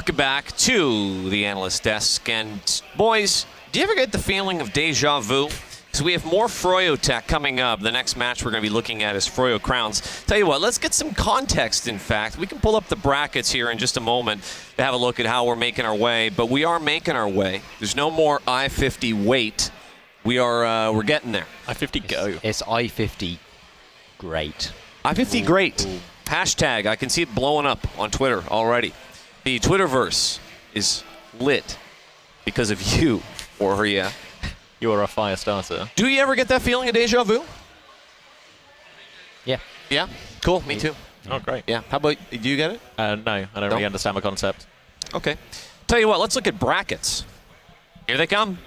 Welcome back to the Analyst Desk. And boys, do you ever get the feeling of deja vu? Because we have more froyotech coming up. The next match we're going to be looking at is Froyo Crowns. Tell you what, let's get some context, in fact. We can pull up the brackets here in just a moment to have a look at how we're making our way. But we are making our way. There's no more I-50 wait. We're getting there. I-50 go. It's I-50 great. I-50 great. Ooh. Hashtag, I can see it blowing up on Twitter already. The Twitterverse is lit because of you, WARHURYEAH. You are a fire starter. Do you ever get that feeling of deja vu? Yeah. Yeah? Cool, me too. Oh, great. Yeah. How about, do you get it? No, I don't really understand the concept. Okay. Tell you what, let's look at brackets. Here they come.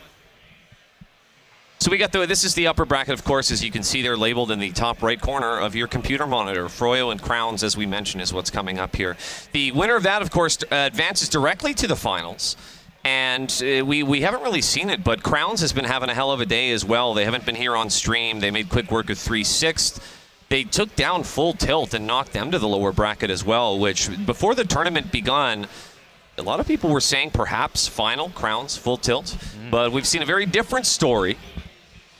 So we got this is the upper bracket, of course, as you can see, they're labeled in the top right corner of your computer monitor. Froyo and Crowns, as we mentioned, is what's coming up here. The winner of that, of course, advances directly to the finals. And we haven't really seen it, but Crowns has been having a hell of a day as well. They haven't been here on stream. They made quick work of 3/6. They took down Full Tilt and knocked them to the lower bracket as well, which before the tournament begun, a lot of people were saying perhaps final, Crowns, Full Tilt. But we've seen a very different story.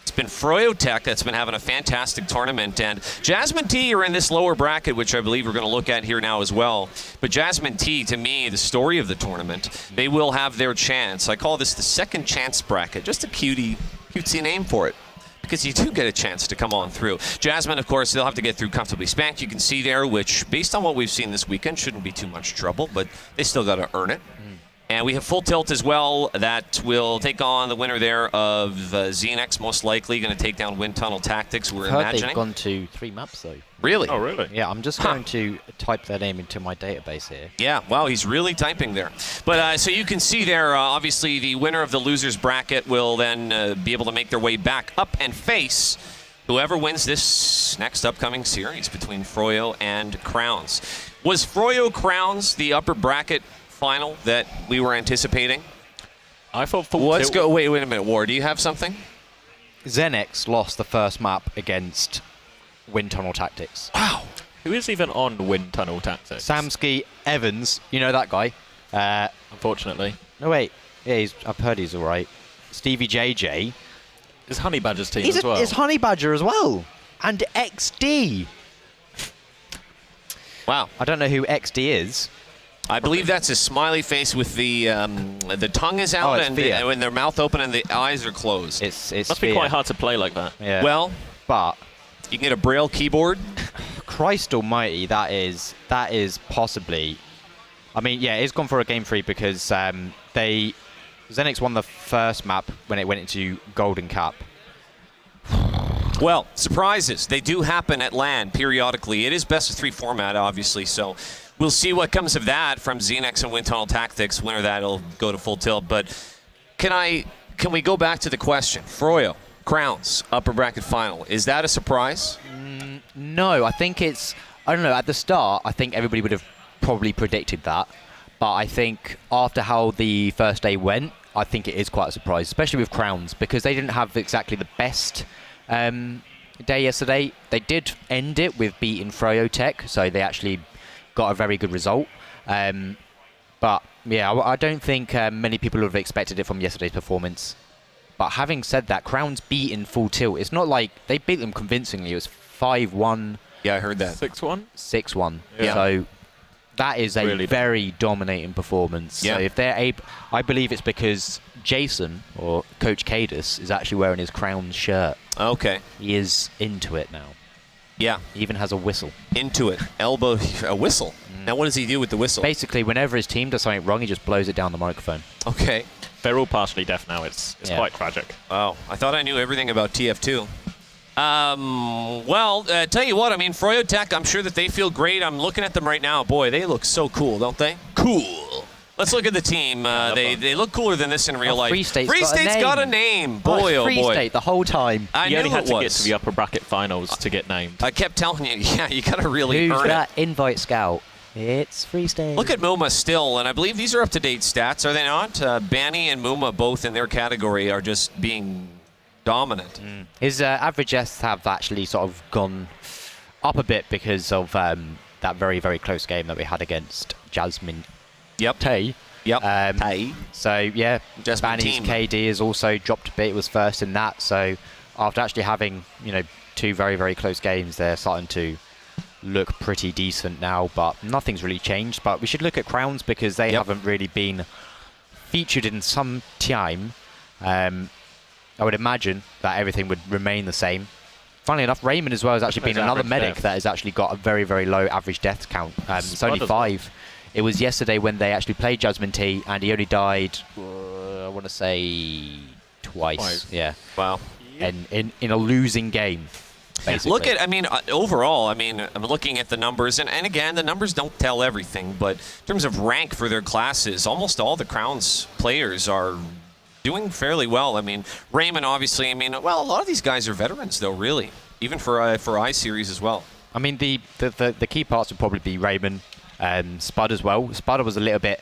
It's been froyotech that's been having a fantastic tournament, and Jasmine T are in this lower bracket, which I believe we're going to look at here now as well. But Jasmine T, to me, the story of the tournament, they will have their chance. I call this the second chance bracket, just a cutesy name for it, because you do get a chance to come on through. Jasmine, of course, they'll have to get through comfortably spanked. You can see there, which, based on what we've seen this weekend, shouldn't be too much trouble, but they still got to earn it. And we have Full Tilt as well. That will take on the winner there of ZNX, most likely going to take down Wind Tunnel Tactics. We're imagining. They've gone to 3 maps though. Really? Oh, really? Yeah, I'm just going to type their name into my database here. Yeah, wow, he's really typing there. But so you can see there, obviously, the winner of the losers bracket will then be able to make their way back up and face whoever wins this next upcoming series between Froyo and Crowns. Was Froyo Crowns the upper bracket final that we were anticipating? I thought Full Let's Tilt. go. Wait a minute, War. Do you have something? ZenX lost the first map against Wind Tunnel Tactics. Wow. Who is even on Wind Tunnel Tactics? Samsky Evans, you know that guy? Unfortunately. No, wait. Yeah, I've heard he's all right. Stevie JJ. Is Honey Badger's team as well? It's Honey Badger as well. And XD. Wow. I don't know who XD is. I believe that's a smiley face with the tongue is out and when their mouth open and the eyes are closed. It's must be quite hard to play like that. Yeah. Well, but you can get a Braille keyboard. Christ Almighty, that is possibly. I mean, yeah, it's gone for a game 3 because Zenix won the first map when it went into Golden Cup. Well, surprises. They do happen at LAN periodically. It is best of 3 format, obviously, so we'll see what comes of that from ZNX and Wind Tunnel Tactics. Winner of that will go to Full Tilt. But can we go back to the question? Froyo, Crowns, upper bracket final. Is that a surprise? No, I think it's. I don't know. At the start, I think everybody would have probably predicted that. But I think after how the first day went, I think it is quite a surprise, especially with Crowns, because they didn't have exactly the best day yesterday. They did end it with beating froyotech, so they actually got a very good result. But yeah, I don't think many people would have expected it from yesterday's performance. But having said that, Crowns beating Full Tilt. It's not like they beat them convincingly. It was 5-1. Yeah, I heard that. 6-1? 6-1. Yeah. So that is a Really very dominating performance. Yeah. So if they're able, I believe it's because Jason, or Coach Kaidus, is actually wearing his Crowns shirt. Okay. He is into it now. Yeah. He even has a whistle. Into it. Elbow, a whistle. Now what does he do with the whistle? Basically, whenever his team does something wrong, he just blows it down the microphone. Okay. They're all partially deaf now. It's quite tragic. Wow. I thought I knew everything about TF2. Well, tell you what, I mean, froyotech, I'm sure that they feel great. I'm looking at them right now. Boy, they look so cool, don't they? Cool. Let's look at the team. They look cooler than this in real life. Free State's got a name. Boy, oh boy. Free State the whole time. I You knew only had it to was. get to the upper bracket finals to get named. I kept telling you, yeah, you got to really Who's earn that invite scout? It's Free State. Look at Muma still, and I believe these are up-to-date stats, are they not? Banny and Muma, both in their category, are just being dominant. His average S have actually sort of gone up a bit because of that very, very close game that we had against Jasmine Yep. Tay. Yep. So yeah, Jasmine Banny's team. KD has also dropped a bit. It was first in that. So after actually having, you know, 2 very, very close games, they're starting to look pretty decent now, but nothing's really changed. But we should look at Crowns because they haven't really been featured in some time. I would imagine that everything would remain the same. Funnily enough, Raymond as well has actually been another medic that has actually got a very, very low average death count. It's only 5. It was yesterday when they actually played Jasmine T, and he only died, I want to say, twice. Yeah. Wow. And in a losing game, basically. Look at, I mean, overall, I mean, I'm looking at the numbers, and again, the numbers don't tell everything, but in terms of rank for their classes, almost all the Crowns players are doing fairly well. I mean, Raymond, obviously, I mean, well, a lot of these guys are veterans, though, really, even for I-Series as well. I mean, the key parts would probably be Raymond, Spud as well. Spud was a little bit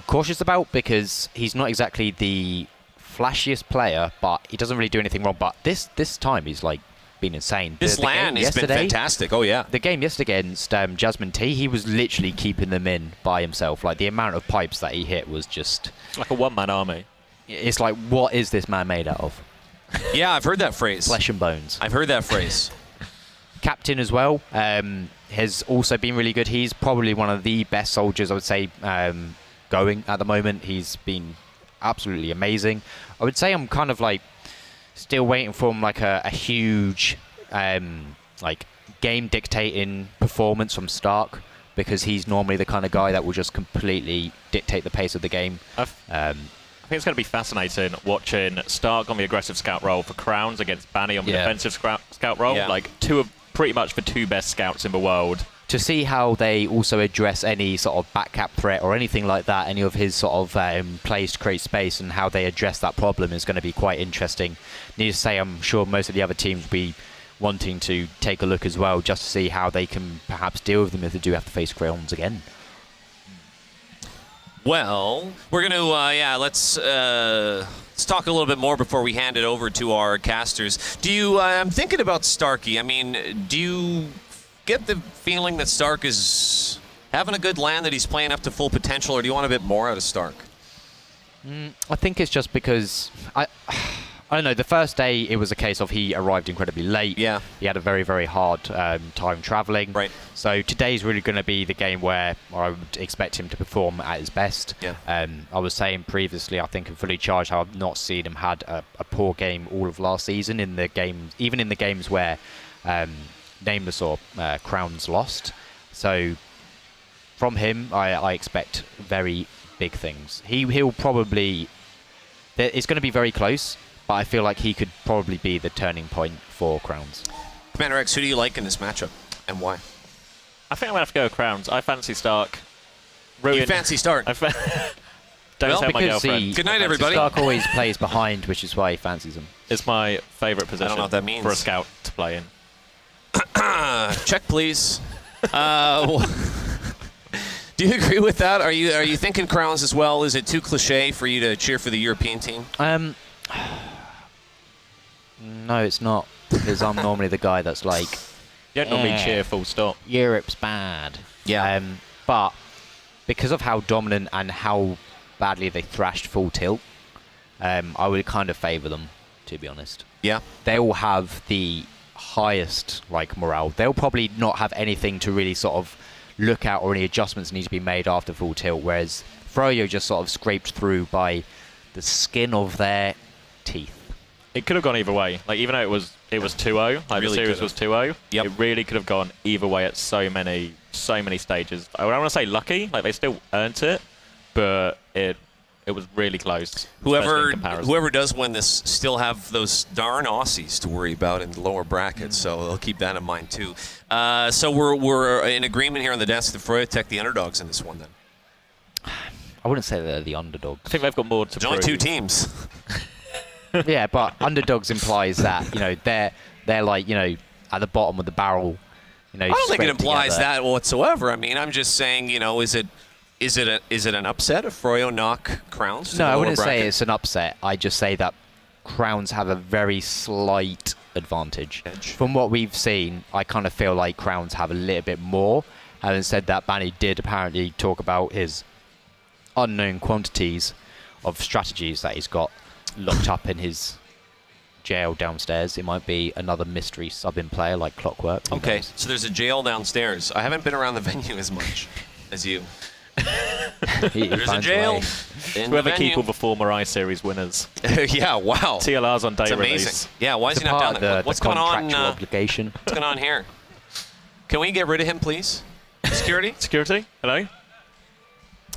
cautious about because he's not exactly the flashiest player, but he doesn't really do anything wrong. But this time he's like been insane. This LAN has been fantastic. Oh yeah. The game yesterday against Jasmine T, he was literally keeping them in by himself. Like the amount of pipes that he hit was just like a one-man army. It's like, what is this man made out of? Yeah, I've heard that phrase. Flesh and bones. I've heard that phrase. Captain as well has also been really good. He's probably one of the best soldiers, I would say, going at the moment. He's been absolutely amazing. I would say I'm kind of like still waiting for him like a huge like game dictating performance from Stark, because he's normally the kind of guy that will just completely dictate the pace of the game. I think it's going to be fascinating watching Stark on the aggressive scout role for Crowns against Banny on the defensive scout role. Yeah. Like pretty much the 2 best scouts in the world. To see how they also address any sort of backcap threat or anything like that, any of his sort of plays to create space, and how they address that problem is going to be quite interesting. Need to say, I'm sure most of the other teams will be wanting to take a look as well, just to see how they can perhaps deal with them if they do have to face Crowns again. Well, we're going to, let's talk a little bit more before we hand it over to our casters. Do you, I'm thinking about Starkey. I mean, do you get the feeling that Stark is having a good LAN, that he's playing up to full potential, or do you want a bit more out of Stark? I think it's just because I don't know. The first day it was a case of he arrived incredibly late. Yeah. He had a very, very hard time traveling. Right. So today's really going to be the game where I would expect him to perform at his best. Yeah. I was saying previously, I think in Fully Charged, how I've not seen him had a poor game all of last season in the game, even in the games where Nameless or Crowns lost. So from him, I expect very big things. He'll probably... It's going to be very close, but I feel like he could probably be the turning point for Crowns. CommanderX, who do you like in this matchup, and why? I think I'm going to have to go with Crowns. I fancy Stark. You fancy Stark? Don't Well, tell my because girlfriend. Good night, everybody. Stark always plays behind, which is why he fancies him. It's my favourite position I don't know what that means. for a scout to play in. Check, please. Do you agree with that? Are you thinking Crowns as well? Is it too cliche for you to cheer for the European team? No, it's not, because I'm normally the guy that's like, You don't normally cheer full stop. Europe's bad. Yeah. But because of how dominant and how badly they thrashed Full Tilt, I would kind of favour them, to be honest. Yeah. They all have the highest like morale. They'll probably not have anything to really sort of look at, or any adjustments need to be made after Full Tilt, whereas Froyo just sort of scraped through by the skin of their teeth. It could have gone either way. Like, even though it was 2-0, like Really the series could've. was 2-0, Yep. it really could have gone either way at so many stages. I don't want to say lucky, like they still earned it, but it was really close. especially in comparison. Whoever does win this still have those darn Aussies to worry about in the lower brackets, so they'll keep that in mind too. So we're in agreement here on the desk that froyotech the underdogs in this one then. I wouldn't say they're the underdogs. I think they've got more to There's only prove. 2 teams. Yeah, but underdogs implies that, you know, they're like, you know, at the bottom of the barrel. You know, I don't think it scraped implies together. that whatsoever. I mean, I'm just saying, you know, is it an upset if Froyo knock Crowns? to No, the I lower wouldn't say bracket? it's an upset. I just say that Crowns have a very slight advantage. Edge. From what we've seen, I kind of feel like Crowns have a little bit more. Having said that, Banny did apparently talk about his unknown quantities of strategies that he's got locked up in his jail downstairs. It might be another mystery sub-in player like Clockwork. Okay, so there's a jail downstairs. I haven't been around the venue as much as you. There's a jail. Whoever keep all the former iSeries winners. Yeah, wow. TLR's on day It's amazing. release. Yeah, why is he not down there? What's going on? Obligation. What's going on here? Can we get rid of him, please? Security? Security? Hello?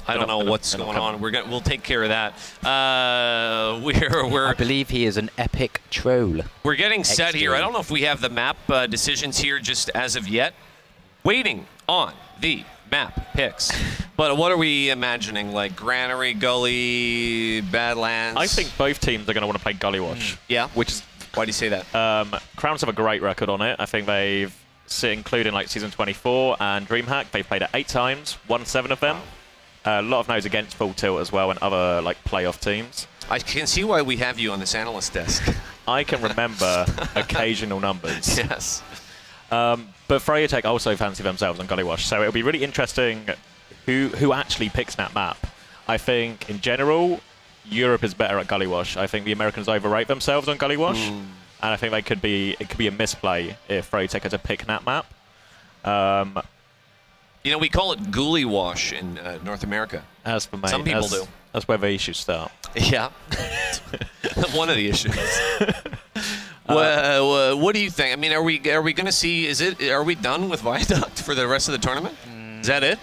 I don't know what's going on. We'll take care of that. I believe he is an epic troll. We're getting set here. I don't know if we have the map decisions here just as of yet. Waiting on the map picks. But what are we imagining? Like Granary, Gully, Badlands? I think both teams are going to want to play Gully Wash. Yeah? Which is Why do you say that? Crowns have a great record on it. I think they've, including like Season 24 and DreamHack, they've played it 8 times, won 7 of them. A lot of no's against Full Tilt as well and other like playoff teams. I can see why we have you on this analyst desk. I can remember occasional numbers. Yes. But froyotech also fancy themselves on Gully Wash, so it'll be really interesting who actually picks that map. I think, in general, Europe is better at Gully Wash. I think the Americans overrate themselves on Gully Wash, and I think it could be a misplay if froyotech had to pick that map. You know, we call it Ghoulie Wash in North America. As for me, some people do. That's where the issues start. Yeah. One of the issues. What do you think? I mean, are we going to see? Are we done with Viaduct for the rest of the tournament? Is that it?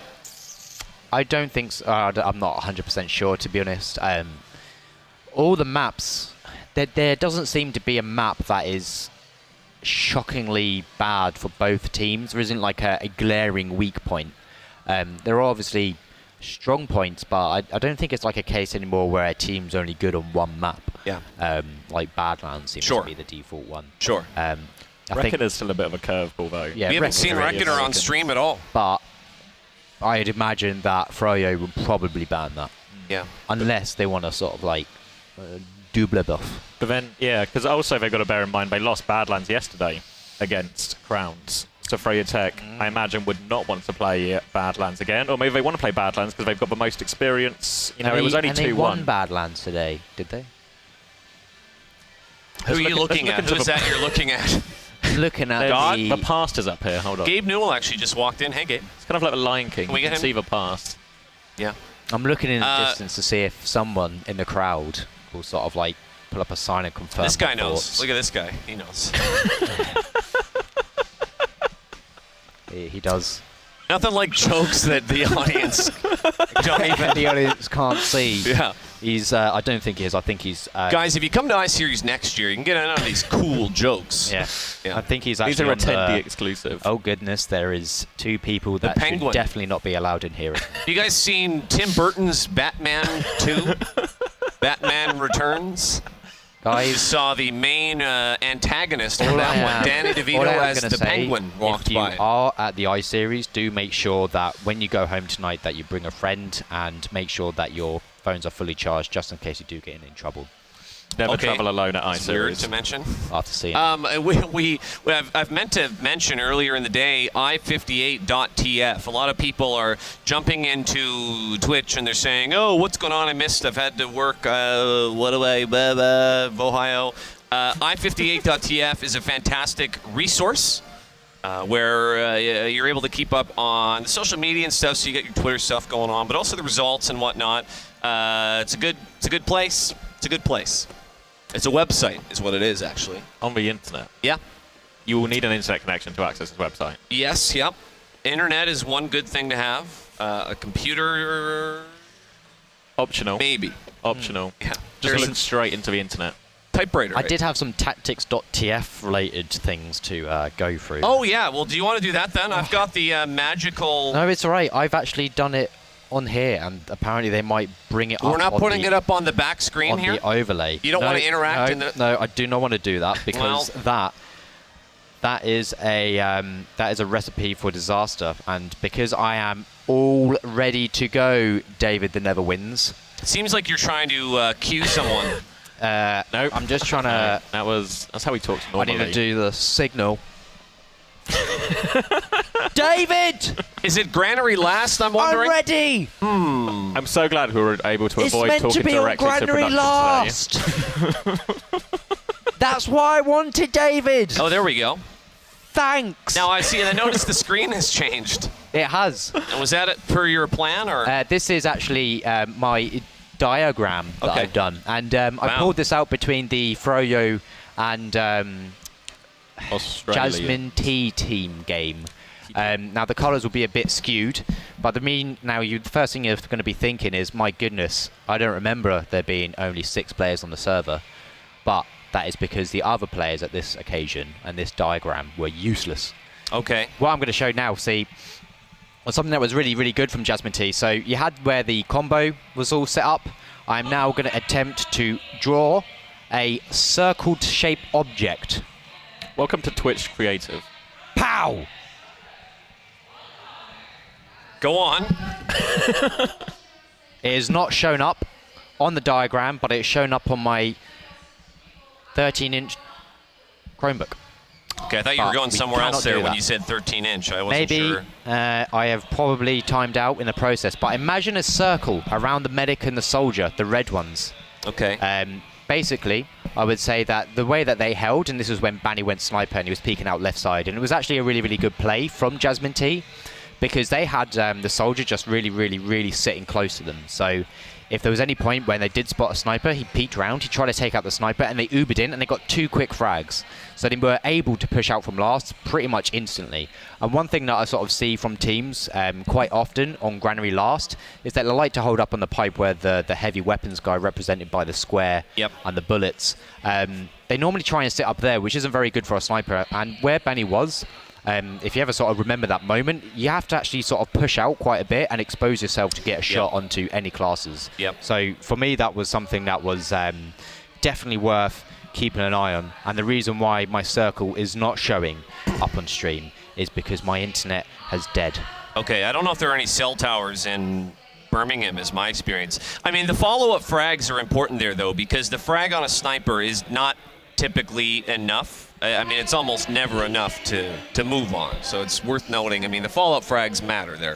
I don't think so. I'm not 100% sure, to be honest. All the maps, there doesn't seem to be a map that is shockingly bad for both teams. There isn't like a glaring weak point. There are obviously strong points, but I don't think it's like a case anymore where a team's only good on one map. Yeah. Like Badlands seems to be the default one. Sure. I think Reckoner's still a bit of a curveball, though. Yeah, we haven't seen Reckoner on stream at all. But I'd imagine that Froyo would probably ban that. Yeah. Unless they want to sort of like double buff. But then, yeah, because also they've got to bear in mind they lost Badlands yesterday against Crowns. So froyotech, I imagine, would not want to play Badlands again. Or maybe they want to play Badlands because they've got the most experience. You know, it was only 2-1. They won Badlands today, did they? Who are you looking at? Who is that you're looking at? Looking at the past is up here. Hold on. Gabe Newell actually just walked in. Hey, Gabe. It's kind of like the Lion King. Can we get him? See the past. Yeah. I'm looking in the distance to see if someone in the crowd will sort of like pull up a sign and confirm. This guy knows. Thoughts. Look at this guy. He knows. He does. Nothing like jokes that the audience don't even. The audience can't see. Yeah. He's. I don't think he is. I think he's. Guys, if you come to iSeries next year, you can get none of these cool jokes. Yeah. Yeah. I think he's actually. These are attendee exclusive. Oh goodness, there is 2 people that should Penguin. definitely not be allowed in here. You guys seen Tim Burton's Batman 2? Batman Returns? You Guys, saw the main antagonist of that one, Danny DeVito as the Penguin walked if you by. are at the iSeries, do make sure that when you go home tonight that you bring a friend and make sure that your phones are fully charged just in case you do get in trouble. Never travel alone at It's weird to iSeries. mention. I'll have to see it. I've meant to mention earlier in the day i58.tf. A lot of people are jumping into Twitch and they're saying, "Oh, what's going on? I missed. I've had to work. What do I? Ohio." i58.tf is a fantastic resource where you're able to keep up on the social media and stuff. So you get your Twitter stuff going on, but also the results and whatnot. It's a good place. It's a good place. It's a website, is what it is, actually. On the internet. Yeah. You will need an internet connection to access this website. Yes, yep. Internet is one good thing to have. A computer... Optional. Maybe. Optional. Yeah. Just look straight into the internet. Typewriter. I did have some tactics.tf related things to go through. Oh, yeah. Well, do you want to do that then? I've got the magical... No, it's all right. I've actually done it on here, and apparently they might bring it up. We're not putting it up on the back screen on here? the overlay. You don't want to interact in the... No, I do not want to do that because that is a recipe for disaster, and because I am all ready to go, David the Never Wins. It seems like you're trying to cue someone. Nope. I'm just trying to... That's how he talks normally. I need to do the signal. David! Is it Granary last, I'm I'm wondering? ready! I'm so glad we were able to It's avoid meant talking to be on directly to Granary production last! That's why I wanted David! Oh, there we go. Thanks! Now I see, and I noticed the screen has changed. It has. And was that it per your plan, or? This is actually my diagram that Okay. I've done. And I Wow. pulled this out between the Froyo and Australia. Jasmine T team game. Now the colours will be a bit skewed, but the first thing you're going to be thinking is, my goodness, I don't remember there being only 6 players on the server. But that is because the other players at this occasion and this diagram were useless. Okay. What I'm going to show now, see, was something that was really, really good from Jasmine T. So you had where the combo was all set up. I'm now going to attempt to draw a circled shape object. Welcome to Twitch Creative. Pow! Go on. It is not shown up on the diagram, but it's shown up on my 13-inch Chromebook. Okay, I thought you were But going we somewhere else cannot there do when that. you said 13-inch. I wasn't Maybe sure. I have probably timed out in the process, but imagine a circle around the medic and the soldier, the red ones. Okay. Basically, I would say that the way that they held, and this was when Banny went sniper and he was peeking out left side, and it was actually a really, really good play from Jasmine T, because they had the soldier just really, really, really sitting close to them. So if there was any point when they did spot a sniper, he peeked round, he tried to take out the sniper, and they Ubered in, and they got 2 quick frags. So they were able to push out from last pretty much instantly. And one thing that I sort of see from teams quite often on Granary last is that they like to hold up on the pipe where the heavy weapons guy represented by the square Yep. and the bullets. They normally try and sit up there, which isn't very good for a sniper. And where Benny was, if you ever sort of remember that moment, you have to actually sort of push out quite a bit and expose yourself to get a shot onto any classes. Yep. So for me, that was something that was definitely worth keeping an eye on. And the reason why my circle is not showing up on stream is because my internet has dead. Okay, I don't know if there are any cell towers in Birmingham, is my experience. I mean, the follow-up frags are important there, though, because the frag on a sniper is not typically enough. I mean, it's almost never enough to move on. So it's worth noting. I mean, the follow-up frags matter there.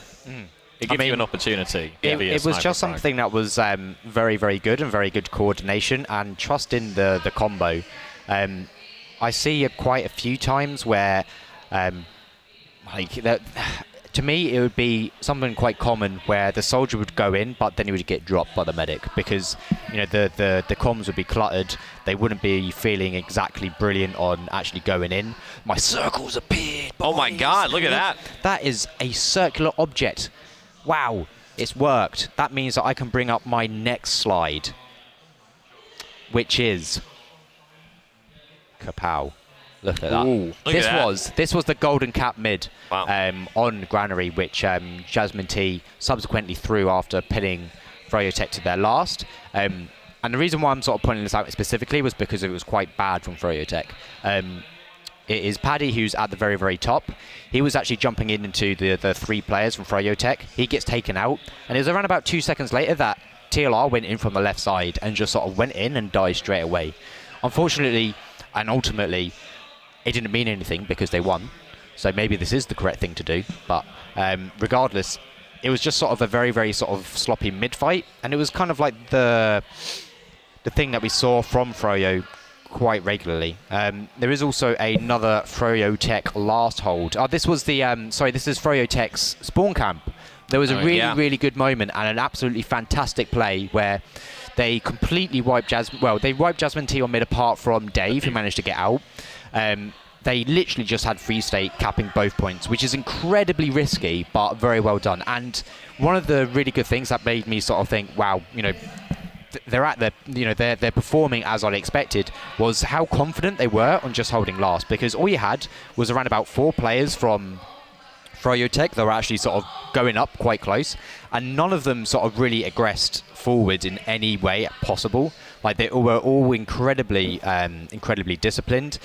It gives you an opportunity. It was just something that was very, very good and very good coordination and trust in the combo. I see quite a few times where, to me, it would be something quite common where the soldier would go in, but then he would get dropped by the medic because the comms would be cluttered. They wouldn't be feeling exactly brilliant on actually going in. My circle's appeared. Oh my God! Look at that. That is a circular object. Wow, it's worked. That means that I can bring up my next slide, which is kapow. Look at that. Ooh, look at that. This was the golden cap mid Wow. on Granary, which Jasmine T subsequently threw after pinning froyotech to their last. And the reason why I'm sort of pointing this out specifically was because it was quite bad from froyotech. It is Paddy who's at the very, very top. He was actually jumping into the 3 players from froyotech. He gets taken out, and it was around about 2 seconds later that TLR went in from the left side and just sort of went in and died straight away. Unfortunately, and ultimately, it didn't mean anything because they won. So maybe this is the correct thing to do. But regardless, it was just sort of a very, very sort of sloppy mid-fight, and it was kind of like the thing that we saw from Froyo quite regularly. There is also another froyotech last hold. this was the this is froyotech's spawn camp. There was a really good moment and an absolutely fantastic play where they completely wiped Jasmine T on mid apart from Dave, who managed to get out. They literally just had free state capping both points, which is incredibly risky but very well done. And one of the really good things that made me sort of think, wow, they're performing as I'd expected, was how confident they were on just holding last, because all you had was around about 4 players from froyotech that were actually sort of going up quite close, and none of them sort of really aggressed forward in any way possible. Like, they were all incredibly disciplined.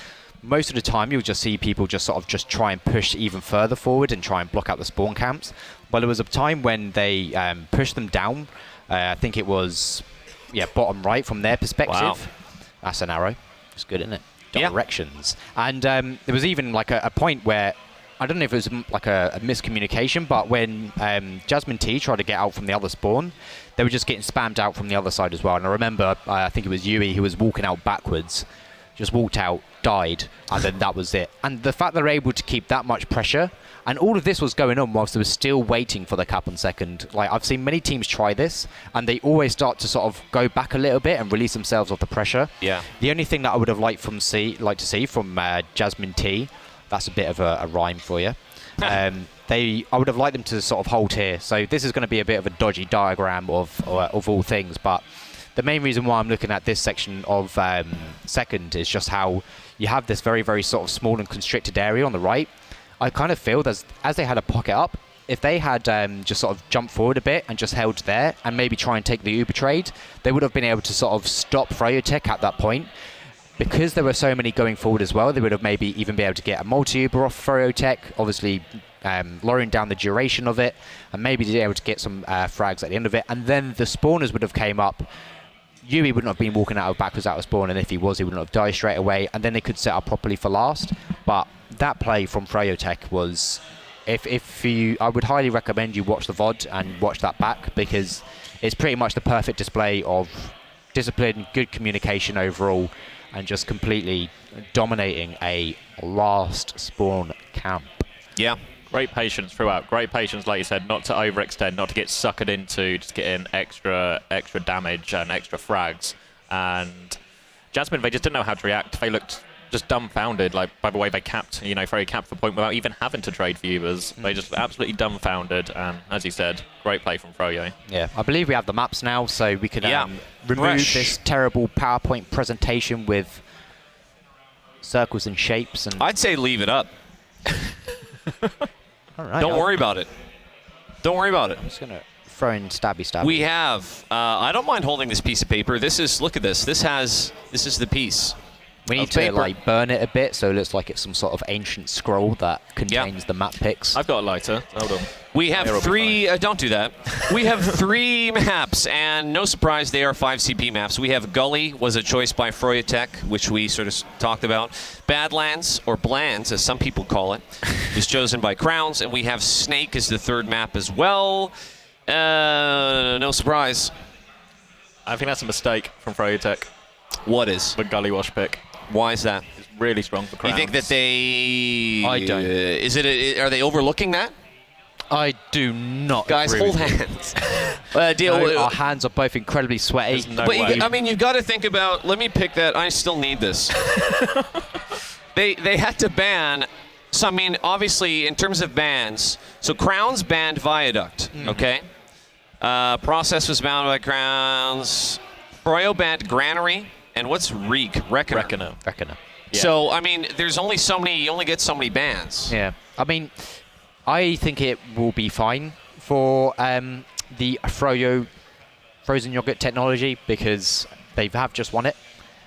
Most of the time you'll just see people just try and push even further forward and try and block out the spawn camps. But there was a time when they pushed them down. I think it was bottom right from their perspective. Wow. That's an arrow. It's good, isn't it? Yeah. Directions. And there was even like a point where I don't know if it was like a miscommunication, but when Jasmine T tried to get out from the other spawn, they were just getting spammed out from the other side as well. And I remember, I think it was Yui who was walking out backwards, just walked out, died, and then that was it. And the fact they're able to keep that much pressure, and all of this was going on whilst they were still waiting for the cap on second. Like, I've seen many teams try this, and they always start to sort of go back a little bit and release themselves off the pressure. Yeah. The only thing that I would have liked to see from Jasmine T, that's a bit of a rhyme for you. I would have liked them to sort of hold here. So this is going to be a bit of a dodgy diagram of all things, but the main reason why I'm looking at this section of second is just how you have this very, very sort of small and constricted area on the right. I kind of feel that as they had a pocket up, if they had just sort of jumped forward a bit and just held there and maybe try and take the Uber trade, they would have been able to sort of stop froyotech at that point. Because there were so many going forward as well, they would have maybe even been able to get a multi-Uber off froyotech, obviously lowering down the duration of it, and maybe be able to get some frags at the end of it. And then the spawners would have came up. Yui wouldn't have been walking backwards out of spawn, and if he was, he wouldn't have died straight away, and then they could set up properly for last. But that play from froyotech was, I would highly recommend you watch the VOD and watch that back, because it's pretty much the perfect display of discipline, good communication overall, and just completely dominating a last spawn camp. Yeah. Great patience throughout. Great patience, like you said, not to overextend, not to get suckered into, just getting extra damage and extra frags. And Jasmine, they just didn't know how to react. They looked just dumbfounded, like, by the way they capped, Froyo capped the point without even having to trade viewers. They just absolutely dumbfounded, and as you said, great play from Froyo. Yeah, I believe we have the maps now, so we can remove this terrible PowerPoint presentation with circles and shapes. And I'd say leave it up. all right, Don't worry about it. Don't worry about it. I'm just going to throw in stabby. We have, I don't mind holding this piece of paper. Look at this. This is the piece. We need to like burn it a bit so it looks like it's some sort of ancient scroll that contains the map picks. I've got a lighter. Hold on. We have three. Don't do that. We have 3 maps, and no surprise, they are 5 CP maps. We have Gully was a choice by froyotech, which we sort of talked about. Badlands, or Blands, as some people call it, is chosen by Crowns, and we have Snake as the 3rd map as well. No surprise. I think that's a mistake from froyotech. What is? The Gully Wash pick. Why is that? It's really strong for Crowns. You think that they... I don't. Are they overlooking that? I do not. Guys, agree hold with you. hands. Our hands are both incredibly sweaty. No way. You've got to think about... Let me pick that. I still need this. They had to ban... So, I mean, obviously, in terms of bans, so Crowns banned Viaduct, okay? Process was banned by Crowns. Froyo banned Granary. And what's Reckoner? Reckoner. Yeah. So, I mean, there's only so many... You only get so many bans. Yeah. I mean, I think it will be fine for the Froyo frozen yogurt technology, because they have just won it.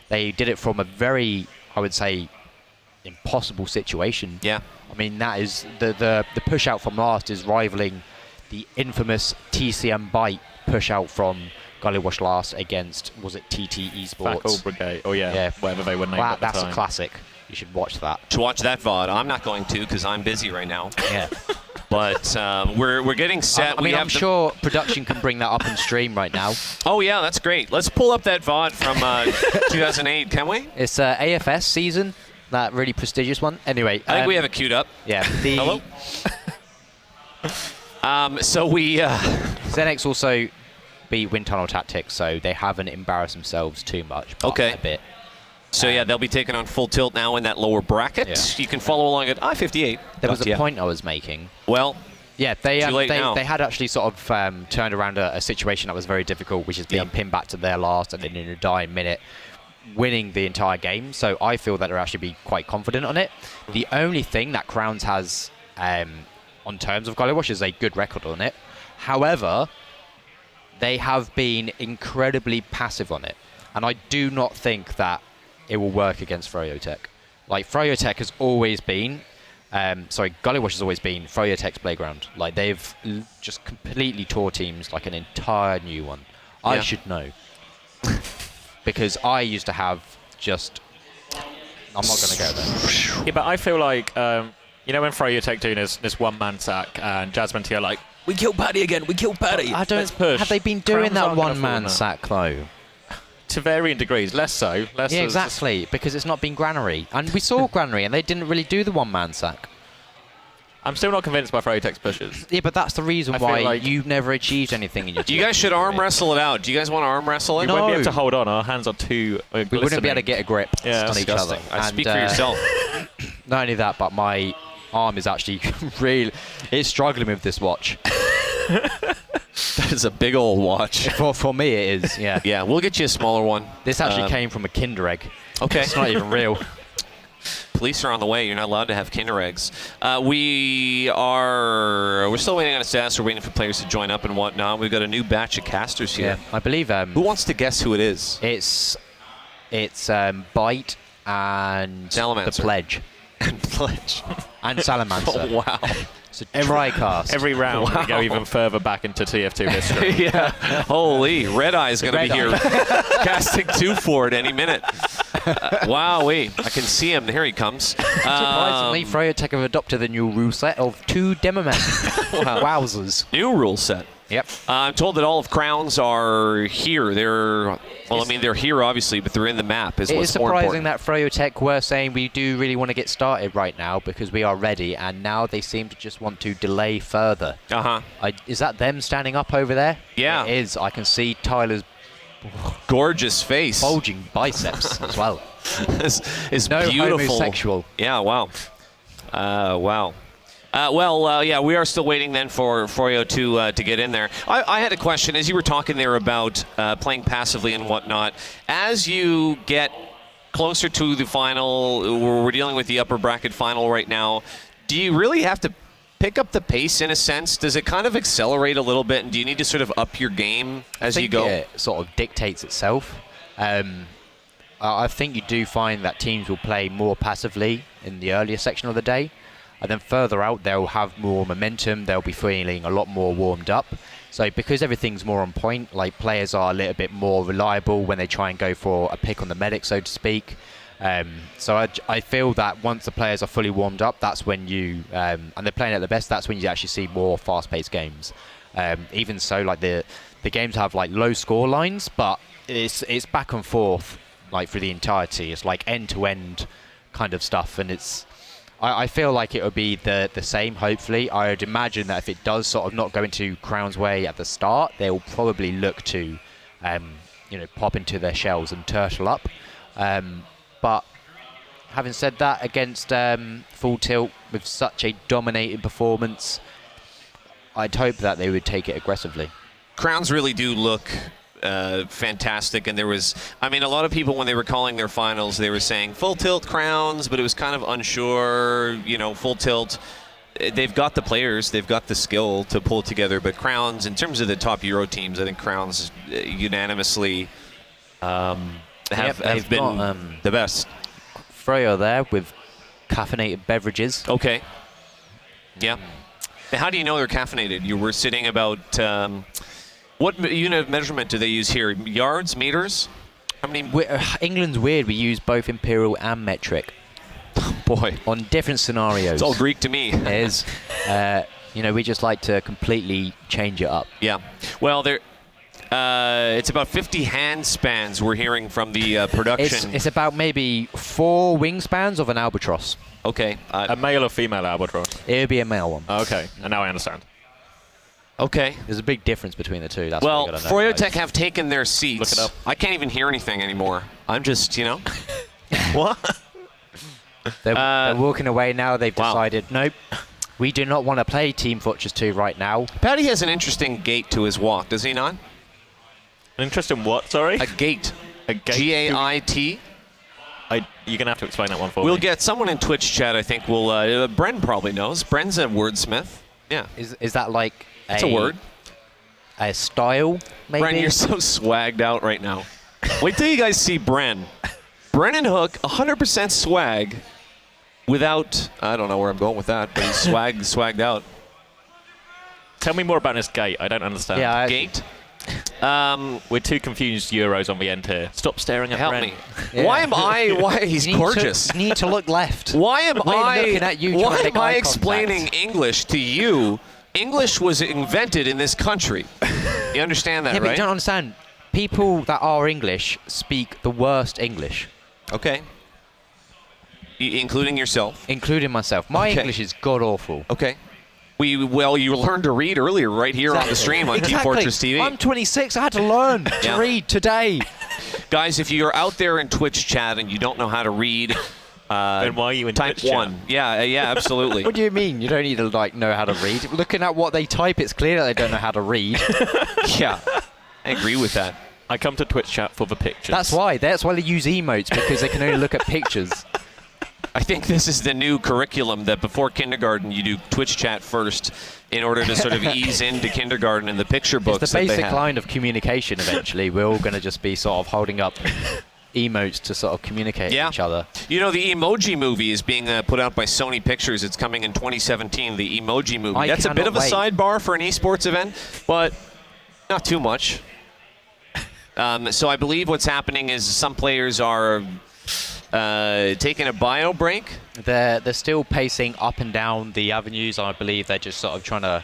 They did it from a very, I would say, impossible situation. Yeah. I mean, that is the push out from last is rivaling the infamous TCM Byte push out from Gullywash last against, was it TT eSports? Fackle Brigade. Oh, yeah. Whatever they were named at the That's time. a classic. You should watch that. To watch that VOD. I'm not going to, because I'm busy right now. Yeah. But we're getting set. I mean, I'm sure production can bring that up on stream right now. Oh, yeah, that's great. Let's pull up that VOD from 2008, can we? It's AFS season, that really prestigious one. Anyway. I think we have it queued up. Yeah. Hello? So we... Xenex also beat Wind Tunnel Tactics, so they haven't embarrassed themselves too much. But Okay. A bit. So, yeah, they'll be taking on Full Tilt now in that lower bracket. Yeah. You can follow along at i58. There was a point I was making. Well, yeah, they now. had actually sort of turned around a situation that was very difficult, which is being pinned back to their last and then in a dying minute, winning the entire game. So I feel that they're actually be quite confident on it. The only thing that Crowns has on terms of Gullywash is a good record on it. However, they have been incredibly passive on it. And I do not think that it will work against froyotech. Like, froyotech has always been, Gullywash has always been froyotech's playground. Like, they've just completely tore teams like an entire new one. Yeah. I should know. Because I used to have just... I'm not going to go there. Yeah, but I feel like You know when froyotech doing this one-man sack and Jasmine T are like, we killed Paddy again, we killed Paddy. I don't. Let's push. Have they been doing Crowns that aren't gonna one-man fall in sack though? to varying degrees, less so. Less Yeah, so, exactly, because it's not been Granary. And we saw Granary, and they didn't really do the one-man sack. I'm still not convinced by froyotech's pushes. Yeah, but that's the reason I feel why like- you've never achieved anything in your You guys should arm wrestle it out. Do you guys want to arm wrestle it? We won't be No. able to hold on. Our hands are too We wouldn't be able to get a grip Yeah, on that's each other. Disgusting. I And, speak for yourself. Not only that, but my arm is actually really... It's struggling with this watch. That is a big old watch. For me, it is, yeah. Yeah, we'll get you a smaller one. This actually came from a Kinder Egg. Okay. It's not even real. Police are on the way. You're not allowed to have Kinder eggs. We're still waiting on a status. We're waiting for players to join up and whatnot. We've got a new batch of casters here. Yeah, I believe Who wants to guess who it is? it's Bite and Salamander. the Pledge And Pledge. and Salamander. Oh, wow. It's a tri-cast. Every round we go even further back into TF2 history. Yeah. Holy. Red Eye's going to be Red here casting 2 for it any minute. Wowee. I can see him. Here he comes. Surprisingly, froyotech have adopted the new rule set of 2 Demomen. Wowzers. New rule set. Yep. I'm told that all of Crowns are here. They're here obviously, but they're in the map. Is It what's is more surprising important. that froyotech were saying we do really want to get started right now because we are ready, and now they seem to just want to delay further. Is that them standing up over there? Yeah. It is. I can see Tyler's Gorgeous face. bulging biceps as well. is No beautiful. homosexual. Yeah. Wow. Wow. Yeah, we are still waiting then for Froyo to get in there. I had a question as you were talking there about playing passively and whatnot. As you get closer to the final, we're dealing with the upper bracket final right now. Do you really have to pick up the pace in a sense? Does it kind of accelerate a little bit, and do you need to sort of up your game as you go? It sort of dictates itself. I think you do find that teams will play more passively in the earlier section of the day. And then further out, they'll have more momentum. They'll be feeling a lot more warmed up. So because everything's more on point, like players are a little bit more reliable when they try and go for a pick on the medic, so to speak. So I feel that once the players are fully warmed up, that's when you, and they're playing at their best, that's when you actually see more fast-paced games. Even so, like the games have like low score lines, but it's back and forth like through the entirety. It's like end-to-end kind of stuff, and I feel like it would be the same, hopefully. I would imagine that if it does sort of not go into Crown's way at the start, they'll probably look to, pop into their shells and turtle up. But having said that, against Full Tilt with such a dominating performance, I'd hope that they would take it aggressively. Crowns really do look fantastic, and there was, a lot of people when they were calling their finals, they were saying Full Tilt Crowns, but it was kind of unsure. Full Tilt, they've got the players, they've got the skill to pull it together, but Crowns, in terms of the top Euro teams, I think Crowns unanimously have been got, the best. Froyo there with caffeinated beverages. Okay. Yeah. And how do you know they're caffeinated? You were sitting about... what unit of measurement do they use here? Yards, meters? How many? England's weird. We use both imperial and metric. Boy. On different scenarios. It's all Greek to me. It is. We just like to completely change it up. Yeah. Well, it's about 50 hand spans we're hearing from the production. It's about maybe 4 wingspans of an albatross. Okay. A male or female albatross? It would be a male one. Okay, and now I understand. Okay. There's a big difference between the two. That's Well, what you gotta know, froyotech guys. have taken their seats. Look it up. I can't even hear anything anymore. I'm just, What? They're walking away now. They've Wow. decided, nope, we do not want to play Team Fortress 2 right now. Paddy has an interesting gait to his walk, does he not? An interesting what, sorry? A gait. A gait. G-A-I-T. You're going to have to explain that one for We'll me. get someone in Twitch chat, I think. Bren probably knows. Bren's a wordsmith. Yeah. Is that like It's a word. A style, maybe? Bren, you're so swagged out right now. Wait till you guys see Bren. Brennan Hook, 100% swag without, I don't know where I'm going with that, but he's swagged out. Tell me more about this gate. I don't understand. Yeah, Gait. We're two confused Euros on the end here. Stop staring at Help Bren. me. Yeah. Why he's gorgeous. You need to look left. Why am We're looking at you trying why to make am I eye explaining contact. English to you? English was invented in this country. You understand that, Yeah, but you right? don't understand. People that are English speak the worst English, Okay. Including yourself. including myself. My Okay. English is god-awful. Okay. Well, you learned to read earlier right here on the stream on Team Fortress TV. I'm 26. I had to learn to Yeah. read today. Guys, if you're out there in Twitch chat and you don't know how to read, Then why are you in type Twitch chat? 1. Yeah, absolutely. What do you mean? You don't need to know how to read. Looking at what they type, it's clear that they don't know how to read. Yeah, I agree with that. I come to Twitch chat for the pictures. That's why they use emotes, because they can only look at pictures. I think this is the new curriculum that before kindergarten you do Twitch chat first in order to sort of ease into kindergarten and the picture books It's the that they basic have. line of communication. Eventually, we're all going to just be sort of holding up emotes to sort of communicate with each other. You know, the Emoji Movie is being put out by Sony Pictures. It's coming in 2017, the Emoji Movie. That's a bit of a sidebar for an esports event, but not too much. So I believe what's happening is some players are taking a bio break. They're still pacing up and down the avenues. I believe they're just sort of trying to.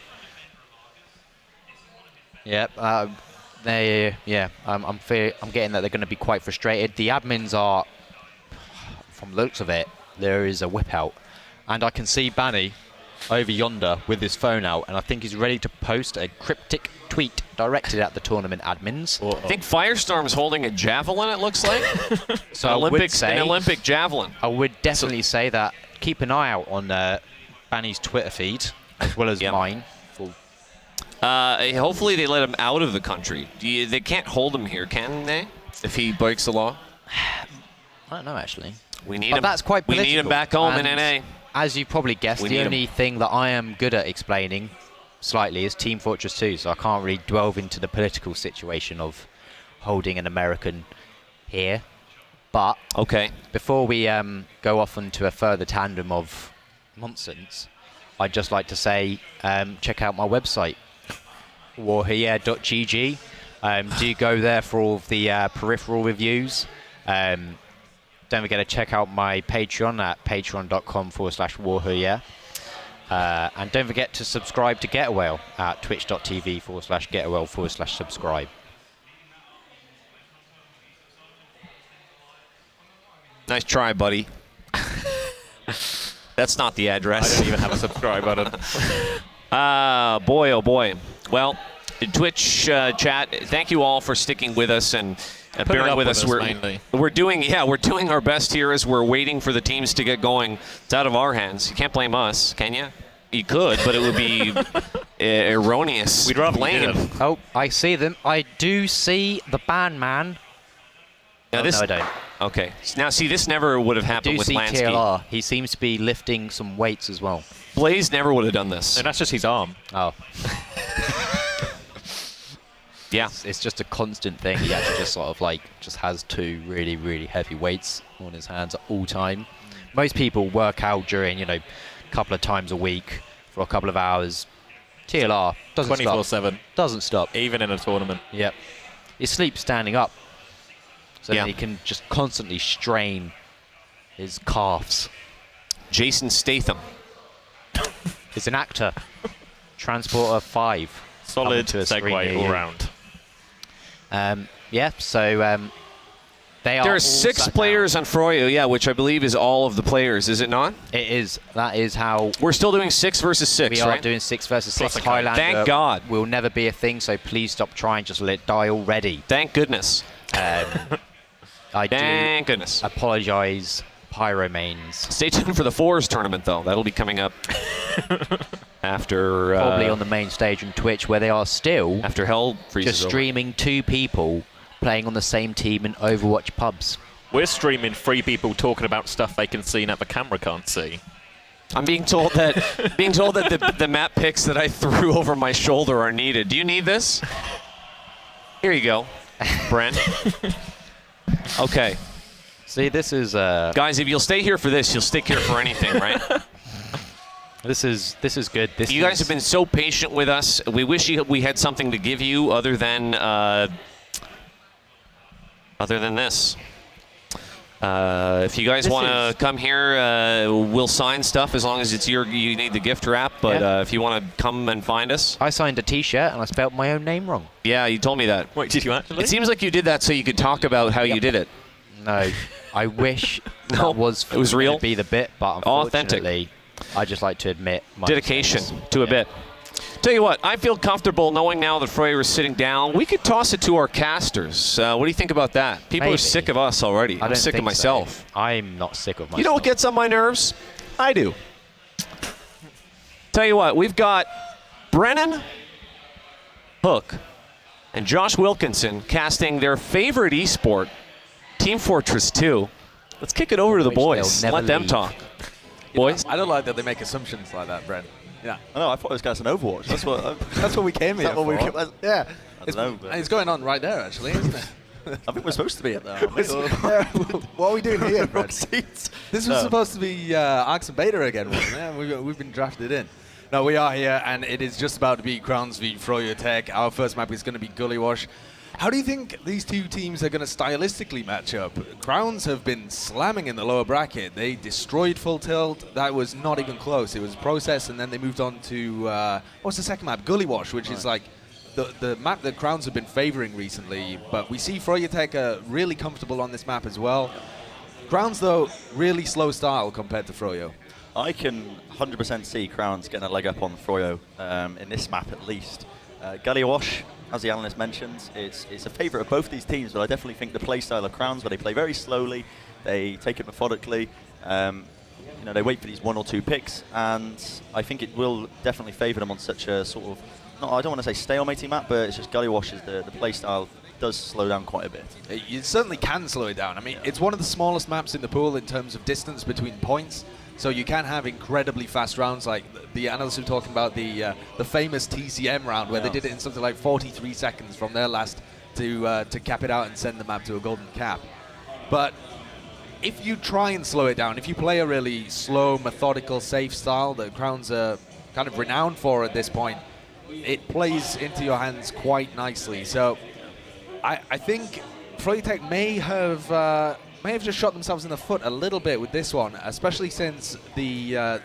Yep. I'm getting that they're going to be quite frustrated. The admins are, from the looks of it, there is a whip out, and I can see Banny over yonder with his phone out, and I think he's ready to post a cryptic tweet directed at the tournament admins. I think Firestorm's holding a javelin, it looks like. So an Olympic javelin. I would definitely say that keep an eye out on Banny's Twitter feed as well as mine. Hopefully they let him out of the country. They can't hold him here, can they? If he breaks the law? I don't know, actually. We need But him. that's quite We political. need him back home in And NA. As you probably guessed, We the need only thing that I am good at explaining slightly is Team Fortress 2, so I can't really delve into the political situation of holding an American here. But Okay. before we go off into a further tandem of nonsense, I'd just like to say check out my website, WARHURYEAH.gg. Do go there for all of the peripheral reviews. Don't forget to check out my Patreon at patreon.com/WARHURYEAH. And don't forget to subscribe to Getawhale at twitch.tv/Getawhale/subscribe. Nice try, buddy. That's not the I address. don't even have a subscribe button. Boy, oh boy. Well, Twitch chat, thank you all for sticking with us and bearing up with with us. us, mainly. We're doing our best here as we're waiting for the teams to get going. It's out of our hands. You can't blame us, can you? You could, but it would be erroneous. We'd rather blame. you didn't. Oh, I see them. I do see the man. Now Oh, this, no, I don't. Okay. Now, see, this never would have I happened do with see Lansky. TLR. He seems to be lifting some weights as well. Blaze never would have done this. And that's just his arm. Oh, Yeah. it's just a constant thing. He actually just sort of just has two really, really heavy weights on his hands at all time. Most people work out during, a couple of times a week for a couple of hours. TLR doesn't stop. 24/7. Doesn't stop. Even in a tournament. Yep. He sleeps standing up. So Yeah. he can just constantly strain his calves. Jason Statham. He's an actor. Transporter 5. Solid Coming to a screen segue near all you. round. So they are There all are 6 sat players on Froyo, which I believe is all of the players, is it not? down. It is. That is how We're still doing 6 versus 6, we are right? doing 6 versus 6. Plus a code. Highlander Thank God. will never be a thing, so please stop trying. Just let it die already. Thank goodness. I do Thank goodness. apologise, Pyromanes. Stay tuned for the Fours tournament, though. That'll be coming up after Probably on the main stage on Twitch, where they are still after Hell freezes just over. streaming 2 people playing on the same team in Overwatch pubs. We're streaming 3 people talking about stuff they can see and that the camera can't see. I'm being told that the map picks that I threw over my shoulder are needed. Do you need this? Here you go, Bren. Okay. See, this is Guys, if you'll stay here for this, you'll stick here for anything, right? This is good. You guys have been so patient with us. We wish we had something to give you other than this. If you guys want to come here, we'll sign stuff as long as it's you need the gift wrap. But if you want to come and find us. I signed a T-shirt and I spelled my own name wrong. Yeah, you told me that. Wait, did you actually? It seems like you did that so you could talk about how you did it. No, I wish No, that was it was real. To be the bit, but unfortunately, I just like to admit my dedication mistakes. to a bit. Tell you what, I feel comfortable knowing now that Froyo is sitting down. We could toss it to our casters. What do you think about that? People Maybe. are sick of us already. I'm sick of myself. So. I'm not sick of myself. You know what gets on my nerves? I do. Tell you what, we've got Brennan, Hook, and Josh Wilkinson casting their favorite esport, Team Fortress 2. Let's kick it over to the Which boys. they'll Let never them leave. talk. Boys? I don't like that they make assumptions like that, Bren. Yeah. I know. I thought it was guys an Overwatch. That's what we came here for. Yeah. I don't know, but It's going on right there, actually, isn't it? I think we're supposed to be at that. What are we doing here, Wrong Bren? seats. This was supposed to be Arx and Beta again, wasn't it? We've been drafted in. No, we are here, and it is just about to be Crowns v froyotech. Our first map is going to be Gullywash. How do you think these two teams are going to stylistically match up? Crowns have been slamming in the lower bracket. They destroyed Full Tilt. That was not even close. It was Process, and then they moved on to, what's the second map? Gullywash, which is like the map that Crowns have been favoring recently. But we see froyotech are really comfortable on this map as well. Crowns, though, really slow style compared to Froyo. I can 100% see Crowns getting a leg up on Froyo in this map at least. Gullywash, as the analyst mentions, it's a favourite of both these teams, but I definitely think the play style of Crowns, where they play very slowly, they take it methodically, they wait for these one or two picks, and I think it will definitely favour them on such a sort of, I don't want to say stalemating map, but it's just Gullywash is the play style does slow down quite a bit. You certainly can slow it down. I mean, it's one of the smallest maps in the pool in terms of distance between points. So you can have incredibly fast rounds, like the analysts were talking about the famous TCM round, where they did it in something like 43 seconds from their last to cap it out and send the map to a golden cap. But if you try and slow it down, if you play a really slow, methodical, safe style that Crowns are kind of renowned for at this point, it plays into your hands quite nicely. So I think froyotech may have just shot themselves in the foot a little bit with this one, especially since the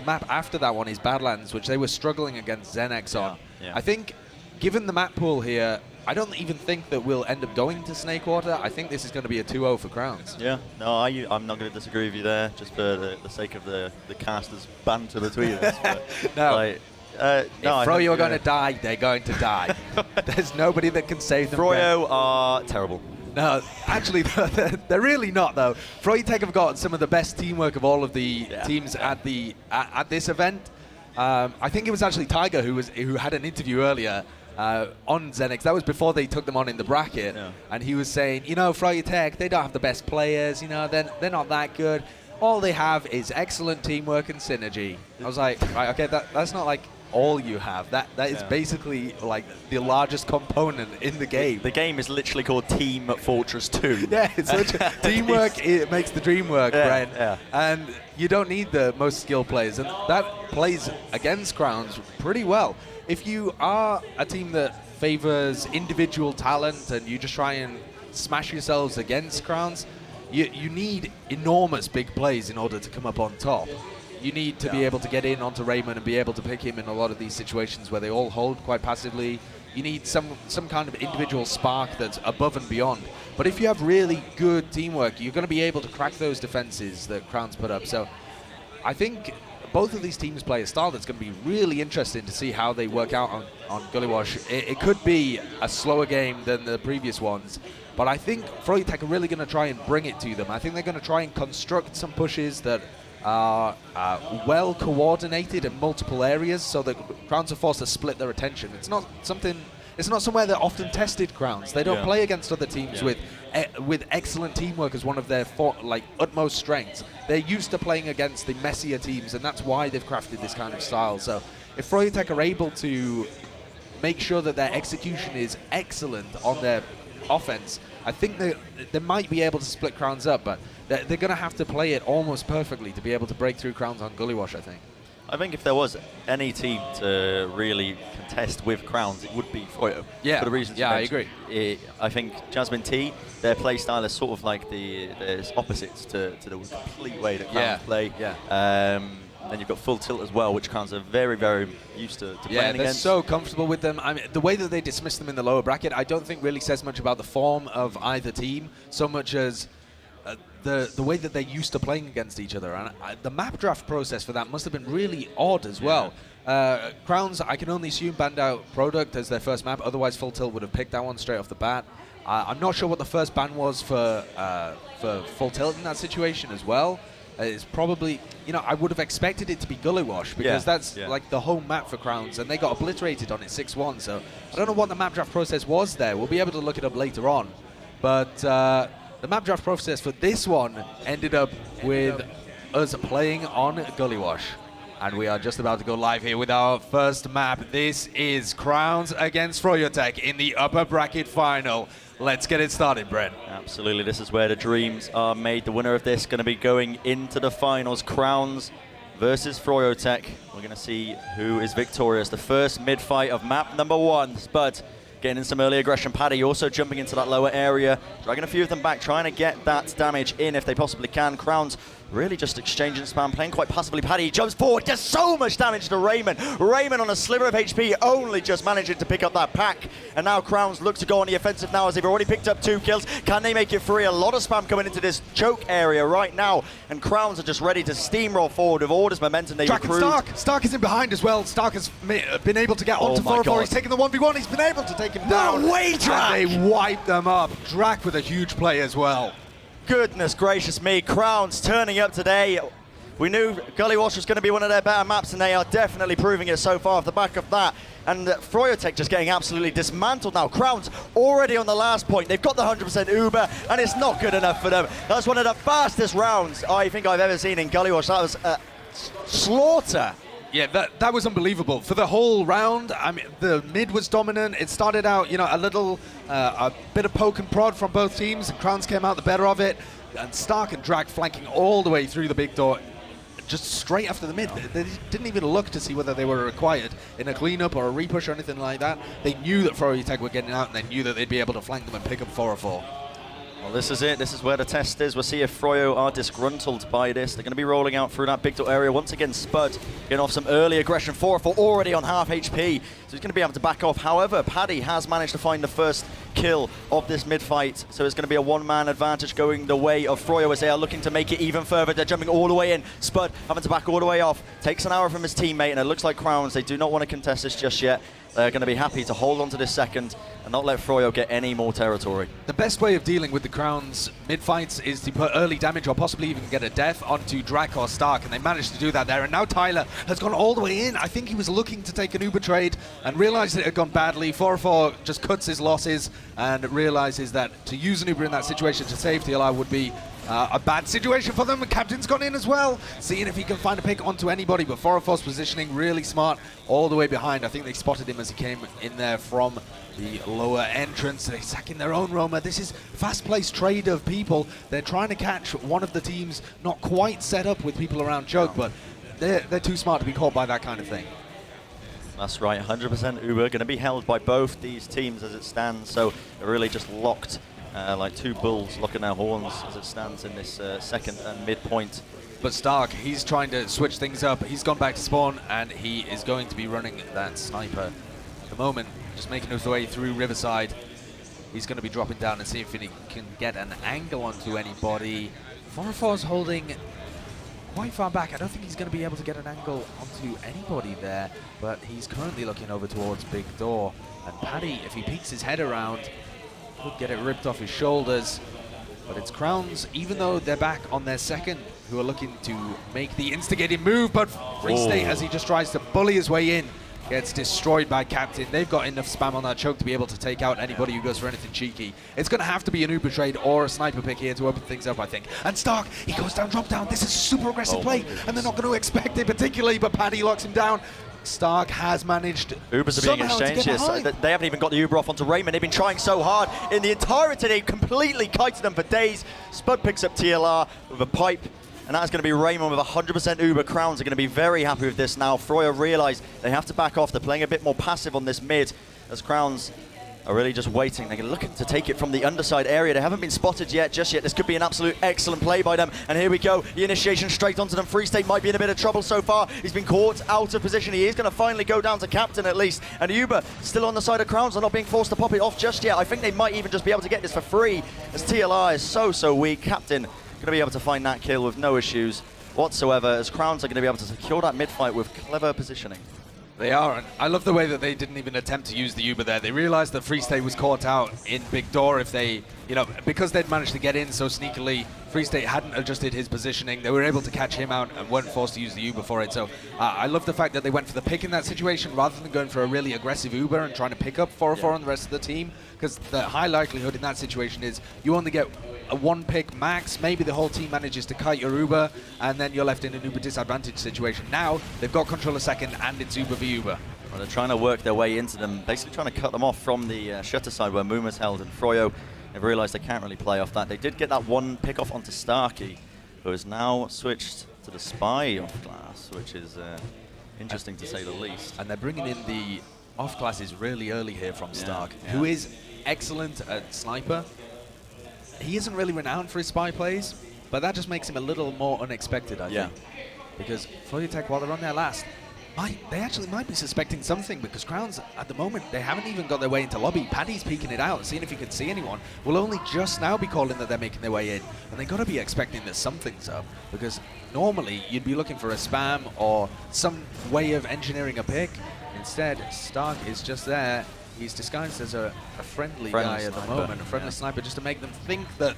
map after that one is Badlands, which they were struggling against Zenex on. Yeah. I think, given the map pool here, I don't even think that we'll end up going to Snakewater. I think this is going to be a 2-0 for Crowns. Yeah, no, I'm not going to disagree with you there, just for the sake of the casters' banter between us. But, No. like, If no, Froyo are going to die, they're going to die. There's nobody that can save them. Froyo are terrible. No, actually, they're really not, though. froyotech have got some of the best teamwork of all of the teams at this event. I think it was actually Tiger who had an interview earlier on Zenex. That was before they took them on in the bracket. Yeah. And he was saying, froyotech, they don't have the best players. They're not that good. All they have is excellent teamwork and synergy. I was like, right, okay, that's not like all you have. That is basically like the largest component in the game. The game is literally called Team Fortress 2. Yeah, it's literally teamwork. It makes the dream work, Bren. Yeah. And you don't need the most skilled players, and that plays against Crowns pretty well. If you are a team that favors individual talent and you just try and smash yourselves against Crowns, you need enormous big plays in order to come up on top. You need to be able to get in onto Raymond and be able to pick him in a lot of these situations where they all hold quite passively. You need some kind of individual spark that's above and beyond. But if you have really good teamwork, you're going to be able to crack those defenses that Crowns put up. So I think both of these teams play a style that's going to be really interesting to see how they work out on Gullywash. It could be a slower game than the previous ones, but I think froyotech are really going to try and bring it to them. I think they're going to try and construct some pushes that are well coordinated in multiple areas, so that Crowns are forced to split their attention. It's not somewhere they're often tested. Crowns, they don't play against other teams with excellent teamwork as one of their utmost strengths. They're used to playing against the messier teams, and that's why they've crafted this kind of style. So if froyotech are able to make sure that their execution is excellent on their offense, I think they might be able to split Crowns up, but they're going to have to play it almost perfectly to be able to break through Crowns on Gullywash, I think. I think if there was any team to really contest with Crowns, it would be Froyo. Yeah. For the reasons you Yeah, I mentioned. agree. I think Jasmine T, their play style is sort of like the opposites to the complete way that Crowns play. Yeah. Then you've got full tilt as well, which Crowns are very, very used to playing they're against. so comfortable with them. I mean, the way that they dismiss them in the lower bracket, I don't think really says much about the form of either team, so much as the way that they're used to playing against each other. And the map draft process for that must have been really odd as well. Crowns, I can only assume, banned out Product as their first map, otherwise Full Tilt would have picked that one straight off the bat. I'm not sure what the first ban was for Full Tilt in that situation as well. It's probably, I would have expected it to be Gully Wash because that's like the home map for Crowns, and they got obliterated on it 6-1. So I don't know what the map draft process was there. We'll be able to look it up later on. But the map draft process for this one ended up with us playing on Gully Wash. And we are just about to go live here with our first map. This is Crowns against froyotech in the upper bracket final. Let's get it started, Bren. Absolutely, this is where the dreams are made. The winner of this going to be going into the finals. Crowns versus froyotech. We're going to see who is victorious. The first mid-fight of map number 1. Spud getting in some early aggression. Paddy also jumping into that lower area, dragging a few of them back, trying to get that damage in if they possibly can. Crowns really just exchanging spam, playing quite passively. Paddy jumps forward, does so much damage to Raymond. Raymond on a sliver of HP, only just managing to pick up that pack. And now Crowns look to go on the offensive now as they've already picked up 2 kills. Can they make it free? A lot of spam coming into this choke area right now. And Crowns are just ready to steamroll forward with all this momentum they recruit. Stark is in behind as well. Stark has been able to get onto 4-4. He's taken the 1v1. He's been able to take him down. No way, Drac! And they wipe them up. Drac with a huge play as well. Goodness gracious me, Crowns turning up today. We knew Gully Wash was going to be one of their better maps, and they are definitely proving it so far off the back of that. And froyotech just getting absolutely dismantled now. Crowns already on the last point. They've got the 100% Uber, and it's not good enough for them. That's one of the fastest rounds I think I've ever seen in Gully Wash. That was a slaughter. Yeah, that was unbelievable. For the whole round, I mean, the mid was dominant. It started out, a little, a bit of poke and prod from both teams, and Crowns came out the better of it. And Stark and Drag flanking all the way through the big door, just straight after the mid. They didn't even look to see whether they were required in a cleanup or a repush or anything like that. They knew that froyotech were getting out, and they knew that they'd be able to flank them and pick up 4-4. Well, this is it. This is where the test is. We'll see if Froyo are disgruntled by this. They're going to be rolling out through that big door area. Once again, Spud getting off some early aggression. 4-4 already on half HP, so he's going to be able to back off. However, Paddy has managed to find the first kill of this mid-fight, so it's going to be a one-man advantage going the way of Froyo as they are looking to make it even further. They're jumping all the way in. Spud having to back all the way off. Takes an hour from his teammate, and it looks like Crowns, they do not want to contest this just yet. They're going to be happy to hold on to this second and not let Froyo get any more territory. The best way of dealing with the Crowns mid-fights is to put early damage or possibly even get a death onto Drac or Stark, and they managed to do that there. And now Tyler has gone all the way in. I think he was looking to take an Uber trade and realized that it had gone badly. 4-4 just cuts his losses and realizes that to use an Uber in that situation to save TLR would be a bad situation for them. And Captain's gone in as well, seeing if he can find a pick onto anybody, but 4-4's positioning really smart all the way behind. I think they spotted him as he came in there from the lower entrance. They're sacking their own roamer. This is fast-paced trade of people. They're trying to catch one of the teams not quite set up with people around choke, but they're too smart to be caught by that kind of thing. That's right, 100% Uber going to be held by both these teams as it stands, so they're really just locked like two bulls locking their horns as it stands in this second and midpoint. But Stark, he's trying to switch things up. He's gone back to spawn, and he is going to be running that sniper at the moment, just making his way through Riverside. He's going to be dropping down and see if he can get an angle onto anybody. 4-4's holding quite far back. I don't think he's going to be able to get an angle onto anybody there, but he's currently looking over towards Big Door. And Paddy, if he peeks his head around, could get it ripped off his shoulders. But it's Crowns, even though they're back on their second, who are looking to make the instigating move, but Free State, as he just tries to bully his way in, gets destroyed by Captain. They've got enough spam on that choke to be able to take out anybody who goes for anything cheeky. It's going to have to be an Uber trade or a sniper pick here to open things up, I think. And Stark, he goes down, drop down. This is a super aggressive play, and they're not going to expect it particularly, but Paddy locks him down. Stark has managed Ubers are being exchanged here. So they haven't even got the Uber off onto Raymond. They've been trying so hard in the entirety. They've completely kited them for days. Spud picks up TLR with a pipe, and that's going to be Raymond with 100% Uber. Crowns are going to be very happy with this now. Froyo realize they have to back off. They're playing a bit more passive on this mid, as Crowns are really just waiting. They're looking to take it from the underside area. They haven't been spotted yet, just yet. This could be an absolute excellent play by them. And here we go. The initiation straight onto them. Free State might be in a bit of trouble so far. He's been caught out of position. He is going to finally go down to captain at least. And Uber still on the side of Crowns. They're not being forced to pop it off just yet. I think they might even just be able to get this for free, as TLR is so weak. Captain going to be able to find that kill with no issues whatsoever, as Crowns are going to be able to secure that mid-fight with clever positioning. They are, and I love the way that they didn't even attempt to use the Uber there. They realized that Free State was caught out in Big Door. If they, because they'd managed to get in so sneakily, Free State hadn't adjusted his positioning. They were able to catch him out and weren't forced to use the Uber for it. So I love the fact that they went for the pick in that situation rather than going for a really aggressive Uber and trying to pick up 404 on the rest of the team, because the high likelihood in that situation is you only get a one pick max. Maybe the whole team manages to kite your Uber, and then you're left in an Uber disadvantage situation. Now they've got control of second, and it's Uber v Uber. Well, they're trying to work their way into them, basically trying to cut them off from the shutter side where Muma's held, and Froyo, they've realized they can't really play off that. They did get that one pick off onto Starkey, who has now switched to the Spy off class, which is interesting to say the least. And they're bringing in the off classes really early here from Stark, yeah. who is excellent at sniper. He isn't really renowned for his spy plays, but that just makes him a little more unexpected, I think. Because froyotech, while they're on their last, they actually might be suspecting something, because Crowns, at the moment, they haven't even got their way into lobby. Paddy's peeking it out, seeing if he can see anyone. Will only just now be calling that they're making their way in. And they got to be expecting that something's up, because normally you'd be looking for a spam or some way of engineering a pick. Instead, Stark is just there. He's disguised as a friendly guy at the moment, a friendly sniper, just to make them think that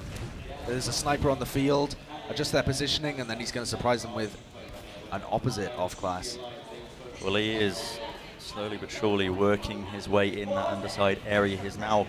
there's a sniper on the field, adjust their positioning, and then he's going to surprise them with an opposite off class. Well, he is slowly but surely working his way in that underside area. He's now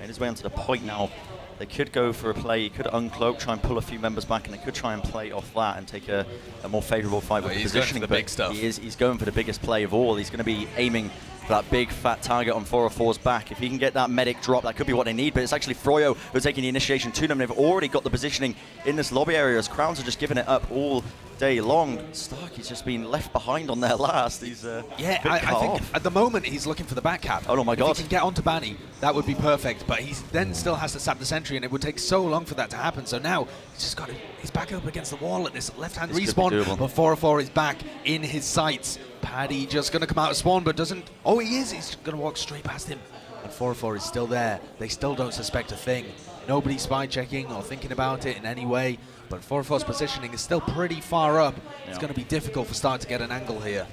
made his way onto the point now. They could go for a play, he could uncloak, try and pull a few members back, and they could try and play off that and take a more favourable fight with the positioning. Going for the big stuff. He's going for the biggest play of all. He's going to be aiming for that big fat target on 404's back. If he can get that medic drop, that could be what they need, but it's actually Froyo who's taking the initiation to them. They've already got the positioning in this lobby area, as Crowns are just giving it up all day long. Starkey's just been left behind on their last. He's I think at the moment he's looking for the back cap. Oh my God. If he can get onto Banny, that would be perfect, but he then still has to sap the sentry, and it would take so long for that to happen. So now he's just got he's back up against the wall at this left-hand respawn, but 404 is back in his sights. Paddy just going to come out of spawn, but doesn't. Oh, he is. He's going to walk straight past him. And 404 is still there. They still don't suspect a thing. Nobody's spy checking or thinking about it in any way. But 404's positioning is still pretty far up. Yeah. It's going to be difficult for Stark to get an angle here.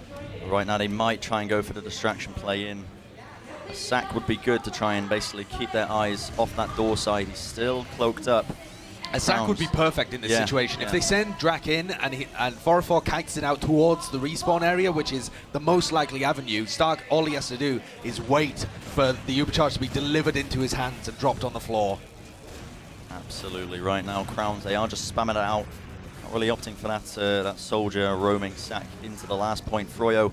Right now, they might try and go for the distraction play in. A sack would be good to try and basically keep their eyes off that door side. He's still cloaked up. A sack would be perfect in this situation. If they send Drac in and 404 kites it out towards the respawn area, which is the most likely avenue, Stark, all he has to do is wait for the Uber charge to be delivered into his hands and dropped on the floor. Absolutely. Right now, Crowns, they are just spamming it out. Not really opting for that soldier roaming sack into the last point. Froyo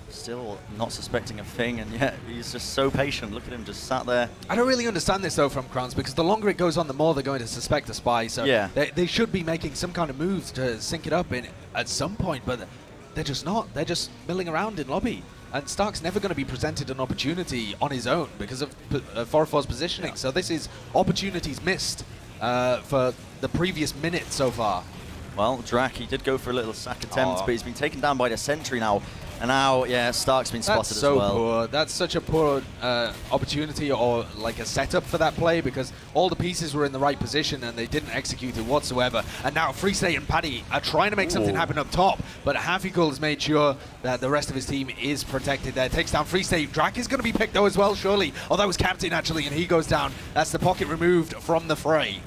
still not suspecting a thing, and yet he's just so patient. Look at him just sat there. I don't really understand this though from Crowns, because the longer it goes on, the more they're going to suspect a spy. So they should be making some kind of moves to sync it up at some point, but they're just not. They're just milling around in lobby. And Stark's never going to be presented an opportunity on his own because of 404's positioning. So this is opportunities missed for the previous minute so far. Well, Drac, he did go for a little sack attempt, but he's been taken down by the sentry now. And now, Stark's been spotted as well. That's so poor. That's such a poor opportunity, or like a setup for that play, because all the pieces were in the right position and they didn't execute it whatsoever. And now Free State and Paddy are trying to make something happen up top, but Hafikool has made sure that the rest of his team is protected there. Takes down Free State. Drac is going to be picked though as well, surely. Oh, that was Captain actually, and he goes down. That's the pocket removed from the fray.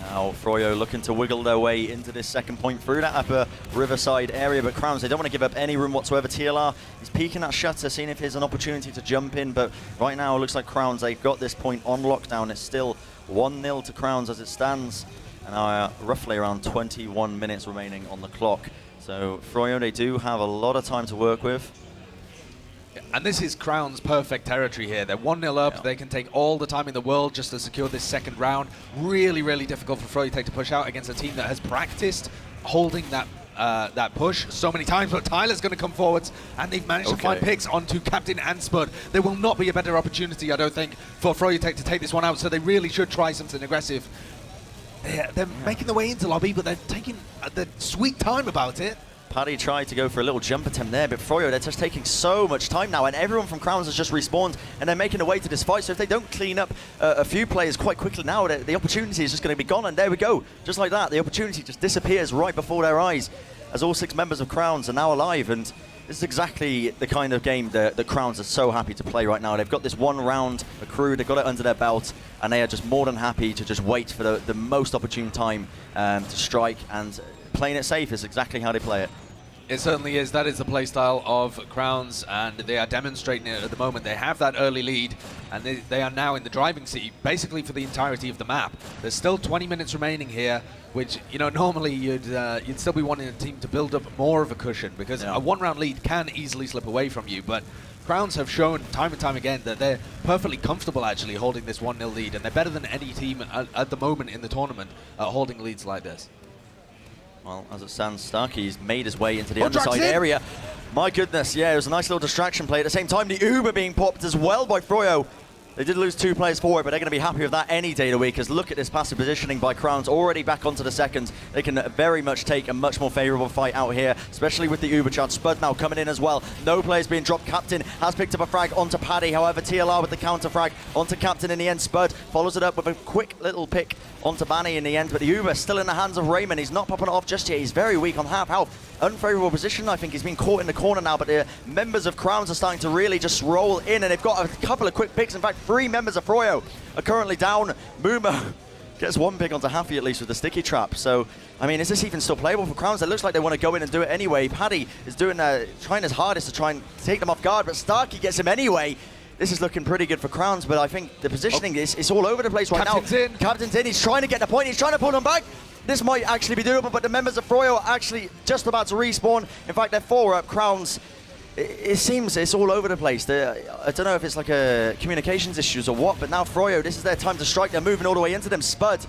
Now Froyo looking to wiggle their way into this second point through that upper riverside area, but Crowns, they don't want to give up any room whatsoever. TLR is peeking that shutter, seeing if there's an opportunity to jump in, but right now it looks like Crowns, they've got this point on lockdown. It's still 1-0 to Crowns as it stands, and roughly around 21 minutes remaining on the clock. So Froyo, they do have a lot of time to work with. And this is Crown's perfect territory here. They're 1-0 up. They can take all the time in the world just to secure this second round. Really, really difficult for froyotech to push out against a team that has practiced holding that push so many times, but Tyler's going to come forwards, and they've managed to find picks onto Captain and Spud. There will not be a better opportunity, I don't think, for froyotech to take this one out, so they really should try something aggressive. They're making their way into lobby, but they're taking the sweet time about it. Paddy tried to go for a little jump attempt there, but Froyo, they're just taking so much time now, and everyone from Crowns has just respawned, and they're making their way to this fight. So if they don't clean up a few players quite quickly now, the opportunity is just going to be gone, and there we go. Just like that, the opportunity just disappears right before their eyes, as all 6 members of Crowns are now alive, and this is exactly the kind of game that Crowns are so happy to play right now. They've got this 1 round accrued, they've got it under their belt, and they are just more than happy to just wait for the most opportune time to strike, and playing it safe is exactly how they play it. It certainly is. That is the playstyle of Crowns, and they are demonstrating it at the moment. They have that early lead, and they are now in the driving seat, basically for the entirety of the map. There's still 20 minutes remaining here, which, you know, normally you'd still be wanting a team to build up more of a cushion, because a 1-round lead can easily slip away from you. But Crowns have shown time and time again that they're perfectly comfortable actually holding this 1-0 lead, and they're better than any team at the moment in the tournament at holding leads like this. Well, as it stands, Starkey's made his way into the underside area. My goodness, yeah, it was a nice little distraction play. At the same time, the Uber being popped as well by Froyo. They did lose 2 players forward, but they're going to be happy with that any day of the week, because look at this passive positioning by Crowns, already back onto the second. They can very much take a much more favourable fight out here, especially with the Uber charge. Spud now coming in as well. No players being dropped. Captain has picked up a frag onto Paddy. However, TLR with the counter frag onto Captain in the end. Spud follows it up with a quick little pick onto Banny in the end, but the Uber still in the hands of Raymond. He's not popping it off just yet. He's very weak on half health. Unfavourable position. I think he's been caught in the corner now, but the members of Crowns are starting to really just roll in, and they've got a couple of quick picks. In fact, 3 members of Froyo are currently down. Moomo gets 1 pick onto Haffy at least with the sticky trap. So, I mean, is this even still playable for Crowns? It looks like they want to go in and do it anyway. Paddy is doing trying his hardest to try and take them off guard, but Starkey gets him anyway. This is looking pretty good for Crowns, but I think the positioning is all over the place right now. Captain's in. He's trying to get the point. He's trying to pull them back. This might actually be doable, but the members of Froyo are actually just about to respawn. In fact, they're 4 up. Crowns, it seems it's all over the place. I don't know if it's like a communications issues or what, but now Froyo, this is their time to strike. They're moving all the way into them. Spud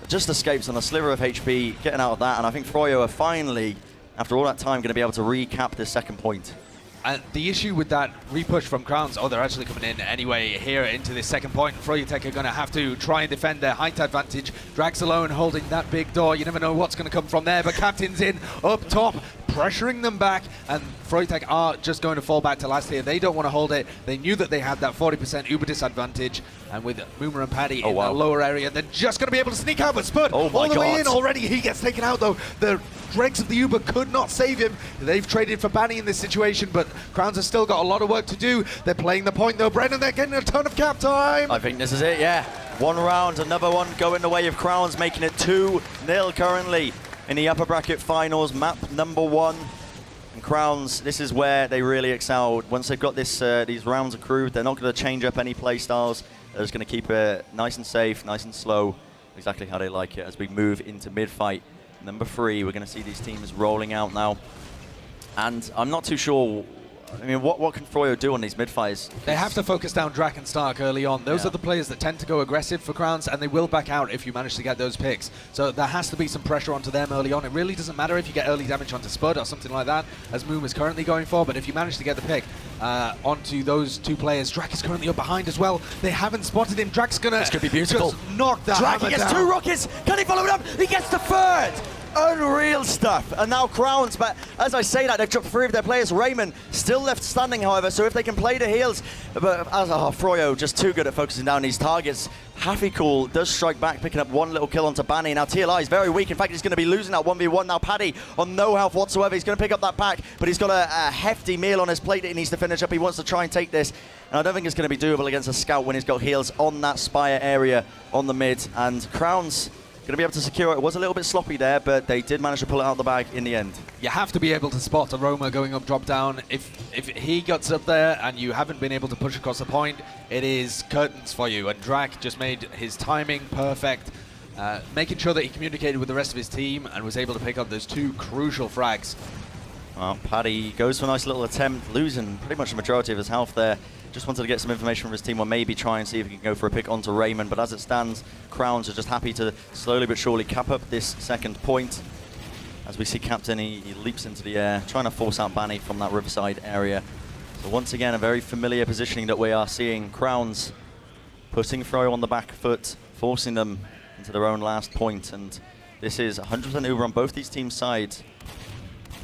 just escapes on a sliver of HP, getting out of that, and I think Froyo are finally, after all that time, going to be able to recap this second point. And the issue with that repush from Crowns, they're actually coming in anyway here into this second point. froyotech are going to have to try and defend their height advantage. Drax alone holding that big door. You never know what's going to come from there, but Captain's in up top, pressuring them back, and froyotech are just going to fall back to last here. They don't want to hold it. They knew that they had that 40% Uber disadvantage, and with Moomer and Paddy in that lower area, they're just going to be able to sneak out. But Spud all the way in already. He gets taken out though. The dregs of the Uber could not save him. They've traded for Banny in this situation, but Crowns have still got a lot of work to do. They're playing the point though, Bren, and they're getting a ton of cap time. I think this is it, yeah. 1 round, another one going the way of Crowns, making it 2-0 currently in the upper bracket finals, map number 1. And Crowns, this is where they really excel. Once they've got this, these rounds accrued, they're not going to change up any play styles. They're just going to keep it nice and safe, nice and slow, exactly how they like it as we move into mid-fight. Number 3, we're going to see these teams rolling out now. And I'm not too sure, I mean, what can Froyo do on these mid-fights? They have to focus down Drac and Stark early on. Those are the players that tend to go aggressive for Crowns, and they will back out if you manage to get those picks. So there has to be some pressure onto them early on. It really doesn't matter if you get early damage onto Spud or something like that, as Moom is currently going for, but if you manage to get the pick onto those 2 players, Drac is currently up behind as well. They haven't spotted him. Drac's going to be beautiful. Just knock that Drac, he gets down. 2 rockets. Can he follow it up? He gets the 3rd. Unreal stuff. And now Crowns, but as I say that, they've dropped 3 of their players. Raymond still left standing, however, so if they can play the heals, but as Froyo just too good at focusing down these targets. Haffy Cool does strike back, picking up 1 little kill onto Banny. Now TLI is very weak. In fact, he's going to be losing that 1v1. Now Paddy on no health whatsoever. He's going to pick up that pack, but he's got a hefty meal on his plate that he needs to finish up. He wants to try and take this, and I don't think it's going to be doable against a scout when he's got heals on that Spire area on the mid. And Crowns going to be able to secure it. It was a little bit sloppy there, but they did manage to pull it out of the bag in the end. You have to be able to spot Aroma going up, drop down. If he gets up there and you haven't been able to push across the point, it is curtains for you. And Drac just made his timing perfect, making sure that he communicated with the rest of his team and was able to pick up those 2 crucial frags. Well, Paddy goes for a nice little attempt, losing pretty much the majority of his health there. Just wanted to get some information from his team, or maybe try and see if he can go for a pick onto Raymond. But as it stands, Crowns are just happy to slowly but surely cap up this second point, As we see Captain, he leaps into the air, trying to force out Banny from that riverside area. So once again, a very familiar positioning that we are seeing. Crowns putting Froyo on the back foot, forcing them into their own last point. And this is 100% Uber on both these teams' sides.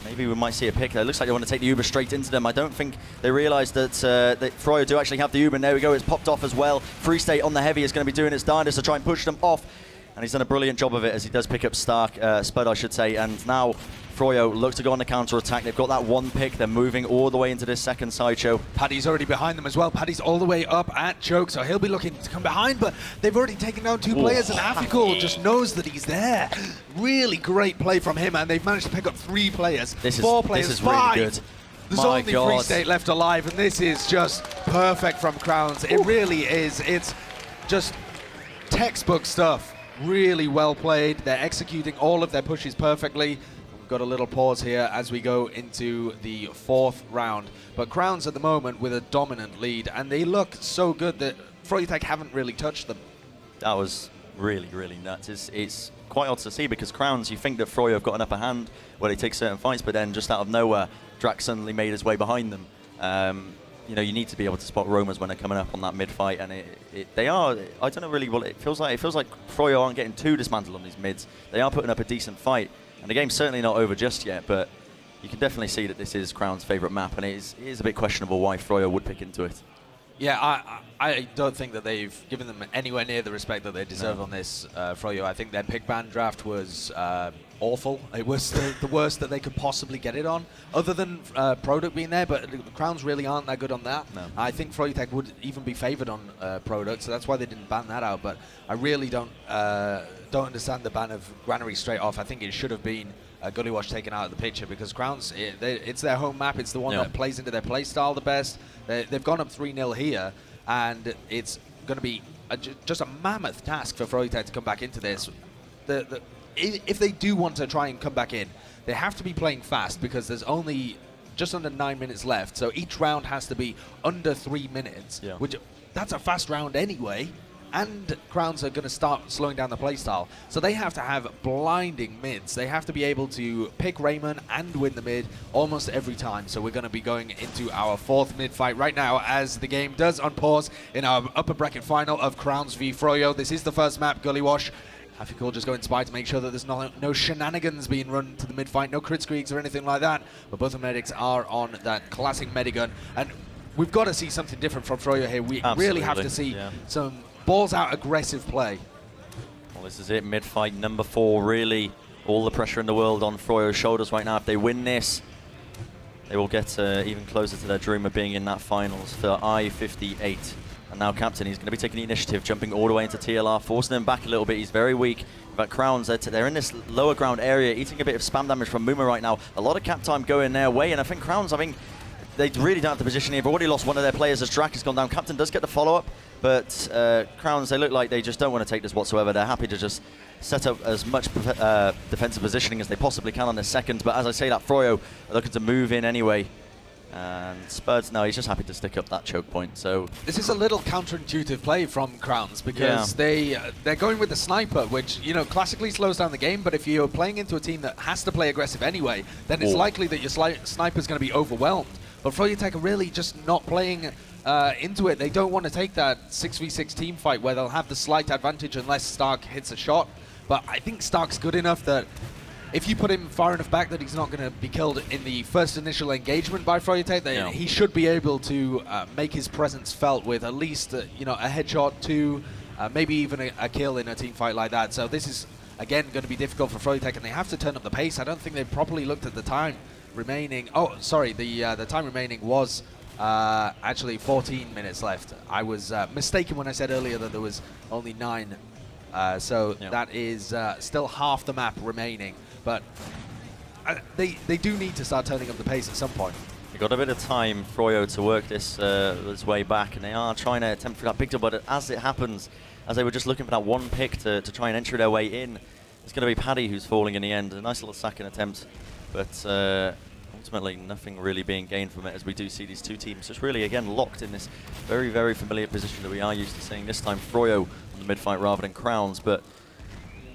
Maybe we might see a pick there. It looks like they want to take the Uber straight into them. I don't think they realise that, that Froyo do actually have the Uber. And there we go, it's popped off as well. Free State on the heavy is going to be doing its darndest to try and push them off. And he's done a brilliant job of it as he does pick up Spud, I should say. And now Froyo looks to go on the counter-attack. They've got that one pick. They're moving all the way into this second Sideshow. Paddy's already behind them as well. Paddy's all the way up at choke, so he'll be looking to come behind, but they've already taken down 2 players, and Afikul just knows that he's there. Really great play from him, and they've managed to pick up 3 players. 4 players, this is 5. really good. There's only Free State left alive, and this is just perfect from Crowns. It really is. It's just textbook stuff. Really well played. They're executing all of their pushes perfectly. We've got a little pause here as we go into the 4th round. But Crowns at the moment with a dominant lead, and they look so good that froyotech haven't really touched them. That was really, really nuts. It's quite odd to see because Crowns, you think that Froyo have got an upper hand where they take certain fights, but then just out of nowhere, Drax suddenly made his way behind them. You know, you need to be able to spot roamers when they're coming up on that mid fight, and they are. I don't know really what it feels like. It feels like Froyo aren't getting too dismantled on these mids. They are putting up a decent fight, and the game's certainly not over just yet. But you can definitely see that this is Crown's favourite map, and it is a bit questionable why Froyo would pick into it. Yeah, I don't think that they've given them anywhere near the respect that they deserve on this Froyo. I think their pick ban draft was awful. It was the worst that they could possibly get it on, other than Product being there, but the Crowns really aren't that good on that. No. I think froyotech would even be favoured on Product, so that's why they didn't ban that out, but I really don't understand the ban of Granary straight off. I think it should have been Gullywash taken out of the picture because Crowns, it's their home map, it's the one that plays into their play style the best. They've gone up 3-0 here, and it's going to be just a mammoth task for froyotech to come back into this. If they do want to try and come back in, they have to be playing fast because there's only just under 9 minutes left, so each round has to be under 3 minutes, which that's a fast round anyway. And Crowns are going to start slowing down the playstyle. So they have to have blinding mids. They have to be able to pick Raymond and win the mid almost every time. So we're going to be going into our 4th mid fight right now as the game does unpause in our upper bracket final of Crowns v Froyo. This is the first map, Gullywash. Afikul just going spy to make sure that there's no shenanigans being run to the mid fight, no crit squeaks or anything like that. But both the medics are on that classic medigun. And we've got to see something different from Froyo here. We really have to see some balls out aggressive play. Well, this is it, mid-fight number 4, really all the pressure in the world on Froyo's shoulders right now. If they win this, they will get even closer to their dream of being in that finals for i58. And now Captain, he's going to be taking the initiative, jumping all the way into TLR, forcing him back a little bit. He's very weak. But Crowns, they're in this lower ground area, eating a bit of spam damage from Muma right now. A lot of cap time going their way, and I think Crowns, they really don't have the position here. They've already lost one of their players as Drac has gone down. Captain does get the follow-up, but Crowns, they look like they just don't want to take this whatsoever. They're happy to just set up as much defensive positioning as they possibly can on this second. But as I say, that Froyo are looking to move in anyway. And Spuds, no, he's just happy to stick up that choke point. So this is a little counterintuitive play from Crowns because they're going with the sniper, which classically slows down the game. But if you're playing into a team that has to play aggressive anyway, then it's likely that your sniper's going to be overwhelmed. But froyotech are really just not playing into it. They don't want to take that 6v6 team fight where they'll have the slight advantage unless Stark hits a shot. But I think Stark's good enough that if you put him far enough back that he's not going to be killed in the first initial engagement by froyotech, he should be able to make his presence felt with at least a headshot, 2, maybe even a kill in a team fight like that. So this is again going to be difficult for froyotech, and they have to turn up the pace. I don't think they've properly looked at the time remaining. Oh, sorry, the time remaining was actually 14 minutes left. I was mistaken when I said earlier that there was only 9. So that is still half the map remaining. But they do need to start turning up the pace at some point. They've got a bit of time, Froyo, to work this way back, and they are trying to attempt for that big deal, but as it happens, as they were just looking for that one pick to try and enter their way in, it's going to be Paddy who's falling in the end. A nice little sacking attempt, but ultimately nothing really being gained from it, as we do see these two teams just really, again, locked in this very, very familiar position that we are used to seeing. This time Froyo on the mid-fight rather than Crowns, but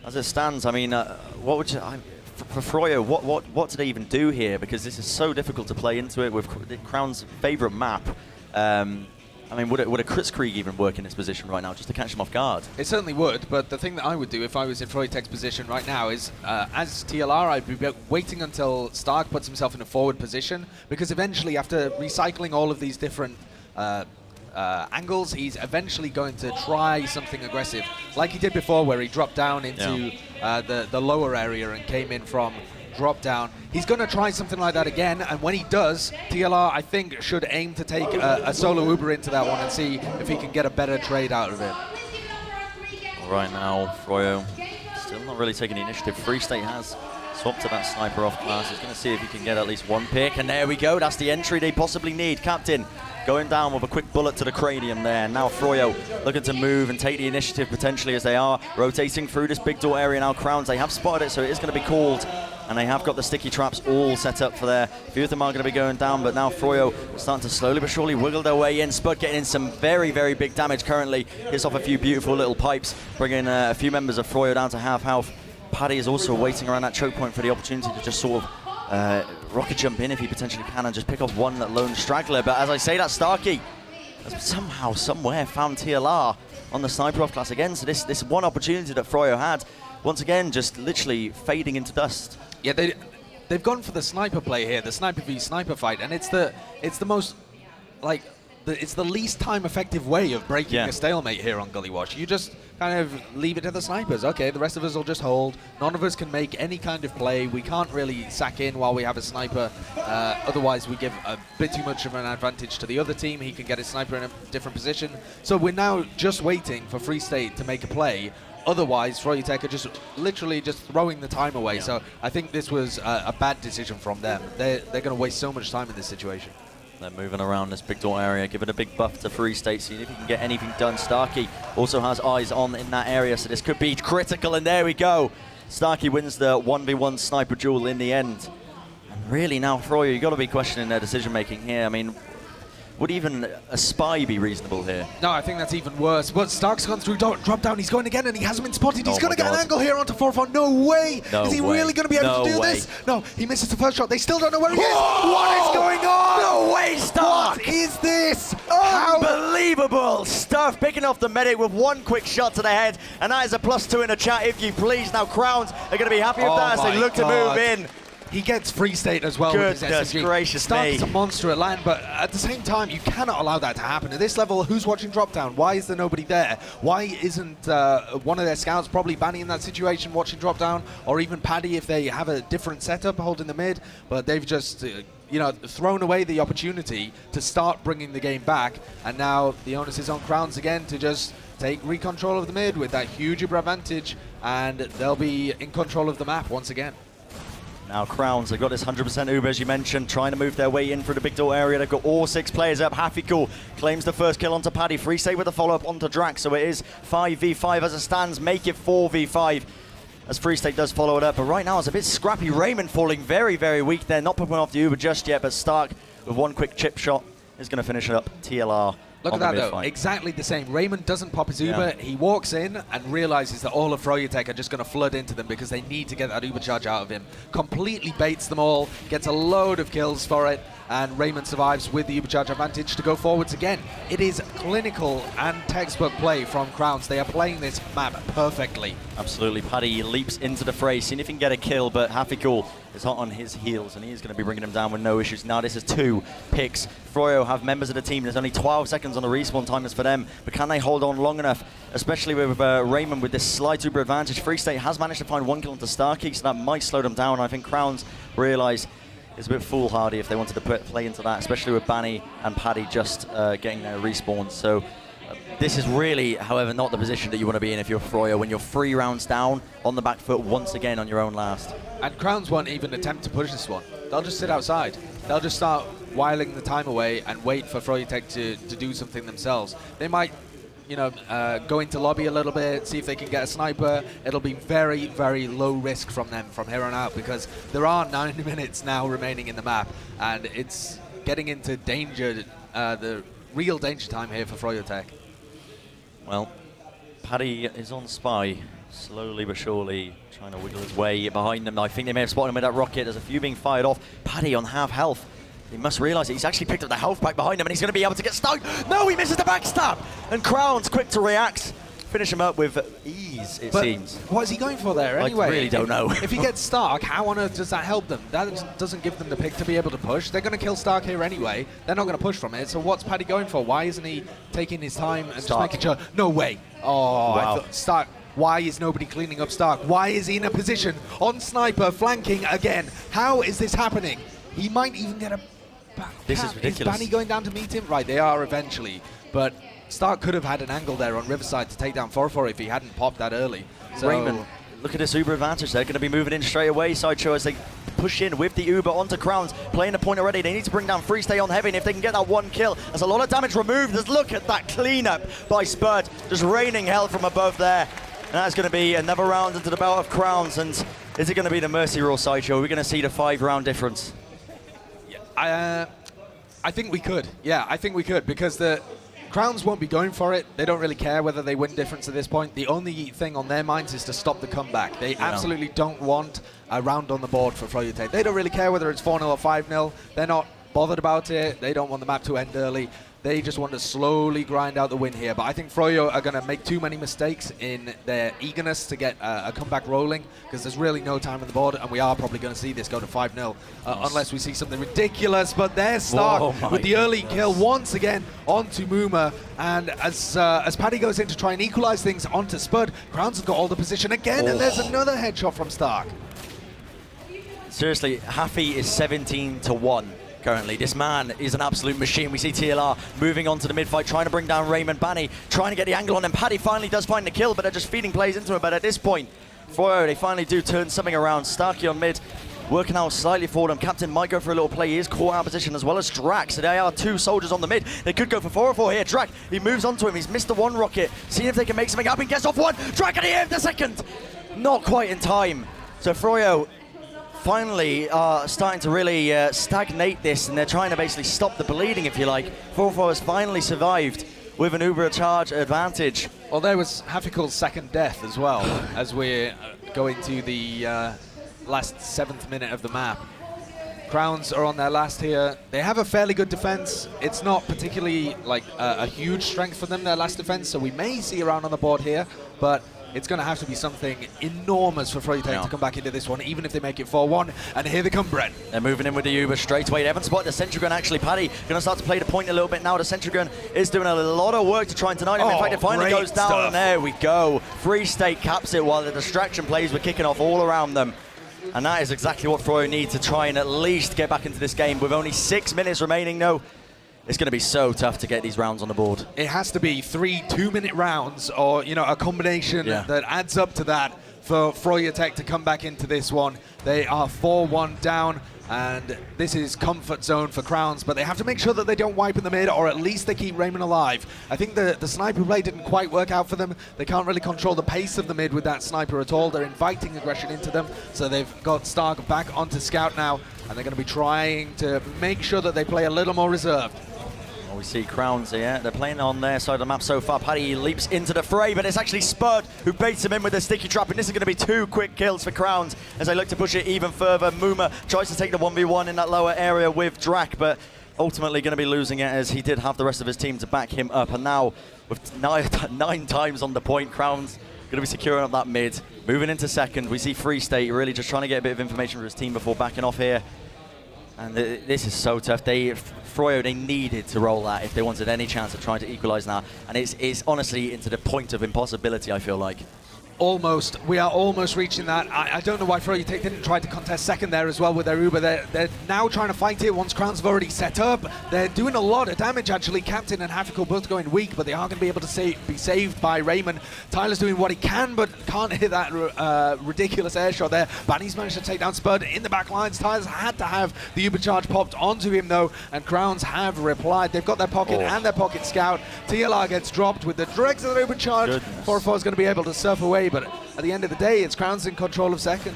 as it stands, I mean, what would you... for Froyo, what do they even do here? Because this is so difficult to play into it with Crown's favourite map. I mean, would a Kritzkrieg even work in this position right now, just to catch him off guard? It certainly would, but the thing that I would do if I was in froyotech's position right now is, as TLR, I'd be waiting until Stark puts himself in a forward position, because eventually, after recycling all of these different angles, he's eventually going to try something aggressive, like he did before, where he dropped down into the lower area and came in from drop down. He's going to try something like that again, and when he does, TLR, I think, should aim to take a solo Uber into that one and see if he can get a better trade out of it. Right now, Froyo still not really taking the initiative. Free State has swapped to that sniper off class. He's going to see if he can get at least one pick, and there we go. That's the entry they possibly need. Captain going down with a quick bullet to the cranium there. Now Froyo looking to move and take the initiative potentially, as they are rotating through this big door area now. Crowns, they have spotted it, so it is going to be called. And they have got the sticky traps all set up for there. A few of them are going to be going down, but now Froyo starting to slowly but surely wiggle their way in. Spud getting in some very, very big damage currently. Hits off a few beautiful little pipes, bringing a few members of Froyo down to half health. Paddy is also waiting around that choke point for the opportunity to just sort of rocket jump in if he potentially can and just pick off one lone straggler. But as I say, that Starkey has somehow, somewhere found TLR on the sniper off class again. So this one opportunity that Froyo had, once again, just literally fading into dust. Yeah, they've gone for the sniper play here, the sniper v sniper fight, and it's the most it's the least time effective way of breaking a stalemate here on Gully Wash. You just kind of leave it to the snipers. Okay, the rest of us will just hold. None of us can make any kind of play. We can't really sack in while we have a sniper. Otherwise, we give a bit too much of an advantage to the other team. He can get his sniper in a different position. So we're now just waiting for Free State to make a play. Otherwise, froyotech are just literally just throwing the time away. So I think this was a bad decision from them. They're going to waste so much time in this situation. They're moving around this big door area, giving a big buff to Free State, seeing if he can get anything done. Starkey also has eyes on in that area, so this could be critical, and there we go. Starkey wins the 1v1 sniper duel in the end. And really now, Froyo, you've got to be questioning their decision-making here. I mean, would even a spy be reasonable here? No, I think that's even worse. But Stark's gone through drop down. He's going again, and he hasn't been spotted. He's going to get an angle here onto 4-4. No way! No is he way. really going to be able to do this? No, he misses the first shot. They still don't know where he is. What is going on? No way, Stark! What is this? Unbelievable stuff. Picking off the medic with one quick shot to the head, and that is a +2 in the chat, if you please. Now Crowns are going to be happy with that as they look to move in. He gets Free State as well with his SMG. Gracious Stark me. is a monster at land, but at the same time, you cannot allow that to happen. At this level, who's watching drop down? Why is there nobody there? Why isn't one of their scouts, probably Banny in that situation, watching drop down, or even Paddy if they have a different setup holding the mid? But they've just thrown away the opportunity to start bringing the game back, and now the onus is on Crowns again to just take recontrol of the mid with that huge Uber advantage, and they'll be in control of the map once again. Now Crowns, they've got this 100% Uber, as you mentioned, trying to move their way in through the big door area. They've got all 6 players up. Hafikul claims the first kill onto Paddy. Free State with a follow-up onto Drax, so it is 5v5 as it stands. Make it 4v5 as Free State does follow it up. But right now it's a bit scrappy. Raymond falling very, very weak there. Not popping off the Uber just yet, but Stark with one quick chip shot is going to finish it up. TLR. Look at that, though. Exactly the same. Raymond doesn't pop his Uber. He walks in and realizes that all of froyotech are just going to flood into them because they need to get that Uber charge out of him. Completely baits them all, gets a load of kills for it, and Raymond survives with the Uber charge advantage to go forwards again. It is clinical and textbook play from Crowns. They are playing this map perfectly. Absolutely. Paddy leaps into the fray, seeing if he can get a kill, but Hafikul is hot on his heels, and he is going to be bringing him down with no issues. Now this is 2 picks. Froyo have members of the team. There's only 12 seconds on the respawn timers for them, but can they hold on long enough, especially with Raymond with this slight Uber advantage? Free State has managed to find 1 kill onto Starkey, so that might slow them down. I think Crowns realise it's a bit foolhardy if they wanted to play into that, especially with Banny and Paddy just getting their respawns. So this is really, however, not the position that you want to be in if you're Froyo, when you're 3 rounds down on the back foot once again on your own last. And Crowns won't even attempt to push this one. They'll just sit outside. They'll just start whiling the time away and wait for froyotech to do something themselves. They might go into lobby a little bit, see if they can get a sniper. It'll be very, very low risk from them from here on out because there are 9 minutes now remaining in the map, and it's getting into danger, the real danger time here for froyotech. Well, Paddy is on spy, slowly but surely trying to wiggle his way behind them. I think they may have spotted him with that rocket. There's a few being fired off. Paddy on half health. He must realize it. He's actually picked up the health pack behind him, and he's going to be able to get stuck. No, he misses the backstab. And Crown's quick to react. Finish him up with ease, it seems. What is he going for there anyway? I really don't know. If he gets Stark, how on earth does that help them? That doesn't give them the pick to be able to push. They're going to kill Stark here anyway. They're not going to push from it. So what's Paddy going for? Why isn't he taking his time and just making sure? No way. Oh, wow. I thought Stark. Why is nobody cleaning up Stark? Why is he in a position on sniper flanking again? How is this happening? He might even get a This is ridiculous. Is Banny going down to meet him? Right, they are eventually. But Stark could have had an angle there on Riverside to take down 4-4 if he hadn't popped that early. So Raymond, look at this Uber advantage. They're going to be moving in straight away. Sideshow as they push in with the Uber onto Crowns, playing a point already. They need to bring down Freestay on Heavy, and if they can get that one kill, there's a lot of damage removed. Just look at that cleanup by Spud, just raining hell from above there. And that's going to be another round into the belt of Crowns. And is it going to be the Mercy Rule, Sideshow? We're going to see the 5-round difference. I think we could. Yeah, I think we could, because the Crowns won't be going for it. They don't really care whether they win difference at this point. The only thing on their minds is to stop the comeback. They absolutely don't want a round on the board for froyotech. They don't really care whether it's 4-0 or 5-0. They're not bothered about it. They don't want the map to end early. They just want to slowly grind out the win here. But I think Froyo are going to make too many mistakes in their eagerness to get a comeback rolling, because there's really no time on the board, and we are probably going to see this go to 5-0 unless we see something ridiculous. But there's Stark with the early kill once again onto Muma. And as Paddy goes in to try and equalize things onto Spud, Crowns has got all the position again, and there's another headshot from Stark. Seriously, Haffy is 17-1. Currently, this man is an absolute machine. We see TLR moving on to the mid-fight, trying to bring down Raymond. Banny trying to get the angle on him. Paddy finally does find the kill, but they're just feeding plays into him. But at this point, Froyo, they finally do turn something around. Starkey on mid, working out slightly for them. Captain might go for a little play. He is caught out of position, as well as Drax. So they are two soldiers on the mid. They could go for 4-4 here. Drax, he moves onto him. He's missed the one rocket. Seeing if they can make something happen. Gets off one. Drax at the end, the second. Not quite in time. So Froyo finally starting to really stagnate this, and they're trying to basically stop the bleeding, if you like. 4-4 has finally survived with an Uber charge advantage. Well, there was Hafikul's second death as well, as we go into the last 7th minute of the map. Crowns are on their last here. They have a fairly good defense. It's not particularly like a huge strength for them, their last defense, so we may see a round on the board here, but it's going to have to be something enormous for froyotech to come back into this one, even if they make it 4-1. And here they come, Bren. They're moving in with the Uber straight away. They haven't spotted the sentry gun, actually. Paddy going to start to play the point a little bit now. The sentry gun is doing a lot of work to try and deny him. In fact, it finally goes down, and there we go. Free State caps it while the distraction plays were kicking off all around them. And that is exactly what Froyo need to try and at least get back into this game. With only 6 minutes remaining, though, it's going to be so tough to get these rounds on the board. It has to be 3 2-minute rounds, or a combination that adds up to that for froyotech to come back into this one. They are 4-1 down, and this is comfort zone for Crowns, but they have to make sure that they don't wipe in the mid, or at least they keep Raymond alive. I think the sniper play didn't quite work out for them. They can't really control the pace of the mid with that sniper at all. They're inviting aggression into them, so they've got Stark back onto Scout now, and they're going to be trying to make sure that they play a little more reserved. Well, we see Crowns here. They're playing on their side of the map so far. Paddy leaps into the fray, but it's actually Spud who baits him in with a sticky trap, and this is going to be 2 quick kills for Crowns as they look to push it even further. Muma tries to take the 1v1 in that lower area with Drac, but ultimately going to be losing it, as he did have the rest of his team to back him up. And now, with 9 times on the point, Crowns going to be securing up that mid. Moving into second, we see Free State really just trying to get a bit of information for his team before backing off here. And this is so tough. Froyo, they needed to roll that if they wanted any chance of trying to equalize now. And it's honestly into the point of impossibility, I feel like. Almost. We are almost reaching that. I don't know why froyotech didn't try to contest second there as well with their Uber. They're now trying to fight it once Crowns have already set up. They're doing a lot of damage, actually. Captain and Hafikul both going weak, but they are going to be able to be saved by Raymond. Tyler's doing what he can, but can't hit that ridiculous air shot there. Banny's managed to take down Spud in the back lines. Tyler's had to have the Uber charge popped onto him, though, and Crowns have replied. They've got their pocket and their pocket scout. TLR gets dropped with the dregs of the Uber charge. 4-4 is going to be able to surf away, but at the end of the day, it's Crowns in control of second.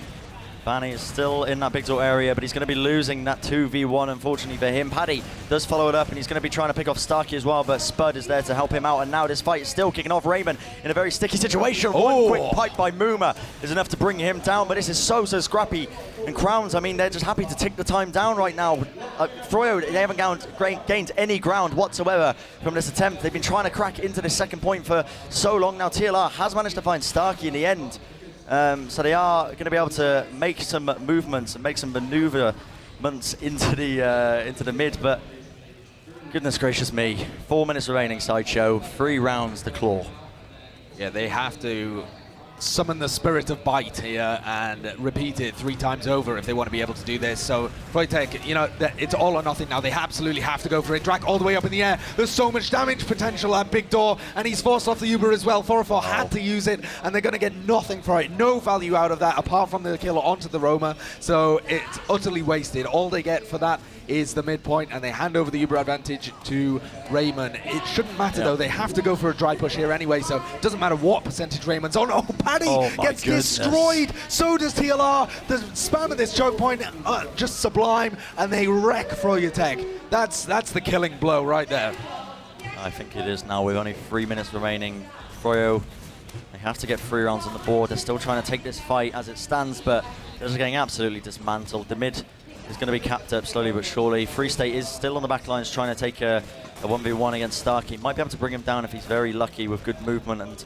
Banny is still in that big door area, but he's going to be losing that 2v1, unfortunately for him. Paddy does follow it up, and he's going to be trying to pick off Starkey as well, but Spud is there to help him out, and now this fight is still kicking off. Raymond in a very sticky situation. One quick pipe by Mooma is enough to bring him down, but this is so scrappy. And Crowns, I mean, they're just happy to tick the time down right now. Froyo, they haven't gained any ground whatsoever from this attempt. They've been trying to crack into this second point for so long now. TLR has managed to find Starkey in the end. So they are going to be able to make some movements and make some maneuverments into the mid, but goodness gracious me, 4 minutes remaining, Sideshow, 3 rounds to claw. Yeah, they have to summon the spirit of bite here and repeat it 3 times over if they want to be able to do this. So froyotech, you know, it's all or nothing now. They absolutely have to go for it. Drac all the way up in the air. There's so much damage potential at big door, and he's forced off the Uber as well. 404 had to use it, and they're going to get nothing for it. No value out of that apart from the kill onto the Roma. So it's utterly wasted. All they get for that is the midpoint, and they hand over the Uber advantage to Raymond. It shouldn't matter though. They have to go for a dry push here anyway, so it doesn't matter what percentage Raymond's on. Oh, Paddy gets destroyed. So does TLR. The spam of this choke point, just sublime, and they wreck froyotech. That's the killing blow right there. I think it is now with only 3 minutes remaining. Froyo, they have to get 3 rounds on the board. They're still trying to take this fight as it stands, but they're just getting absolutely dismantled. The mid is going to be capped up slowly but surely. Free State is still on the back lines trying to take a 1v1 against Starkey. Might be able to bring him down if he's very lucky with good movement and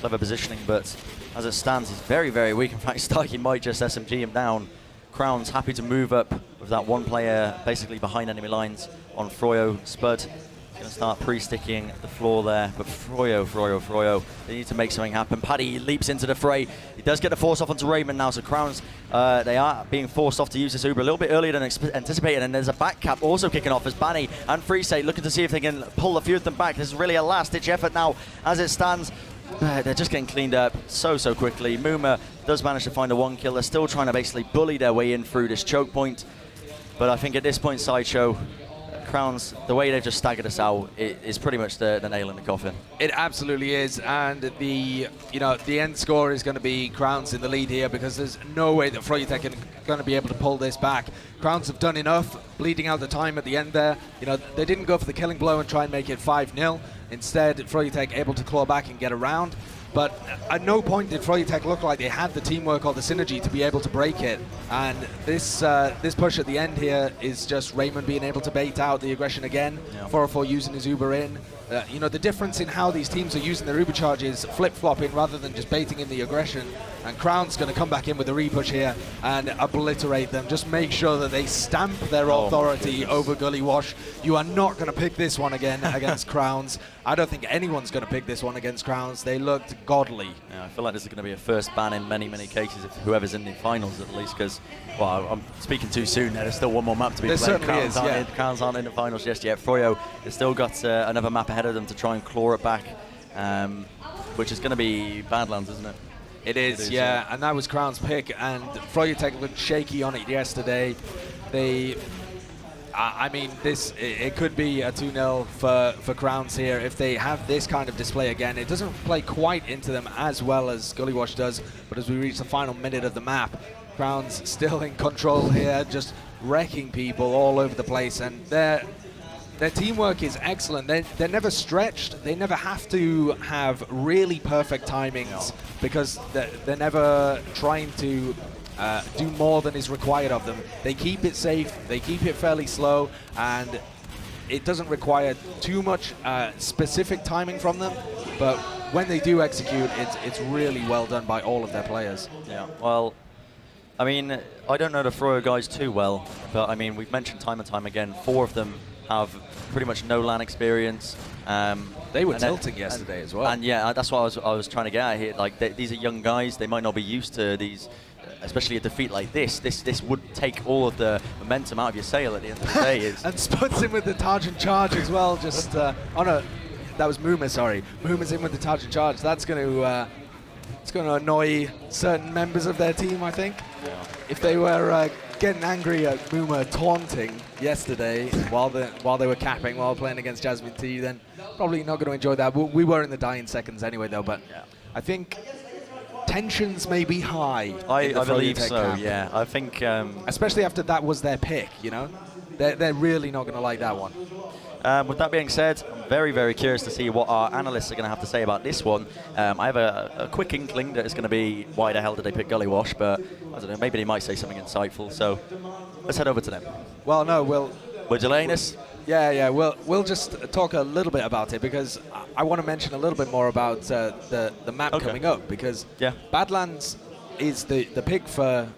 clever positioning, but as it stands, he's very, very weak. In fact, Starkey might just SMG him down. Crown's happy to move up with that one player basically behind enemy lines on Froyo. Spud going to start pre-sticking the floor there, but Froyo, they need to make something happen. Paddy leaps into the fray. He does get the force off onto Raymond now, so Crowns, they are being forced off to use this Uber a little bit earlier than anticipated, and there's a back cap also kicking off as Banny and Free State looking to see if they can pull a few of them back. This is really a last-ditch effort now as it stands. They're just getting cleaned up so quickly. Mooma does manage to find a 1 kill. They're still trying to basically bully their way in through this choke point, but I think at this point, Sideshow, Crowns, the way they've just staggered us out is pretty much the nail in the coffin. It absolutely is, and the end score is going to be Crowns in the lead here, because there's no way that froyotech are going to be able to pull this back. Crowns have done enough, bleeding out the time at the end there. You know, they didn't go for the killing blow and try and make it 5-0. Instead, froyotech able to claw back and get around. But at no point did froyotech look like they had the teamwork or the synergy to be able to break it. And this push at the end here is just Raymond being able to bait out the aggression again. Yeah. 404 using his Uber in. You know, the difference in how these teams are using their Uber charges, flip-flopping rather than just baiting in the aggression. And Crown's going to come back in with a repush here and obliterate them. Just make sure that they stamp their authority over Gully Wash. You are not going to pick this one again against Crowns. I don't think anyone's going to pick this one against Crowns. They looked godly. Yeah, I feel like this is going to be a first ban in many cases, if whoever's in the finals at least, because, well, I'm speaking too soon. There's still one more map to be played. Crowns aren't in the finals just yet. Froyo has still got another map ahead of them to try and claw it back, which is going to be Badlands, isn't it? It is, yeah, and that was Crown's pick, and froyotech looked shaky on it yesterday. I mean, it could be a 2-0 for Crowns here if they have this kind of display again. It doesn't play quite into them as well as Gully Wash does, but as we reach the final minute of the map, Crowns still in control here, just wrecking people all over the place, and their teamwork is excellent. They're never stretched. They never have to have really perfect timings because they're never trying to do more than is required of them. They keep it safe, they keep it fairly slow, and it doesn't require too much specific timing from them, but when they do execute, it's really well done by all of their players. Yeah, well, I mean, I don't know the Froyo guys too well, but I mean, we've mentioned time and time again, 4 of them have pretty much no LAN experience. They were tilting yesterday as well. And yeah, that's what I was trying to get at here. Like, these are young guys, they might not be used to these, especially a defeat like this. This would take all of the momentum out of your sail at the end of the day. And Spud's in with the Targent Charge as well, just that was Mooma, sorry. Mooma's in with the Targent Charge. That's going to it's going to annoy certain members of their team, I think. Yeah. If they were getting angry at Mooma taunting yesterday while they were capping, while playing against Jasmine T, then probably not going to enjoy that. We were in the dying seconds anyway, though, but I think tensions may be high. I in the believe froyotech so, camp. yeah. I think... Especially after that was their pick, you know? They're really not going to like that one. with that being said, I'm very, very curious to see what our analysts are going to have to say about this one. I have a quick inkling that it's going to be, why the hell did they pick Gully Wash? But I don't know, maybe they might say something insightful. So let's head over to them. Well, no, We're delaying this. Yeah. We'll just talk a little bit about it because I want to mention a little bit more about the map coming up because Badlands is the pick for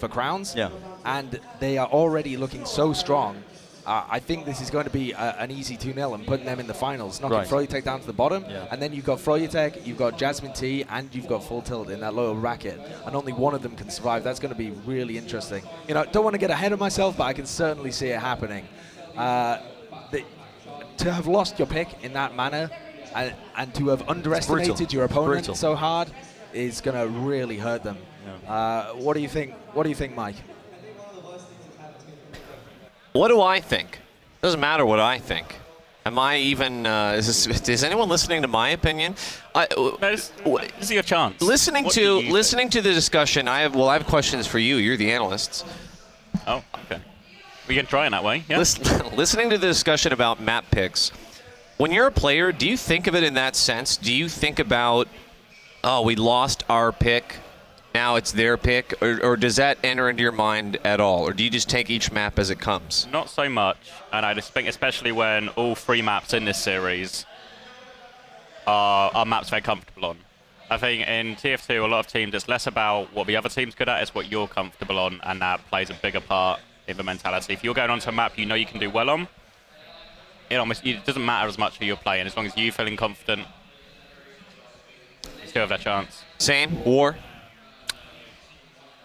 Crowns. Yeah. And they are already looking so strong. I think this is going to be an easy 2-0 and putting them in the finals, knocking froyotech down to the bottom. Yeah. And then you've got froyotech, you've got Jasmine T, and you've got Full Tilt in that lower bracket. And only one of them can survive. That's going to be really interesting. You know, don't want to get ahead of myself, but I can certainly see it happening. To have lost your pick in that manner and to have underestimated your opponent so hard is going to really hurt them. Yeah. What do you think? What do you think, Mike? What do I think? Doesn't matter what I think. Am I even? Is anyone listening to my opinion? This is your chance. Listening to the discussion, I have questions for you. You're the analysts. Oh, okay. We can try in that way. Yeah. Listening to the discussion about map picks, when you're a player, do you think of it in that sense? Do you think about, oh, we lost our pick, now it's their pick, or does that enter into your mind at all, or do you just take each map as it comes? Not so much, and I just think especially when all 3 maps in this series are maps they're comfortable on. I think in TF2, a lot of teams, it's less about what the other team's good at, it's what you're comfortable on, and that plays a bigger part in the mentality. If you're going onto a map you know you can do well on, it doesn't matter as much who you're playing, as long as you're feeling confident, you still have that chance. Same, War?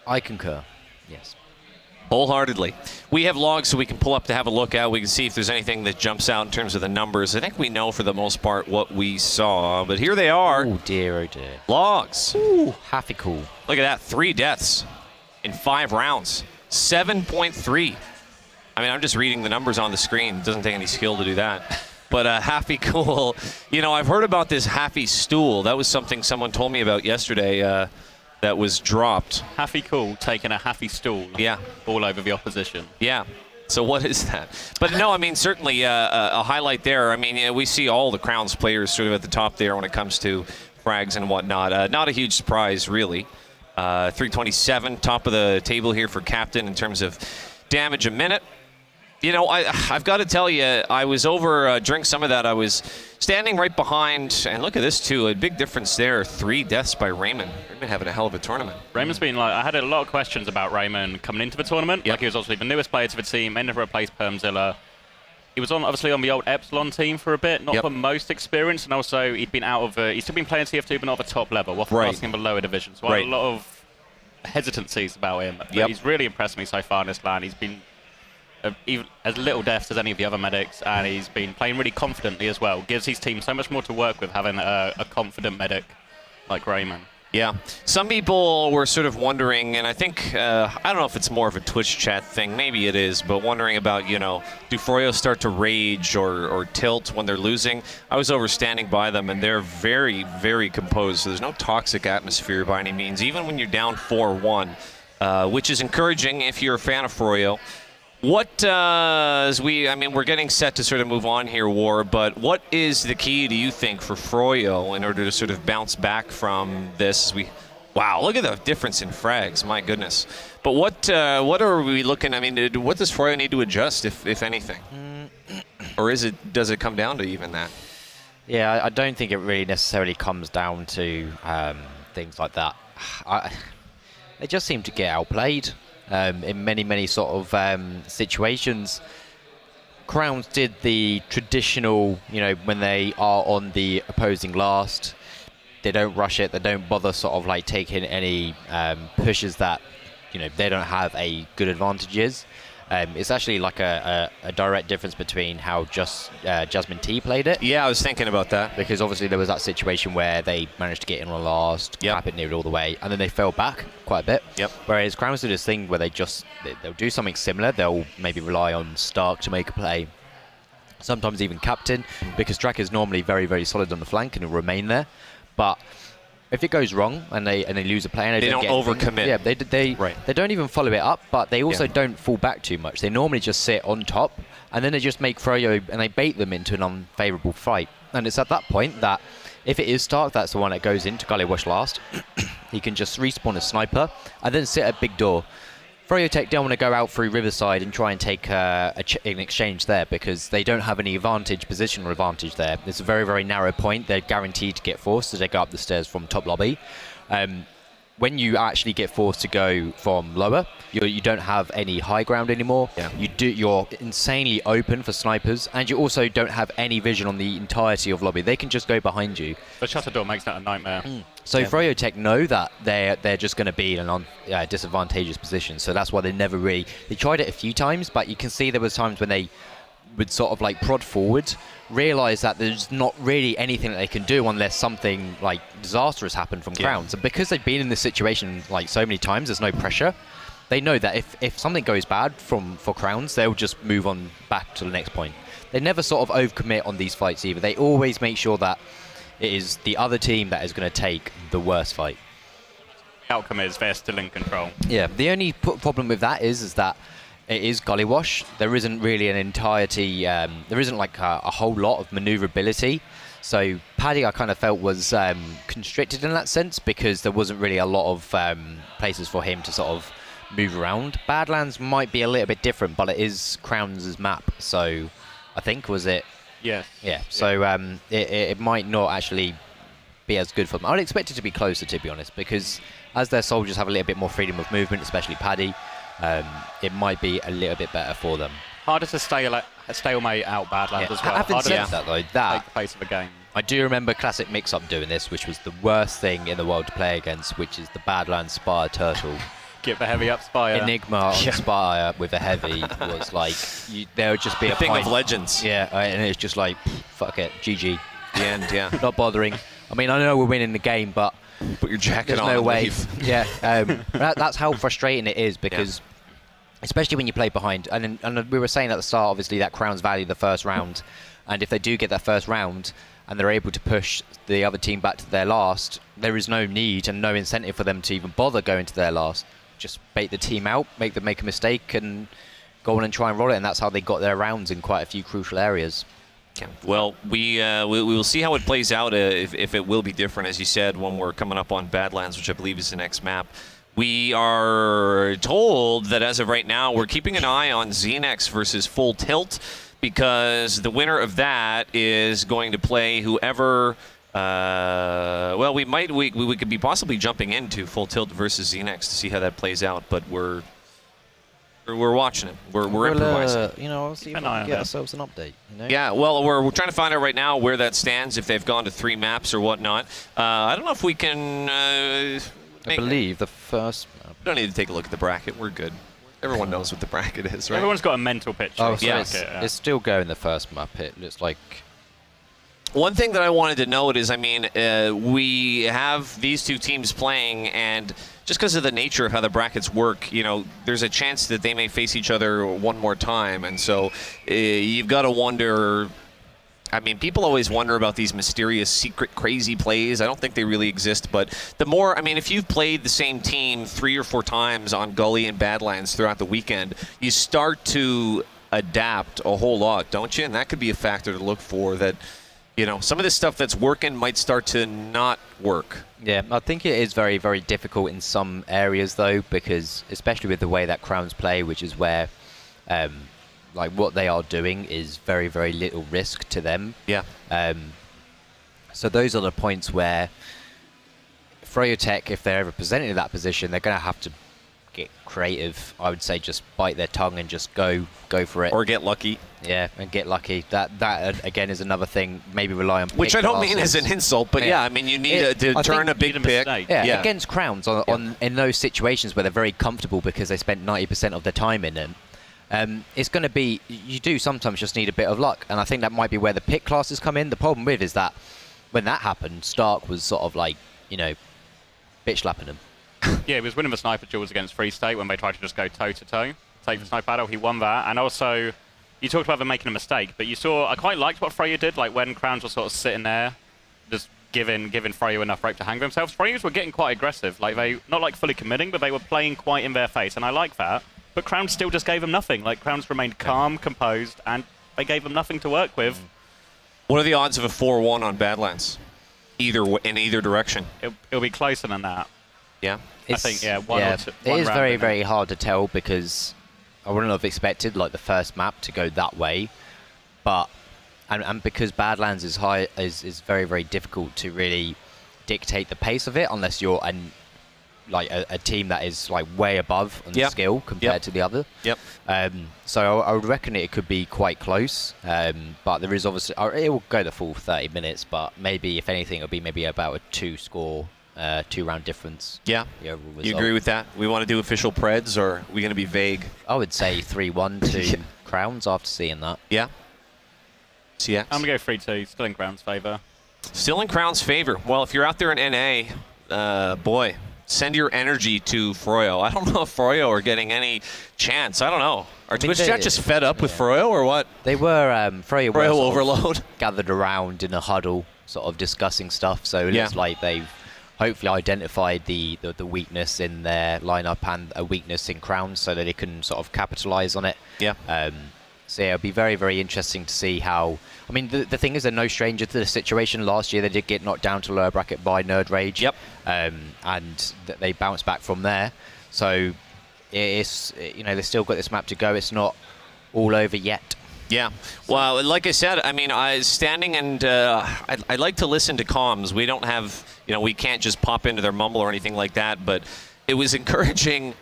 I concur, yes. Wholeheartedly. We have logs so we can pull up to have a look at. We can see if there's anything that jumps out in terms of the numbers. I think we know for the most part what we saw, but here they are. Oh dear, oh dear. Logs. Ooh, happy cool. Look at that, 3 deaths in 5 rounds. 7.3. I mean, I'm just reading the numbers on the screen. It doesn't take any skill to do that. But Happy Cool, you know, I've heard about this Happy Stool. That was something someone told me about yesterday that was dropped. Happy Cool taking a happy stool all over the opposition. Yeah. So what is that? But no, I mean, certainly a highlight there. I mean, we see all the Crowns players sort of at the top there when it comes to frags and whatnot. Not a huge surprise, really. 327, top of the table here for Captain in terms of damage a minute. You know, I've got to tell you, I was over during some of that. I was standing right behind, and look at this too, a big difference there. 3 deaths by Raymond. Raymond having a hell of a tournament. Raymond's been like, I had a lot of questions about Raymond coming into the tournament. Yep. Like, he was obviously the newest player to the team, ended up replaced Permzilla. He was obviously on the old Epsilon team for a bit, not for most experience, and also he'd been out of he's still been playing TF2, but not at the top level, asking the lower division. So I had a lot of hesitancies about him. But he's really impressed me so far in this LAN. He's been even as little deaths as any of the other medics, and he's been playing really confidently as well. Gives his team so much more to work with having a confident medic like Raymond. Yeah. Some people were sort of wondering, and I think, I don't know if it's more of a Twitch chat thing, maybe it is, but wondering about, you know, do Froyo start to rage or tilt when they're losing? I was over standing by them, and they're very, very composed, so there's no toxic atmosphere by any means, even when you're down 4-1, which is encouraging if you're a fan of Froyo. What, I mean, we're getting set to sort of move on here, War, but what is the key, do you think, for Froyo in order to sort of bounce back from this? Wow, look at the difference in frags, my goodness. But what are we looking, I mean, what does Froyo need to adjust, if anything? Or does it come down to even that? Yeah, I don't think it really necessarily comes down to things like that. They just seem to get outplayed. In many sort of situations. Crowns did the traditional, you know, when they are on the opposing last, they don't rush it, they don't bother sort of like taking any pushes that, you know, they don't have a good advantages. It's actually like a direct difference between how Jasmine T played it. Yeah, I was thinking about that. Because obviously there was that situation where they managed to get in on last, cap it nearly all the way, and then they fell back quite a bit. Yep. Whereas Crowns do this thing where they'll do something similar. They'll maybe rely on Stark to make a play. Sometimes even Captain, because Drac is normally very, very solid on the flank and will remain there. But if it goes wrong and they lose a play and They don't get overcommit. Yeah, they don't even follow it up, but they also don't fall back too much. They normally just sit on top, and then they just make Froyo and they bait them into an unfavourable fight. And it's at that point that if it is Stark, that's the one that goes into Gullywash last. He can just respawn a sniper and then sit at big door. froyotech don't want to go out through Riverside and try and take an exchange there because they don't have any positional advantage there. It's a very, very narrow point. They're guaranteed to get forced as they go up the stairs from top lobby. When you actually get forced to go from lower, you don't have any high ground anymore. Yeah. You're insanely open for snipers, and you also don't have any vision on the entirety of lobby. They can just go behind you. The shutter door makes that a nightmare. So froyotech know that they're just going to be in a disadvantageous position. So that's why they never really... They tried it a few times, but you can see there was times when they would sort of like prod forward, realise that there's not really anything that they can do unless something like disastrous happened from Crowns. And because they've been in this situation like so many times, there's no pressure. They know that if something goes bad for Crowns, they'll just move on back to the next point. They never sort of overcommit on these fights either. They always make sure that it is the other team that is going to take the worst fight. The outcome is they're still in control. Yeah, the only problem with that is that it is Gullywash. There isn't really an entirety, there isn't like a whole lot of maneuverability. So Paddy, I kind of felt, was constricted in that sense because there wasn't really a lot of places for him to sort of move around. Badlands might be a little bit different, but it is Crowns' map. So I think, was it? Yes. Yeah, so it might not actually be as good for them. I'd expect it to be closer, to be honest, because as their soldiers have a little bit more freedom of movement, especially Paddy, it might be a little bit better for them. Harder to stalemate out Badlands as well. Having Harder said to that, though, take the pace of a game. I do remember Classic Mix-Up doing this, which was the worst thing in the world to play against, which is the Badlands Spire Turtle. Get the heavy up Spire. Enigma on Spire with a heavy was like, there would just be a thing point. of legends. Yeah, and it's just like, fuck it, GG. The end, yeah. Not bothering. I mean, I know we're winning the game, but Put your jacket there's on no and way. leave. Yeah, that's how frustrating it is because, especially when you play behind, and we were saying at the start, obviously, that Crowns value the first round, and if they do get that first round and they're able to push the other team back to their last, there is no need and no incentive for them to even bother going to their last. Just bait the team out, make them make a mistake, and go on and try and roll it, and that's how they got their rounds in quite a few crucial areas. Well, we will see how it plays out if it will be different, as you said, when we're coming up on Badlands, which I believe is the next map. We are told that as of right now, we're keeping an eye on Xenex versus Full Tilt, because the winner of that is going to play whoever... well, we could be possibly jumping into Full Tilt versus Xenex to see how that plays out, but we're watching it. We're improvising. We'll see if we can get ourselves an update. You know? Yeah, well, we're trying to find out right now where that stands, if they've gone to 3 maps or whatnot. I don't know if we can... I believe the first map. We don't need to take a look at the bracket. We're good. Everyone knows what the bracket is, right? Everyone's got a mental picture. Oh, of so the it's, bracket, it's still going the first map. It looks like... One thing that I wanted to note is, I mean, we have these two teams playing, and just because of the nature of how the brackets work, there's a chance that they may face each other one more time. And so you've got to wonder... I mean, people always wonder about these mysterious, secret, crazy plays. I don't think they really exist, but the more... I mean, if you've played the same team 3 or 4 times on Gully and Badlands throughout the weekend, you start to adapt a whole lot, don't you? And that could be a factor to look for, that... some of this stuff that's working might start to not work. Yeah, I think it is very, very difficult in some areas, though, because especially with the way that Crowns play, which is where, what they are doing is very, very little risk to them. Yeah. So those are the points where froyotech, if they're ever presented in that position, they're going to have to get creative. I would say just bite their tongue and just go for it. Or get lucky. Yeah, and get lucky. That again is another thing. Maybe rely on which pick I don't mean passes. as an insult, but I mean you need to turn a big pick. Yeah, against Crowns in those situations where they're very comfortable because they spent 90% of their time in them. It's going to be, you do sometimes just need a bit of luck, and I think that might be where the pick classes come in. The problem with is that when that happened, Stark was sort of like, bitch slapping them. Yeah, he was winning the sniper duels against Free State when they tried to just go toe-to-toe, take the sniper battle. He won that, and also, you talked about them making a mistake, but I quite liked what Freya did, like when Crowns was sort of sitting there, just giving Froyo enough rope to hang themselves. Froyos were getting quite aggressive, like they not like fully committing, but they were playing quite in their face, and I like that. But Crowns still just gave them nothing. Like Crowns remained calm, composed, and they gave them nothing to work with. What are the odds of a 4-1 on Badlands? In either direction. It'll be closer than that. Yeah. I think, yeah, one or two. It is very, very hard to tell because I wouldn't have expected like the first map to go that way, but and because Badlands is is very, very difficult to really dictate the pace of it unless you're a team that is like way above on the skill compared to the other. Yep. So I would reckon it could be quite close, but there is obviously it will go the full 30 minutes, but maybe if anything it'll be maybe about a 2-round difference. Yeah. The overall result. You agree with that? We want to do official Preds, or are we going to be vague? I would say 3-1 to Crowns after seeing that. Yeah. CX? I'm going to go 3-2, still in Crown's favour. Still in Crown's favor. Well, if you're out there in NA, boy, send your energy to Froyo. I don't know if Froyo are getting any chance. I don't know. Are Twitch chat just fed up with Froyo or what? They were, Froyo were sort of overload. gathered around in a huddle, sort of discussing stuff, so it looks like they've hopefully identified the weakness in their lineup and a weakness in Crowns so that they can sort of capitalize on it. Yeah. So yeah, it'll be very, very interesting to see how... I mean, the thing is, they're no stranger to the situation. Last year, they did get knocked down to lower bracket by Nerd Rage. Yep. And they bounced back from there. So it's, they've still got this map to go. It's not all over yet. Yeah. Well, like I said, I mean, standing and I like to listen to comms. We don't have, we can't just pop into their mumble or anything like that, but it was encouraging.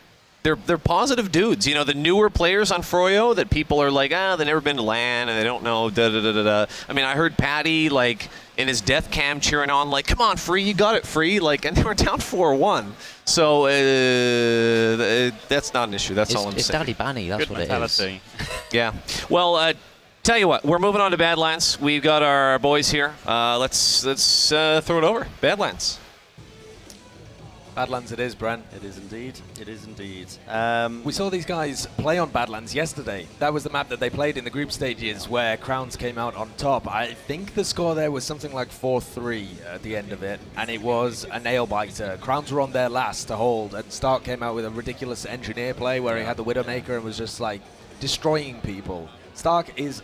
They're positive dudes. The newer players on Froyo that people are like, they've never been to LAN and they don't know, da-da-da-da-da. I mean, I heard Patty, like, in his death cam cheering on, like, come on, Free, you got it, Free. Like, and they were down 4-1. So that's not an issue. That's all I'm saying. It's Daddy Banny, that's Good what mentality. it is. Yeah. Well, tell you what, we're moving on to Badlands. We've got our boys here. Let's throw it over. Badlands. Badlands it is, Bren. It is indeed. It is indeed. We saw these guys play on Badlands yesterday. That was the map that they played in the group stages where Crowns came out on top. I think the score there was something like 4-3 at the end of it, and it was a nail-biter. Crowns were on their last to hold, and Stark came out with a ridiculous engineer play where he had the Widowmaker and was just like destroying people. Stark is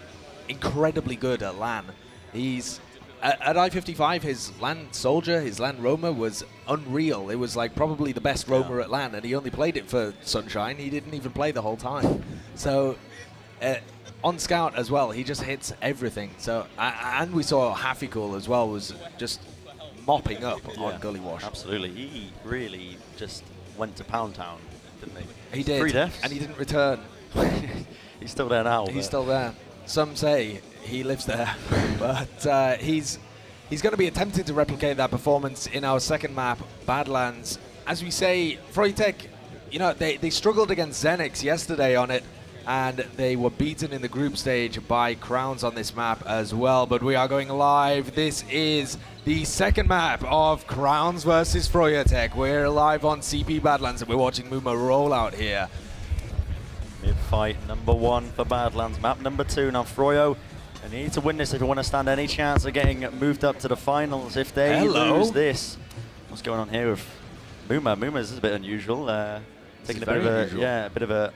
incredibly good at LAN. He's... At I58, his LAN Soldier, his LAN Roamer was unreal. It was like probably the best Roamer at LAN, and he only played it for Sunshine. He didn't even play the whole time. So on Scout as well, he just hits everything. So and we saw Hafikul as well was just mopping up on Gully Wash. Absolutely. He really just went to Pound Town, didn't he? He did, 3 deaths. and he didn't return. He's still there now. He's still there. Some say he lives there, but he's going to be attempting to replicate that performance in our second map, Badlands. As we say, froyotech, they struggled against Xenix yesterday on it, and they were beaten in the group stage by Crowns on this map as well. But we are going live. This is the second map of Crowns versus froyotech. We're live on CP Badlands, and we're watching Mumo roll out here. Mid-fight number 1 for Badlands. Map number 2 now Froyo. They need to win this if they want to stand any chance of getting moved up to the finals. If they lose this, what's going on here with Muma? Muma is a bit unusual. Taking a bit of a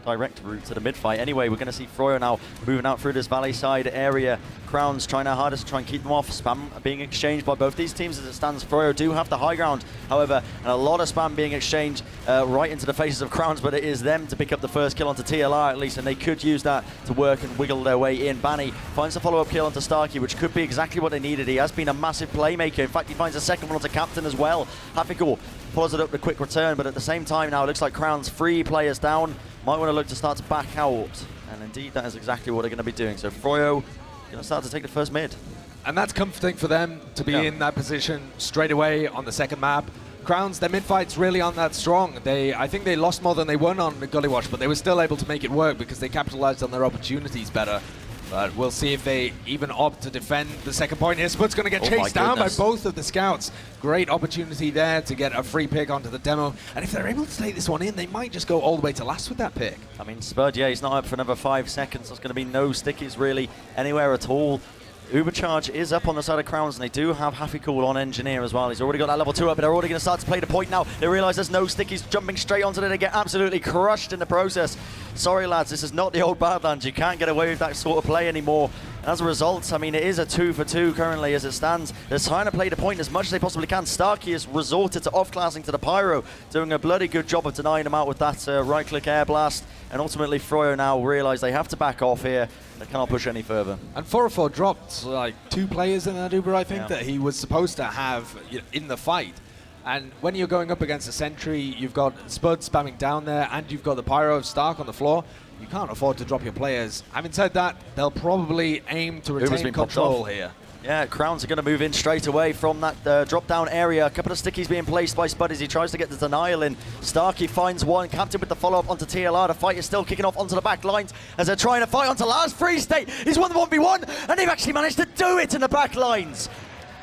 direct route to the mid-fight. Anyway, we're going to see Froyo now moving out through this valley side area. Crowns trying their hardest to try and keep them off. Spam being exchanged by both these teams as it stands. Froyo do have the high ground, however, and a lot of spam being exchanged right into the faces of Crowns, but it is them to pick up the first kill onto TLR at least, and they could use that to work and wiggle their way in. Banny finds a follow-up kill onto Starkey, which could be exactly what they needed. He has been a massive playmaker. In fact, he finds a second one onto Captain as well. Hafikul follows it up with a quick return, but at the same time now it looks like Crowns 3 players down. Might want to look to start to back out, and indeed that is exactly what they're going to be doing. So Froyo going to start to take the first mid. And that's comforting for them to be in that position straight away on the second map. Crowns, their mid-fights really aren't that strong. I think they lost more than they won on Gully Wash, but they were still able to make it work because they capitalized on their opportunities better. But we'll see if they even opt to defend the second point here. Sput's going to get chased down by both of the scouts. Great opportunity there to get a free pick onto the demo. And if they're able to take this one in, they might just go all the way to last with that pick. I mean, Spud, he's not up for another 5 seconds. There's going to be no stickies really anywhere at all. Uber charge is up on the side of Crowns, and they do have Happy Cool on Engineer as well. He's already got that level 2 up, but they're already going to start to play the point now. They realise there's no stick. He's jumping straight onto it. They get absolutely crushed in the process. Sorry, lads, this is not the old Badlands. You can't get away with that sort of play anymore. As a result, I mean, it is a 2 for 2 currently as it stands. They're trying to play the point as much as they possibly can. Starkey has resorted to off-classing to the Pyro, doing a bloody good job of denying him out with that right-click air blast. And ultimately, Froyo now realise they have to back off here. They cannot push any further. And 404 dropped like 2 players in that Uber, I think, that he was supposed to have in the fight. And when you're going up against a sentry, you've got Spud spamming down there, and you've got the Pyro of Stark on the floor. You can't afford to drop your players. Having said that, they'll probably aim to retain control here. Yeah, Crowns are going to move in straight away from that drop-down area. A couple of stickies being placed by Spud as he tries to get the denial in. Starkey finds one. Captain with the follow-up onto TLR. The fight is still kicking off onto the back lines as they're trying to fight onto last Free State. He's won the 1v1, and they've actually managed to do it in the back lines.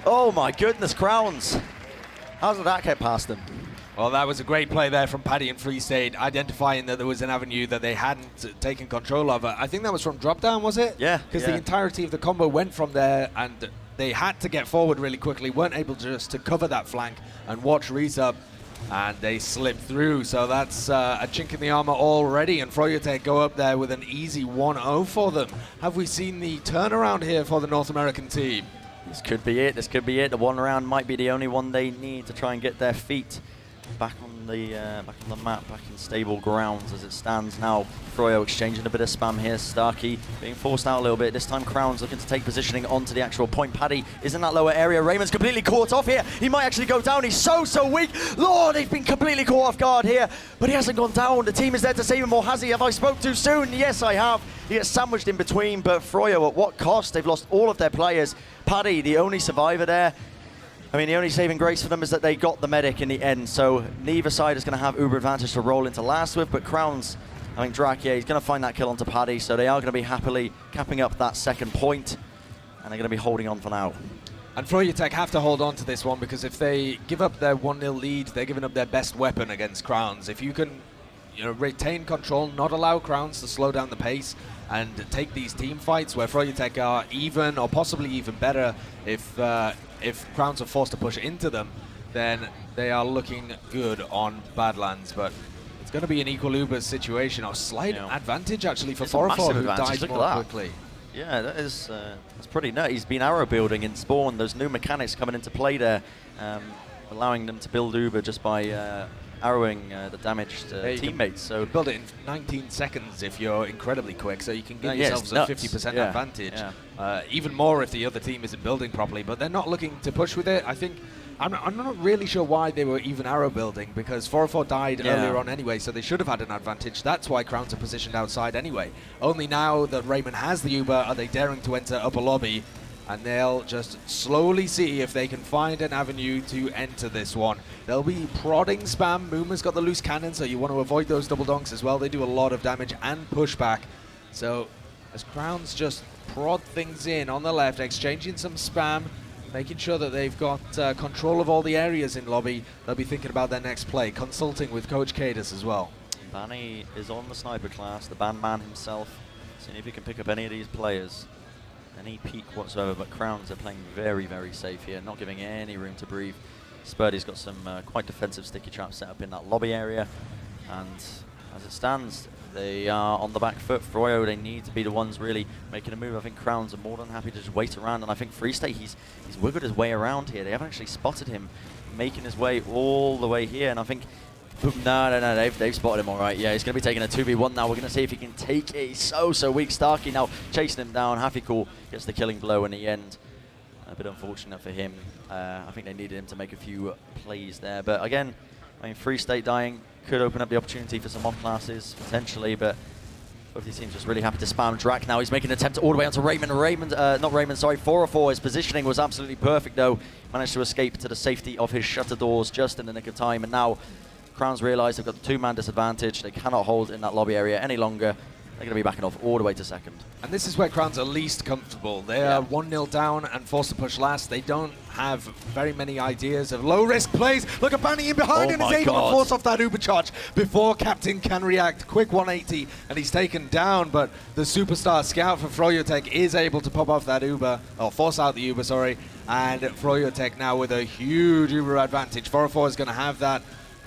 Oh my goodness, Crowns. How did that get past them? Well, that was a great play there from Paddy and Free State, identifying that there was an avenue that they hadn't taken control of. I think that was from drop down, was it? Yeah. Because the entirety of the combo went from there, and they had to get forward really quickly, weren't able just to cover that flank and watch resub, and they slipped through. So that's a chink in the armor already, and froyotech go up there with an easy 1-0 for them. Have we seen the turnaround here for the North American team? This could be it. This could be it. The one round might be the only one they need to try and get their feet back on the map, back in stable grounds as it stands now. Froyo exchanging a bit of spam here. Starkey being forced out a little bit. This time Crowns looking to take positioning onto the actual point. Paddy is in that lower area. Raymond's completely caught off here. He might actually go down. He's so weak. Lord, he's been completely caught off guard here, but he hasn't gone down. The team is there to save him, or has he? Have I spoke too soon? Yes, I have. He gets sandwiched in between, but Froyo, at what cost? They've lost all of their players. Paddy, the only survivor there. I mean, the only saving grace for them is that they got the medic in the end, so neither side is going to have uber advantage to roll into last with, but Crowns, I think Drakier, he's going to find that kill onto Paddy, so they are going to be happily capping up that second point, and they're going to be holding on for now. And froyotech have to hold on to this one, because if they give up their 1-0 lead, they're giving up their best weapon against Crowns. If you can retain control, not allow Crowns to slow down the pace, and take these team fights where froyotech are even, or possibly even better, if Crowns are forced to push into them, then they are looking good on Badlands. But it's going to be an equal Uber situation, or slight advantage actually for 404, who dies more quickly. Yeah, that's pretty nut. He's been arrow building in Spawn. Those new mechanics coming into play there, allowing them to build Uber just by arrowing the damaged teammates. So build it in 19 seconds if you're incredibly quick, so you can give yourselves a 50% advantage. Even more if the other team isn't building properly, but they're not looking to push with it. I think I'm not really sure why they were even arrow building, because 404 died earlier on anyway, so they should have had an advantage. That's why Crowns are positioned outside anyway. Only now that Raymond has the Uber are they daring to enter upper lobby, and they'll just slowly see if they can find an avenue to enter this one. They'll be prodding spam. Mooma's got the loose cannon, so you want to avoid those double donks as well. They do a lot of damage and pushback. So as Crowns just prod things in on the left, exchanging some spam, making sure that they've got control of all the areas in lobby, they'll be thinking about their next play, consulting with Coach Kaidus as well. Banny is on the sniper class, the bandman himself, seeing if he can pick up any of these players. Any peak whatsoever, but Crowns are playing very, very safe here, not giving any room to breathe. Spurdy's got some quite defensive sticky traps set up in that lobby area, and as it stands, they are on the back foot. Froyo, they need to be the ones really making a move. I think Crowns are more than happy to just wait around, and I think Free State, he's wiggled his way around here. They haven't actually spotted him making his way all the way here, and I think no, they've spotted him all right. Yeah, he's going to be taking a 2v1 now. We're going to see if he can take it. He's so weak. Starkey now chasing him down. Happy Cool gets the killing blow in the end. A bit unfortunate for him. I think they needed him to make a few plays there. But again, I mean, Free State dying could open up the opportunity for some off classes, potentially, but both these teams just really happy to spam Drak now. He's making an attempt all the way onto Raymond. 404. His positioning was absolutely perfect, though. Managed to escape to the safety of his shutter doors just in the nick of time, and now Crowns realise they've got the two-man disadvantage. They cannot hold in that lobby area any longer. They're going to be backing off all the way to second. And this is where Crowns are least comfortable. They are 1-0 down and forced to push last. They don't have very many ideas of low-risk plays. Look at Banny in behind and is able to force off that Uber charge before Captain can react. Quick 180 and he's taken down, but the superstar scout for froyotech is able to pop off that Uber, or force out the Uber, sorry. And froyotech now with a huge Uber advantage. 404 is going to have that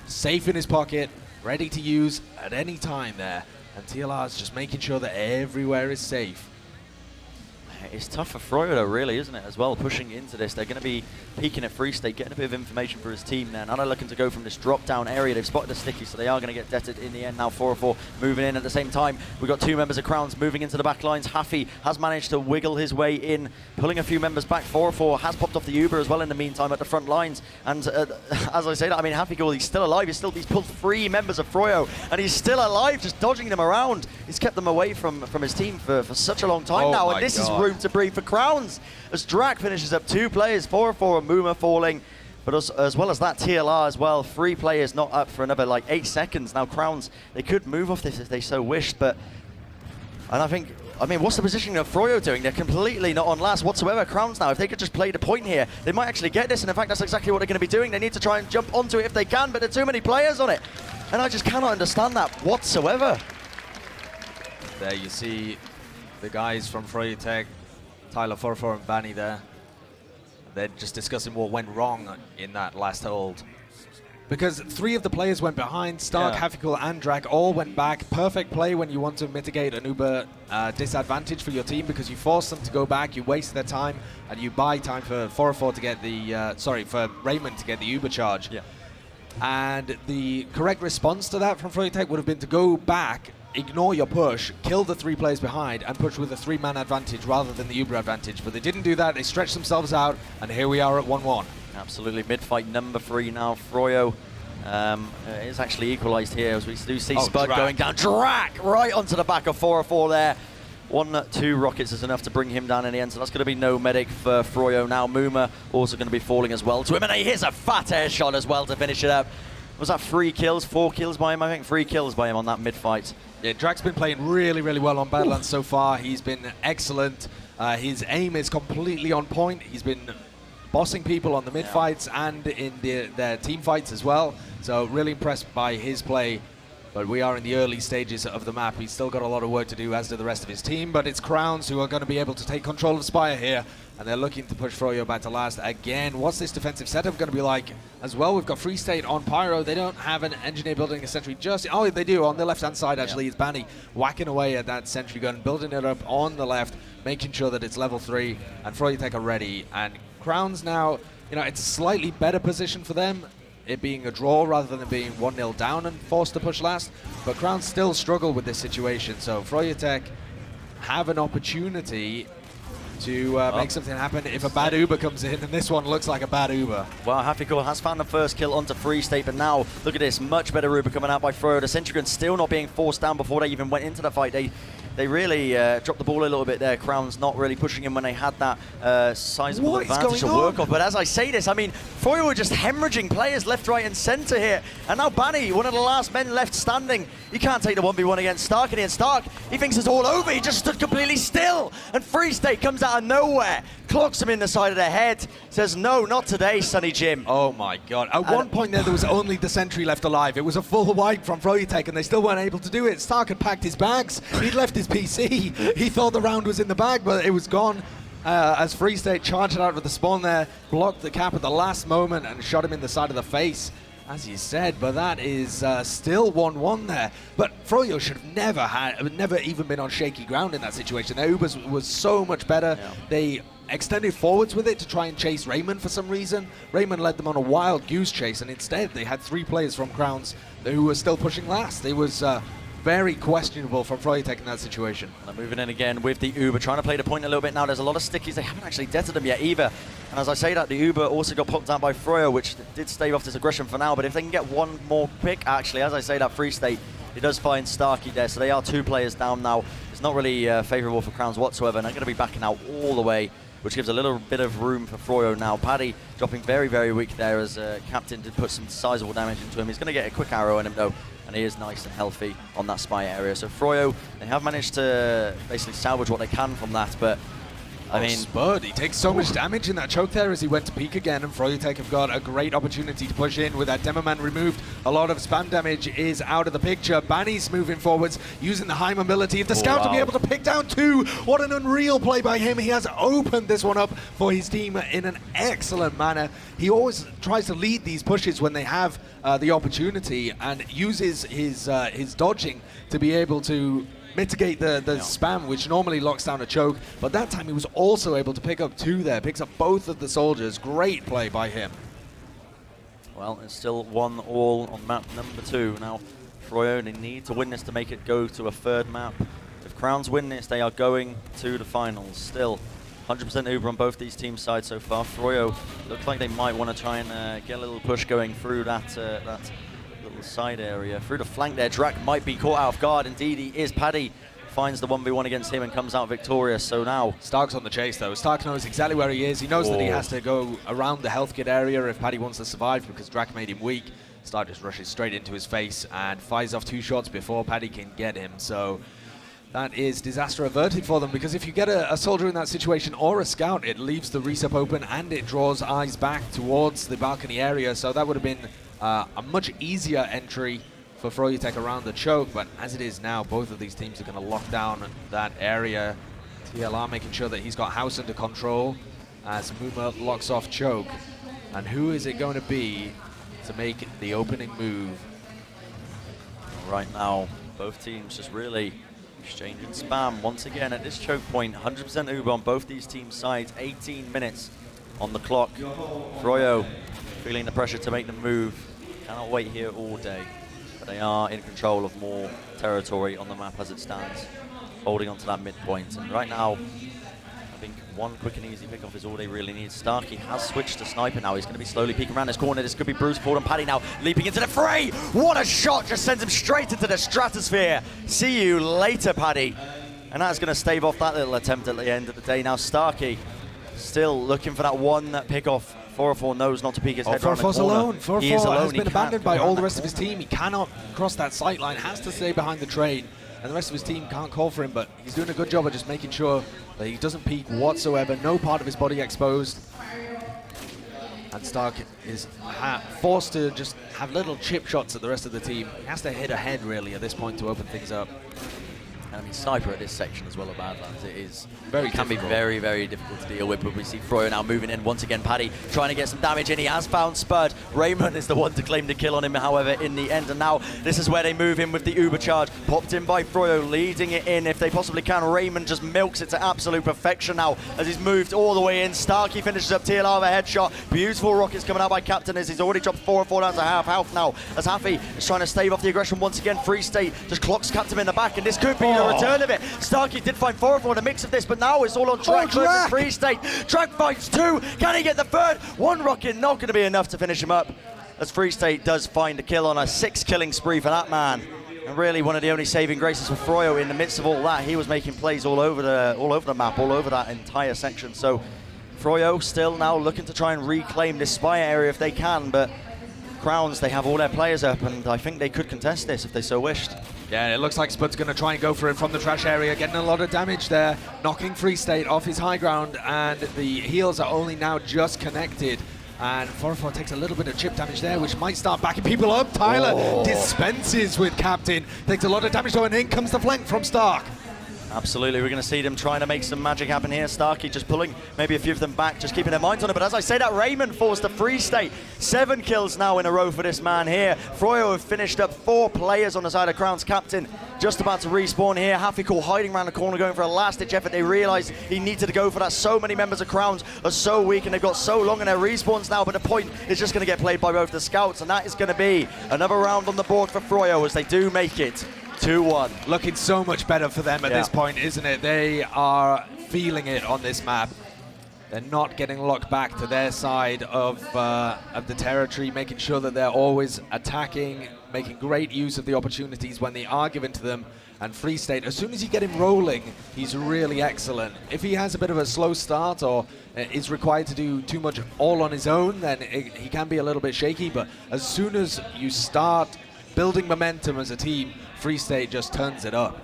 safe in his pocket, ready to use at any time there. And TLR is just making sure that everywhere is safe. It's tough for Froyo though, really, isn't it, as well, pushing into this. They're going to be peeking at Free State, getting a bit of information for his team there. Now they're looking to go from this drop-down area. They've spotted the sticky, so they are going to get deaded in the end. Now 404 moving in at the same time. We've got 2 members of Crowns moving into the back lines. Haffy has managed to wiggle his way in, pulling a few members back. 404 has popped off the Uber as well in the meantime at the front lines. And as I say that, I mean, Haffy Gould, he's still alive. He's pulled 3 members of Froyo, and he's still alive, just dodging them around. He's kept them away from his team for such a long time now, and this is room to breathe for Crowns. As Drac finishes up 2 players, 404 and Muma falling. But as well as that, TLR as well, 3 players not up for another like 8 seconds. Now Crowns, they could move off this if they so wished, but and I mean, what's the positioning of Froyo doing? They're completely not on last whatsoever. Crowns now, if they could just play the point here, they might actually get this, and in fact, that's exactly what they're going to be doing. They need to try and jump onto it if they can, but there are too many players on it. And I just cannot understand that whatsoever. There you see the guys from froyotech, Tyler 404 and Banny there. They're just discussing what went wrong in that last hold. Because 3 of the players went behind. Stark, Hafikul, and Drac all went back. Perfect play when you want to mitigate an Uber disadvantage for your team, because you force them to go back, you waste their time, and you buy time for 404 to get the, for Raymond to get the Uber charge. Yeah. And the correct response to that from froyotech would have been to go back, ignore your push, kill the 3 players behind, and push with a 3-man advantage rather than the Uber advantage. But they didn't do that. They stretched themselves out, and here we are at 1-1. Absolutely. Mid-fight number 3 now. Froyo is actually equalized here, as we do see Spud going down. Drac right onto the back of 404 there. 1-2 rockets is enough to bring him down in the end, so that's going to be no medic for Froyo now. Muma also going to be falling as well to him, and he hits a fat air shot as well to finish it up. Was that 3 kills, 4 kills by him? I think 3 kills by him on that mid-fight. Yeah, Drac's been playing really, really well on Badlands so far. He's been excellent. His aim is completely on point. He's been bossing people on the mid-fights and in their team fights as well. So really impressed by his play. But we are in the early stages of the map. He's still got a lot of work to do, as do the rest of his team. But it's Crowns who are going to be able to take control of Spire here. And they're looking to push Froyo back to last again. What's this defensive setup going to be like as well? We've got Free State on Pyro. They don't have an engineer building a sentry just... Oh, they do. On the left-hand side, actually, it's Banny whacking away at that sentry gun, building it up on the left, making sure that it's level 3. And froyotech are ready. And Crowns now, you know, it's a slightly better position for them, it being a draw rather than being 1-0 down and forced to push last. But Crowns still struggle with this situation. So froyotech have an opportunity to make something happen if a bad Uber comes in, and this one looks like a bad Uber. Well, Hafikul has found the first kill onto Free State, but now look at this, much better Uber coming out by Froyo. The sentry gun still not being forced down before they even went into the fight. They really dropped the ball a little bit there. Crowns not really pushing him when they had that sizable advantage to work off. But as I say this, I mean, Froyo were just hemorrhaging players left, right, and centre here. And now Banny, one of the last men left standing, he can't take the 1v1 against Stark. And Stark, he thinks it's all over. He just stood completely still. And Free State comes out of nowhere, clocks him in the side of the head, says, no, not today, Sonny Jim. Oh my God. At one point there was only the sentry left alive. It was a full wipe from froyotech, and they still weren't able to do it. Stark had packed his bags. He'd left his PC. He thought the round was in the bag, but it was gone. As Free State charged out with the spawn there, blocked the cap at the last moment and shot him in the side of the face, as you said. But that is still 1-1 there. But Froyo should have never even been on shaky ground in that situation. Their Ubers was so much better. Yeah. They extended forwards with it to try and chase Raymond for some reason. Raymond led them on a wild goose chase, and instead they had 3 players from Crowns who were still pushing last. It was very questionable from froyotech in that situation. They're moving in again with the Uber, trying to play the point a little bit now. There's a lot of stickies. They haven't actually deaded them yet either. And as I say that, the Uber also got popped down by Froyo, which did stave off this aggression for now. But if they can get one more pick, actually, as I say that, Free State, it does find Starkey there. So they are 2 players down now. It's not really favourable for Crowns whatsoever. And they're going to be backing out all the way, which gives a little bit of room for Froyo now. Paddy dropping very, very weak there as Captain did put some sizable damage into him. He's going to get a quick arrow in him, though. and he is nice and healthy on that spy area. So Froyo, they have managed to basically salvage what they can from that, but I mean, Spud, he takes so much damage in that choke there as he went to peek again, and froyotech have got a great opportunity to push in with that Demoman removed. A lot of spam damage is out of the picture. Banny's moving forwards, using the high mobility. If the scout to be able to pick down 2, what an unreal play by him. He has opened this one up for his team in an excellent manner. He always tries to lead these pushes when they have the opportunity, and uses his dodging to be able to mitigate the spam, which normally locks down a choke, but that time he was also able to pick up 2 there, picks up both of the soldiers. Great play by him. Well, it's still 1-1 on map number 2. Now, Froyo, they need to win this to make it go to a 3rd map. If Crowns win this, they are going to the finals. Still, 100% Uber on both these team sides so far. Froyo looks like they might want to try and get a little push going through that little side area. Through the flank there, Drac might be caught out of guard. Indeed, he is. Paddy finds the 1v1 against him and comes out victorious. So now Stark's on the chase though. Stark knows exactly where he is. He knows that he has to go around the health kit area if Paddy wants to survive, because Drac made him weak. Stark just rushes straight into his face and fires off 2 shots before Paddy can get him. So that is disaster averted for them, because if you get a soldier in that situation or a scout, it leaves the resup open and it draws eyes back towards the balcony area. So that would have been a much easier entry for froyotech around the choke, but as it is now, both of these teams are going to lock down that area. TLR making sure that he's got house under control as Muma locks off choke. And who is it going to be to make the opening move? right now, both teams just really exchanging spam once again at this choke point. 100% Uber on both these teams' sides. 18 minutes on the clock. Froyo feeling the pressure to make the move. Cannot wait here all day. But they are in control of more territory on the map as it stands, holding on to that midpoint. And right now, I think one quick and easy pickoff is all they really need. Starkey has switched to sniper now. He's going to be slowly peeking around this corner. This could be Bruce Ford and Paddy now leaping into the fray. What a shot! Just sends him straight into the stratosphere. See you later, Paddy. And that's going to stave off that little attempt at the end of the day. Now Starkey still looking for that one pickoff. 404 knows not to peek his head around the corner. 404's alone. 404 He is alone. has been He abandoned can't by go all around the that rest of his team. He cannot cross that sight line, has to stay behind the train. And the rest of his team can't call for him, but he's doing a good job of just making sure that he doesn't peek whatsoever, no part of his body exposed. And Stark is forced to just have little chip shots at the rest of the team. He has to hit ahead, really, at this point to open things up. I mean, sniper at this section as well of Badlands, Very can be very, very difficult to deal with. But we see Froyo now moving in once again. Paddy trying to get some damage in. He has found Spud. Raymond is the one to claim the kill on him, however, in the end. And now this is where they move in with the Uber charge. Popped in by Froyo, leading it in if they possibly can. Raymond just milks it to absolute perfection now as he's moved all the way in. Starkey finishes up TLR with a headshot. Beautiful rockets coming out by Captain as he's already dropped 4 down to half health now. As Haffy is trying to stave off the aggression once again. Free State just clocks Captain in the back, and this could be the return of it. Starkey did find 404 in the mix of this, but now it's all on Track versus Free State. Track fights 2. Can he get the 3rd? One rocket not going to be enough to finish him up, as Free State does find a kill on a 6-killing spree for that man. And really one of the only saving graces for Froyo in the midst of all that. He was making plays all over the map, all over that entire section. So Froyo still now looking to try and reclaim this spy area if they can, but Crowns, they have all their players up, and I think they could contest this if they so wished. Yeah, it looks like Spud's going to try and go for it from the trash area, getting a lot of damage there, knocking Free State off his high ground, and the heals are only now just connected. And 404 takes a little bit of chip damage there, which might start backing people up. Tyler dispenses with Captain, takes a lot of damage though, and in comes the flank from Stark. Absolutely, we're going to see them trying to make some magic happen here. Starkey just pulling maybe a few of them back, just keeping their minds on it. But as I say that, Raymond falls to Free State. 7 kills now in a row for this man here. Froyo have finished up 4 players on the side of Crown's Captain. Just about to respawn here. Happy Call hiding around the corner, going for a last-ditch effort. They realise he needed to go for that. So many members of Crowns are so weak, and they've got so long in their respawns now. But the point is just going to get played by both the scouts, and that is going to be another round on the board for Froyo as they do make it 2-1. Looking so much better for them at this point, isn't it? They are feeling it on this map. They're not getting locked back to their side of the territory, making sure that they're always attacking, making great use of the opportunities when they are given to them. And Free State, as soon as you get him rolling, he's really excellent. If he has a bit of a slow start or is required to do too much all on his own, then he can be a little bit shaky. But as soon as you start building momentum as a team, Free State just turns it up.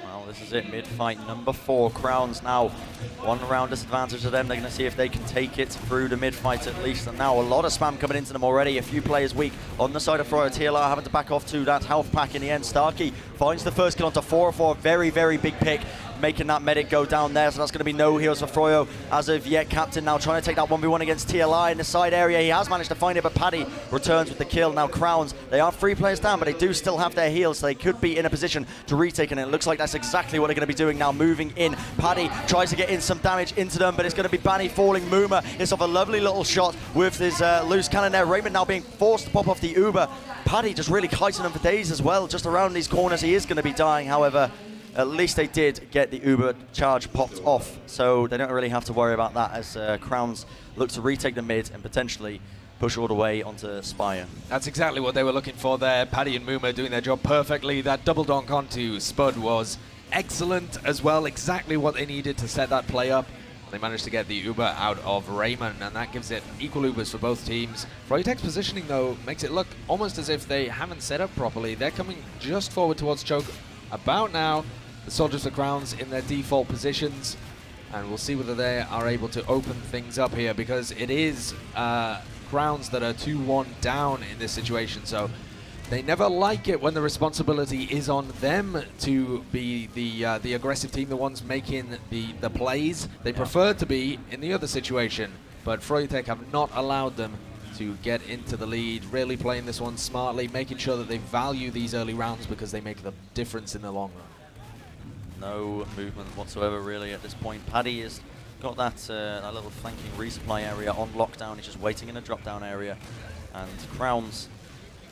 Well, this is it, mid-fight number 4. Crowns now 1 round disadvantage to them. They're going to see if they can take it through the mid-fight at least. And now a lot of spam coming into them already. A few players weak on the side of froyotech, having to back off to that health pack in the end. Starkey finds the first kill onto 4-4. Very, very big pick, making that medic go down there. So that's going to be no heals for Froyo as of yet. Captain now trying to take that 1v1 against TLI in the side area. He has managed to find it, but Paddy returns with the kill. Now Crowns, they are 3 players down, but they do still have their heals, so they could be in a position to retake, and it looks like that's exactly what they're going to be doing now, moving in. Paddy tries to get in some damage into them, but it's going to be Banny falling. Muma is off a lovely little shot with his loose cannon there. Raymond now being forced to pop off the Uber. Paddy just really kiting him for days as well, just around these corners. He is going to be dying, however. At least they did get the Uber charge popped off, so they don't really have to worry about that as Crowns look to retake the mid and potentially push all the way onto Spire. That's exactly what they were looking for there. Paddy and Muma doing their job perfectly. That double donk onto Spud was excellent as well, exactly what they needed to set that play up. They managed to get the Uber out of Raymond, and that gives it equal Ubers for both teams. froyotech's positioning, though, makes it look almost as if they haven't set up properly. They're coming just forward towards choke about now. The Soldiers of Crowns in their default positions, and we'll see whether they are able to open things up here, because it is Crowns that are 2-1 down in this situation, so they never like it when the responsibility is on them to be the aggressive team, the ones making the plays. They prefer to be in the other situation, but froyotech have not allowed them to get into the lead, really playing this one smartly, making sure that they value these early rounds because they make the difference in the long run. No movement whatsoever really at this point. Paddy has got that little flanking resupply area on lockdown. He's just waiting in a drop down area, and Crowns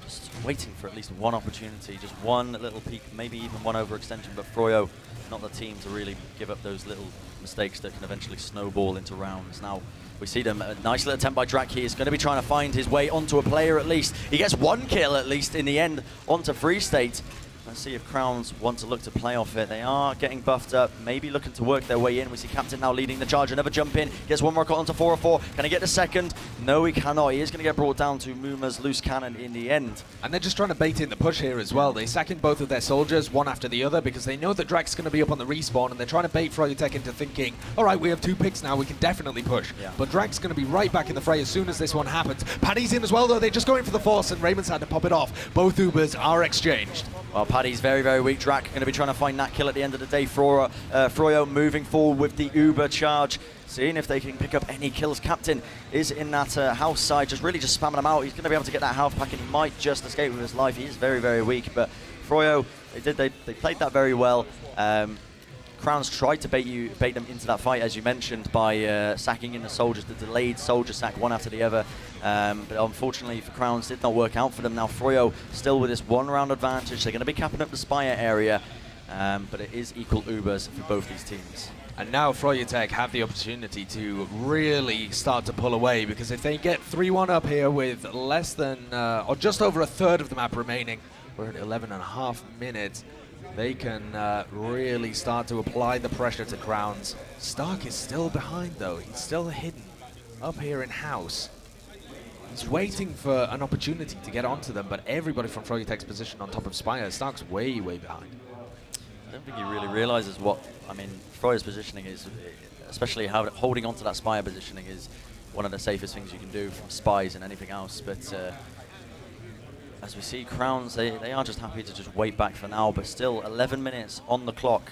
just waiting for at least one opportunity, just one little peek, maybe even one overextension, but Froyo not the team to really give up those little mistakes that can eventually snowball into rounds. Now we see them, a nice little attempt by Drak. He is going to be trying to find his way onto a player at least. He gets 1 kill at least in the end onto Free State. Let's see if Crowns want to look to play off it. They are getting buffed up, maybe looking to work their way in. We see Captain now leading the charge. Another jump in, gets 1 more cut onto 404. Can he get the second? No, he cannot. He is going to get brought down to Muma's loose cannon in the end. And they're just trying to bait in the push here as well. They sack in both of their soldiers, one after the other, because they know that Drak's going to be up on the respawn, and they're trying to bait froyotech into thinking, all right, we have 2 picks now, we can definitely push. Yeah. But Drak's going to be right back in the fray as soon as this one happens. Paddy's in as well, though. They're just going for the force, and Raymond's had to pop it off. Both Ubers are exchanged. Well, Paddy's very, very weak. Drak going to be trying to find that kill at the end of the day. Froyo moving forward with the Uber charge, seeing if they can pick up any kills. Captain is in that house side, just spamming them out. He's going to be able to get that health pack, and he might just escape with his life. He is very, very weak, but Froyo, they played that very well. Crowns tried to bait them into that fight, as you mentioned, by sacking in the soldiers, the delayed soldier sack one after the other. But unfortunately for Crowns, did not work out for them. Now Froyo still with this 1 round advantage. They're going to be capping up the Spire area, but it is equal Ubers for both these teams. And now froyotech have the opportunity to really start to pull away, because if they get 3-1 up here with less than, or just over a third of the map remaining, we're at 11.5 minutes, they can really start to apply the pressure to Crowns. Stark is still behind, though. He's still hidden up here in house. He's waiting for an opportunity to get onto them, but everybody from froyotech's position on top of Spire, Stark's way, way behind. I don't think he really realizes what, Froyo's positioning is, especially holding onto that Spire positioning is one of the safest things you can do from spies and anything else, but as we see, Crowns, they are just happy to just wait back for now, but still 11 minutes on the clock.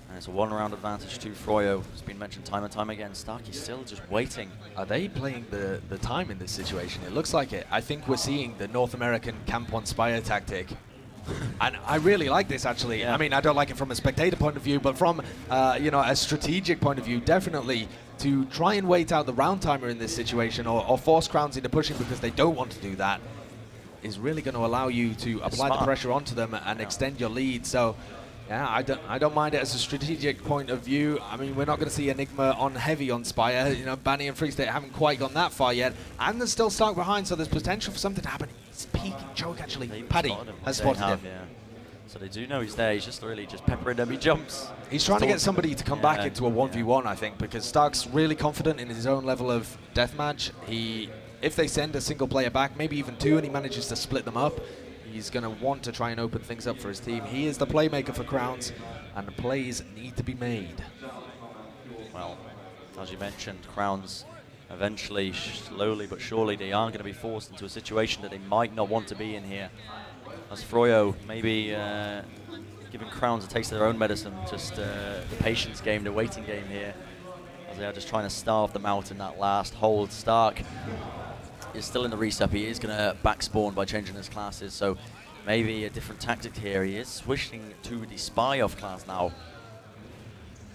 And it's a 1 round advantage to Froyo. It's been mentioned time and time again. Starkey's still just waiting. Are they playing the time in this situation? It looks like it. I think we're seeing the North American Camp 1 Spire tactic. And I really like this, actually. Yeah. I don't like it from a spectator point of view, but from a strategic point of view, definitely to try and wait out the round timer in this situation, or force Crowns into pushing because they don't want to do that, is really going to allow you to apply the pressure onto them and extend your lead. So, yeah, I don't mind it as a strategic point of view. We're not going to see Enigma on heavy on Spire. Banny and Free State haven't quite gone that far yet, and there's still Stark behind, so there's potential for something to happen. He's peeking choke, actually. Paddy has spotted him. Yeah. So they do know he's there. He's just really peppering them. He jumps. He's trying to get somebody to come back into a 1v1, I think, because Stark's really confident in his own level of deathmatch. If they send a single player back, maybe even 2, and he manages to split them up, He's going to want to try and open things up for his team. He is the playmaker for Crowns, and the plays need to be made. Well, as you mentioned, Crowns eventually, slowly but surely, they are going to be forced into a situation that they might not want to be in here. As Froyo maybe giving Crowns a taste of their own medicine, just the patience game, the waiting game here, as they are just trying to starve them out in that last hold. Stark is still in the reset. He is going to back spawn by changing his classes, so maybe a different tactic here. He is switching to the spy off class now.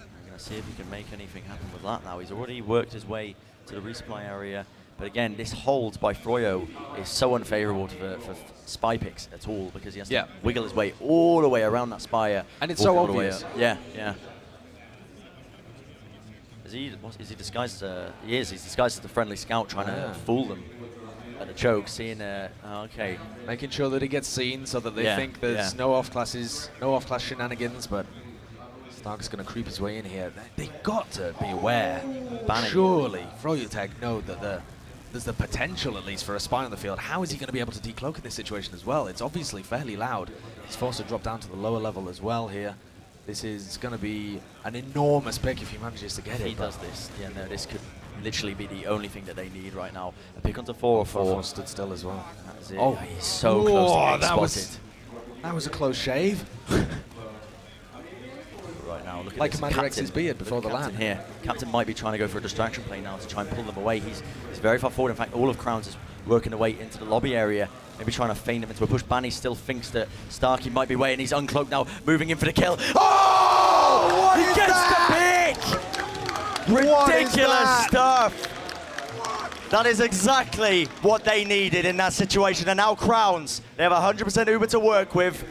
I'm going to see if he can make anything happen with that now. He's already worked his way to the resupply area, but again, this hold by Froyo is so unfavorable for spy picks at all, because he has to wiggle his way all the way around that spire. And it's so obvious. Yeah. Is he disguised he is. He's disguised as the friendly scout, trying to fool them at the choke, seeing okay. Making sure that he gets seen so that they think there's no off-class shenanigans, but Stark's going to creep his way in here. They've got to be aware. Surely, froyotech know that there's the potential, at least, for a spy on the field. How is he going to be able to decloak in this situation as well? It's obviously fairly loud. He's forced to drop down to the lower level as well here. This is going to be an enormous pick if he manages to get it. He does this. Yeah, no, this could literally be the only thing that they need right now. A pick onto 404. Stood still as well. That is it. Oh, he's so close to getting spotted. That was a close shave. Right now, look at like this. CommanderX's beard before the land. Here. Captain might be trying to go for a distraction play now to try and pull them away. He's very far forward. In fact, all of Crowns is working their way into the lobby area, maybe trying to feign them into a push. Banny still thinks that Starkey might be away, and he's uncloaked now, moving in for the kill. Oh! He gets the pick! Ridiculous stuff! That is exactly what they needed in that situation. And now Crowns, they have 100% Uber to work with.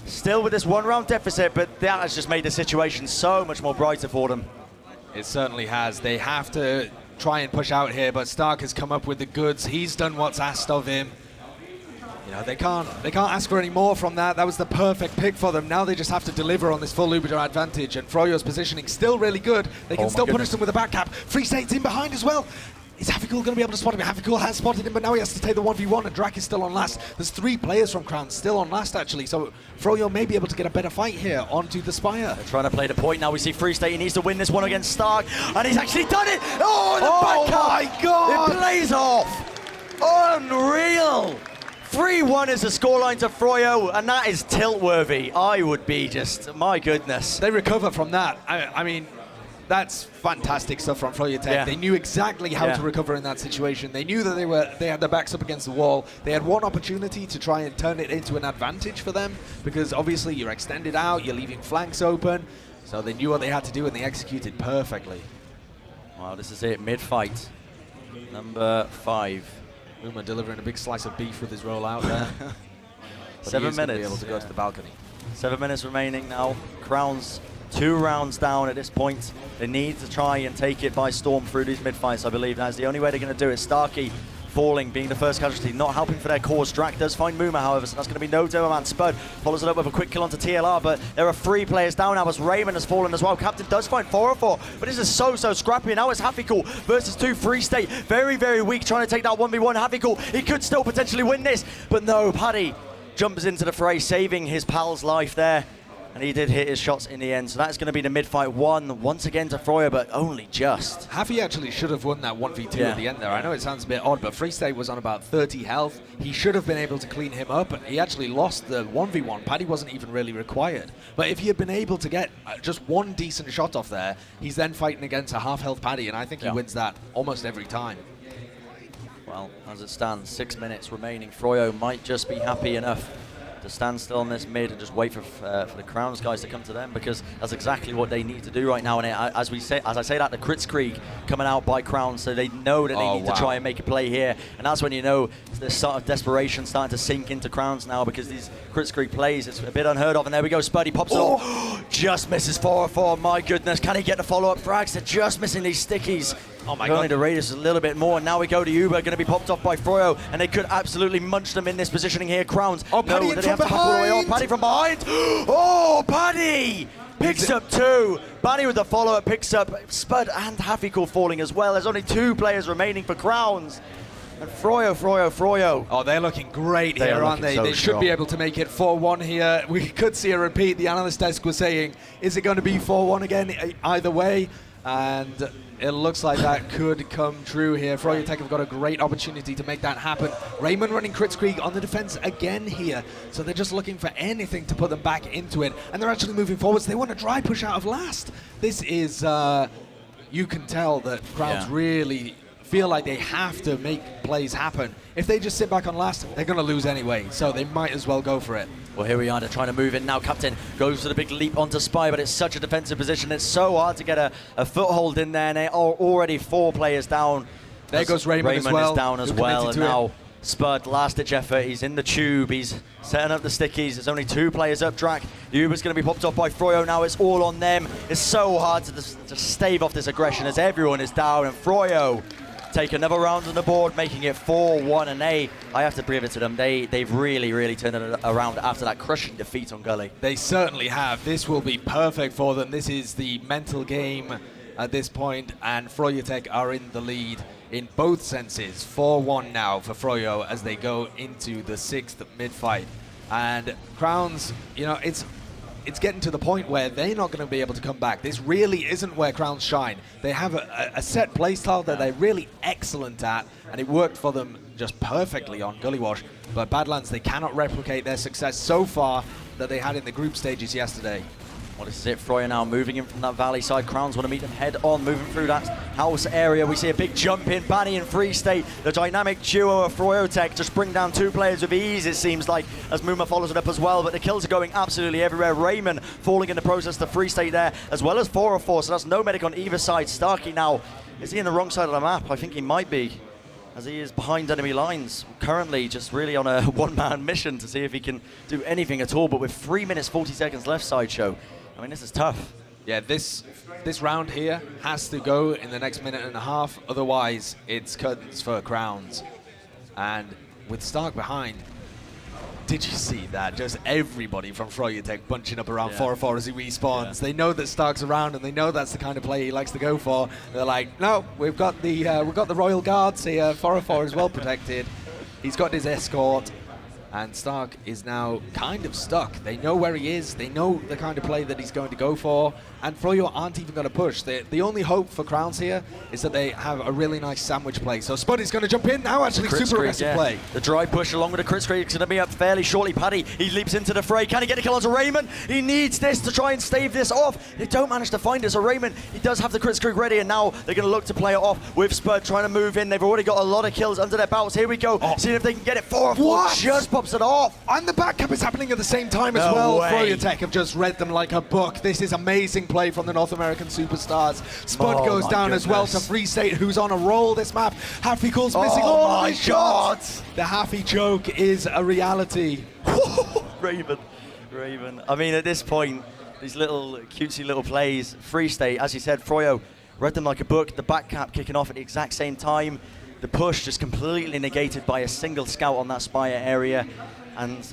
Still with this one-round deficit, but that has just made the situation so much more brighter for them. It certainly has. They have to try and push out here, but Stark has come up with the goods. He's done what's asked of him. You know, they can't ask for any more from that. That was the perfect pick for them. Now they just have to deliver on this full Uber advantage, and Froyo's positioning still really good. They can still punish them with a back cap. Free State's in behind as well. Is Hafikul going to be able to spot him? Hafikul has spotted him, but now he has to take the 1v1, and Drak is still on last. There's 3 players from Crown still on last, actually, so Froyo may be able to get a better fight here onto the Spire. They're trying to play the point. Now we see Free State. He needs to win this one against Stark, and he's actually done it! Oh, the back my God! It plays off! Unreal! 3-1 is the scoreline to Froyo, and that is tilt-worthy. I would be just, my goodness. They recover from that. I mean, that's fantastic stuff from froyotech. Yeah. They knew exactly how to recover in that situation. They knew that they had their backs up against the wall. They had one opportunity to try and turn it into an advantage for them, because obviously you're extended out, you're leaving flanks open. So they knew what they had to do, and they executed perfectly. Wow, this is it, mid-fight. Number 5. Uma delivering a big slice of beef with his rollout there. 7 minutes. Be able to go to the balcony. 7 minutes remaining now. Crowns 2 rounds down at this point. They need to try and take it by storm through these mid-fights, I believe. That's the only way they're going to do it. Starkey falling, being the first casualty, not helping for their cause. Drak does find Muma, however, so that's going to be no Doberman. Spud follows it up with a quick kill onto TLR, but there are 3 players down now as Raymond has fallen as well. Captain does find 404, but this is so scrappy. Now it's Hafikul versus 2 Free State. Very, very weak, trying to take that 1v1. Hafikul, he could still potentially win this, but no, Paddy jumps into the fray, saving his pal's life there. And he did hit his shots in the end, so that's going to be the mid-fight 1 once again to Froyo, but only just. Hafi actually should have won that 1v2 at the end there. I know it sounds a bit odd, but Free State was on about 30 health. He should have been able to clean him up, and he actually lost the 1v1. Paddy wasn't even really required. But if he had been able to get just one decent shot off there, he's then fighting against a half-health Paddy, and I think he wins that almost every time. Well, as it stands, 6 minutes remaining. Froyo might just be happy enough to stand still on this mid and just wait for the Crowns guys to come to them, because that's exactly what they need to do right now. And as I say that, the Kritzkrieg coming out by Crowns, so they know that they need to try and make a play here. And that's when you know the sort of desperation starting to sink into Crowns now, because these Kritzkrieg plays, it's a bit unheard of. And there we go, Spuddy pops it off. Just misses 404. My goodness, can he get the follow-up frags? They're just missing these stickies. Oh my God. Only the radius is a little bit more. Now we go to Uber, going to be popped off by Froyo, and they could absolutely munch them in this positioning here. Crowns. Oh, Paddy no, from behind. Paddy from behind. Oh, Paddy picks up 2. Paddy with the follow-up picks up Spud and Hafikul falling as well. There's only 2 players remaining for Crowns. And Froyo. Oh, they're looking great They here, are aren't they? looking so They should strong. be able to make it 4-1 here. We could see a repeat. The analyst desk was saying, is it going to be 4-1 again? Either way. And it looks like that could come true here. froyotech have got a great opportunity to make that happen. Raymond running Kritzkrieg on the defense again here. So they're just looking for anything to put them back into it. And they're actually moving forwards. They want a dry push out of last. This is, you can tell that Crowns really feel like they have to make plays happen. If they just sit back on last, they're going to lose anyway. So they might as well go for it. Well, here we are. They're trying to move in now. Captain goes for the big leap onto Spy, but it's such a defensive position. It's so hard to get a foothold in there, and they are already 4 players down. There goes Raymond as well. Raymond is down as who well, committed and to it. now Spud, last-ditch effort. He's in the tube. He's setting up the stickies. There's only 2 players up. Drac, the Uber's going to be popped off by Froyo now. It's all on them. It's so hard to just stave off this aggression as everyone is down, and Froyo take another round on the board, making it 4-1, and I have to give it to them. They've really turned it around after that crushing defeat on Gully. They certainly have. This will be perfect for them. This is the mental game at this point, and froyotech are in the lead in both senses. 4-1 now for Froyo as they go into the 6th mid-fight. And Crowns, you know, it's getting to the point where they're not going to be able to come back. This really isn't where Crowns shine. They have a set playstyle that they're really excellent at, and it worked for them just perfectly on Gully Wash. But Badlands, they cannot replicate their success so far that they had in the group stages yesterday. Well, this is it. Froyo now moving in from that valley side. Crowns want to meet them head on, moving through that house area. We see a big jump in. Banny and Free State, the dynamic duo of froyotech, just bring down 2 players with ease, it seems like, as Muma follows it up as well. But the kills are going absolutely everywhere. Raymond falling in the process to Free State there, as well as 404. So that's no medic on either side. Starkey now, is he in the wrong side of the map? I think he might be, as he is behind enemy lines. Currently just really on a one-man mission to see if he can do anything at all. But with 3 minutes, 40 seconds left, Sideshow, I mean, this is tough. Yeah, this round here has to go in the next minute and a half. Otherwise, it's curtains for Crowns. And with Stark behind, did you see that? Just everybody from froyotech bunching up around 404 as he respawns. They know that Stark's around, and they know that's the kind of play he likes to go for. They're like, no, we've got the Royal Guards here. 404 is well protected. He's got his escort. And Stark is now kind of stuck. They know where he is. They know the kind of play that he's going to go for. And Froyo aren't even going to push. The only hope for Crowns here is that they have a really nice sandwich play. So Spud is going to jump in now, actually. Super aggressive play. The dry push along with the crit screen is going to be up fairly shortly. Paddy, he leaps into the fray. Can he get a kill onto Raymond? He needs this to try and stave this off. They don't manage to find it. So Raymond, he does have the crit screen ready, and now they're going to look to play it off with Spud trying to move in. They've already got a lot of kills under their belts. Here we go. Seeing if they can get it. 4-4 just pops it off. And the back cap is happening at the same time as well. froyotech have just read them like a book. This is amazing play from the North American superstars. Spud goes down as well to Free State, who's on a roll this map. Happy calls missing all of his shots. The Happy choke is a reality. Raven. I mean, at this point, these little cutesy little plays, Free State, as you said, Froyo read them like a book. The back cap kicking off at the exact same time. The push just completely negated by a single scout on that Spire area. And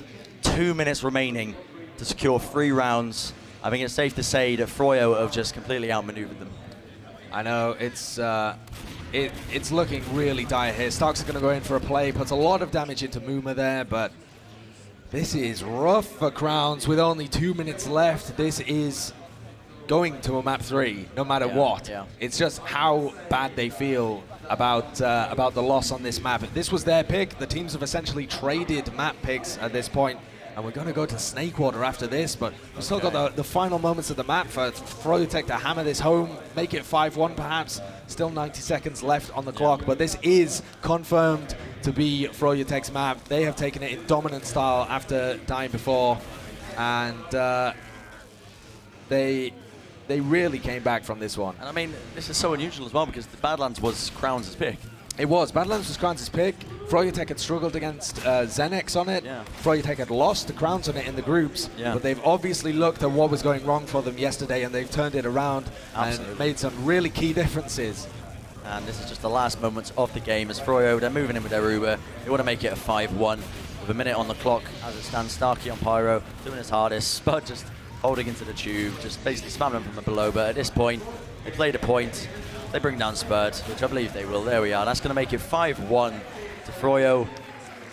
2 minutes remaining to secure 3 rounds. I think it's safe to say that Froyo have just completely outmaneuvered them. I know, it's looking really dire here. Starks are going to go in for a play, puts a lot of damage into Muma there, but this is rough for Crowns with only 2 minutes left. This is going to a map 3, no matter what. Yeah. It's just how bad they feel about the loss on this map. This was their pick. The teams have essentially traded map picks at this point, and we're going to go to Snakewater after this, but we've still got the final moments of the map for froyotech to hammer this home, make it 5-1 perhaps. Still 90 seconds left on the clock, but this is confirmed to be froyotech's map. They have taken it in dominant style after dying before, and they really came back from this one. And I mean, this is so unusual as well because the Badlands was Crowns' pick. It was. Badlands was Crowns' pick. froyotech had struggled against Zenex on it. Yeah. froyotech had lost to Crowns on it in the groups. Yeah. But they've obviously looked at what was going wrong for them yesterday, and they've turned it around and made some really key differences. And this is just the last moments of the game as Froyo, they're moving in with their Uber. They want to make it a 5-1 with a minute on the clock as it stands. Starkey on Pyro, doing his hardest. Spud just holding into the tube, just basically spamming from below. But at this point, they played a point. They bring down Spud, which I believe they will. There we are. That's going to make it 5-1 to Froyo.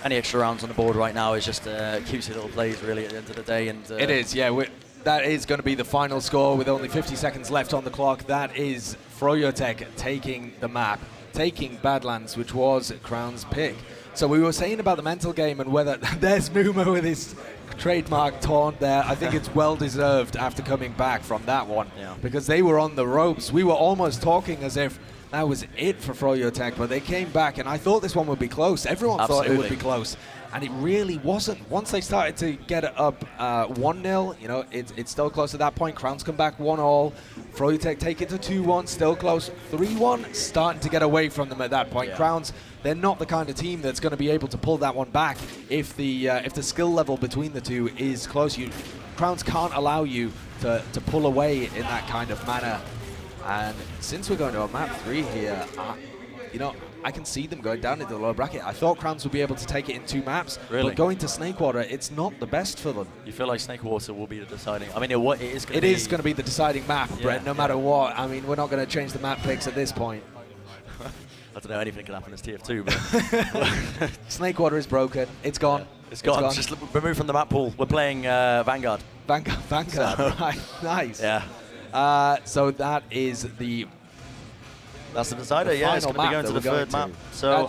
Any extra rounds on the board right now is just cutesy little plays, really, at the end of the day. And it is, yeah. That is going to be the final score with only 50 seconds left on the clock. That is froyotech taking the map, taking Badlands, which was Crown's pick. So we were saying about the mental game and whether there's Numa with his trademark taunt there. I think it's well deserved after coming back from that one, because they were on the ropes. We were almost talking as if that was it for froyotech, but they came back, and I thought this one would be close. Everyone thought it would be close, and it really wasn't. Once they started to get it up 1-0, you know, it's still close at that point. Crowns come back 1-1. froyotech take it to 2-1, still close. 3-1, starting to get away from them at that point. Crowns, they're not the kind of team that's going to be able to pull that one back if the skill level between the two is close. Crowns can't allow you to pull away in that kind of manner. And since we're going to a map 3 here, you know, I can see them going down into the lower bracket. I thought Crowns would be able to take it in 2 maps, but going to Snakewater, it's not the best for them. You feel like Snakewater will be the deciding? I mean, it is going to be the deciding map, Bren, no matter what. I mean, we're not going to change the map picks at this point. I don't know, anything can happen as TF2, but Snakewater is broken. It's gone. Yeah, it's gone. Just remove from the map pool. We're playing Vanguard. Vanguard, so. Right, nice. Yeah. So that is that's the decider. Yeah, it's going to be going to the third map. So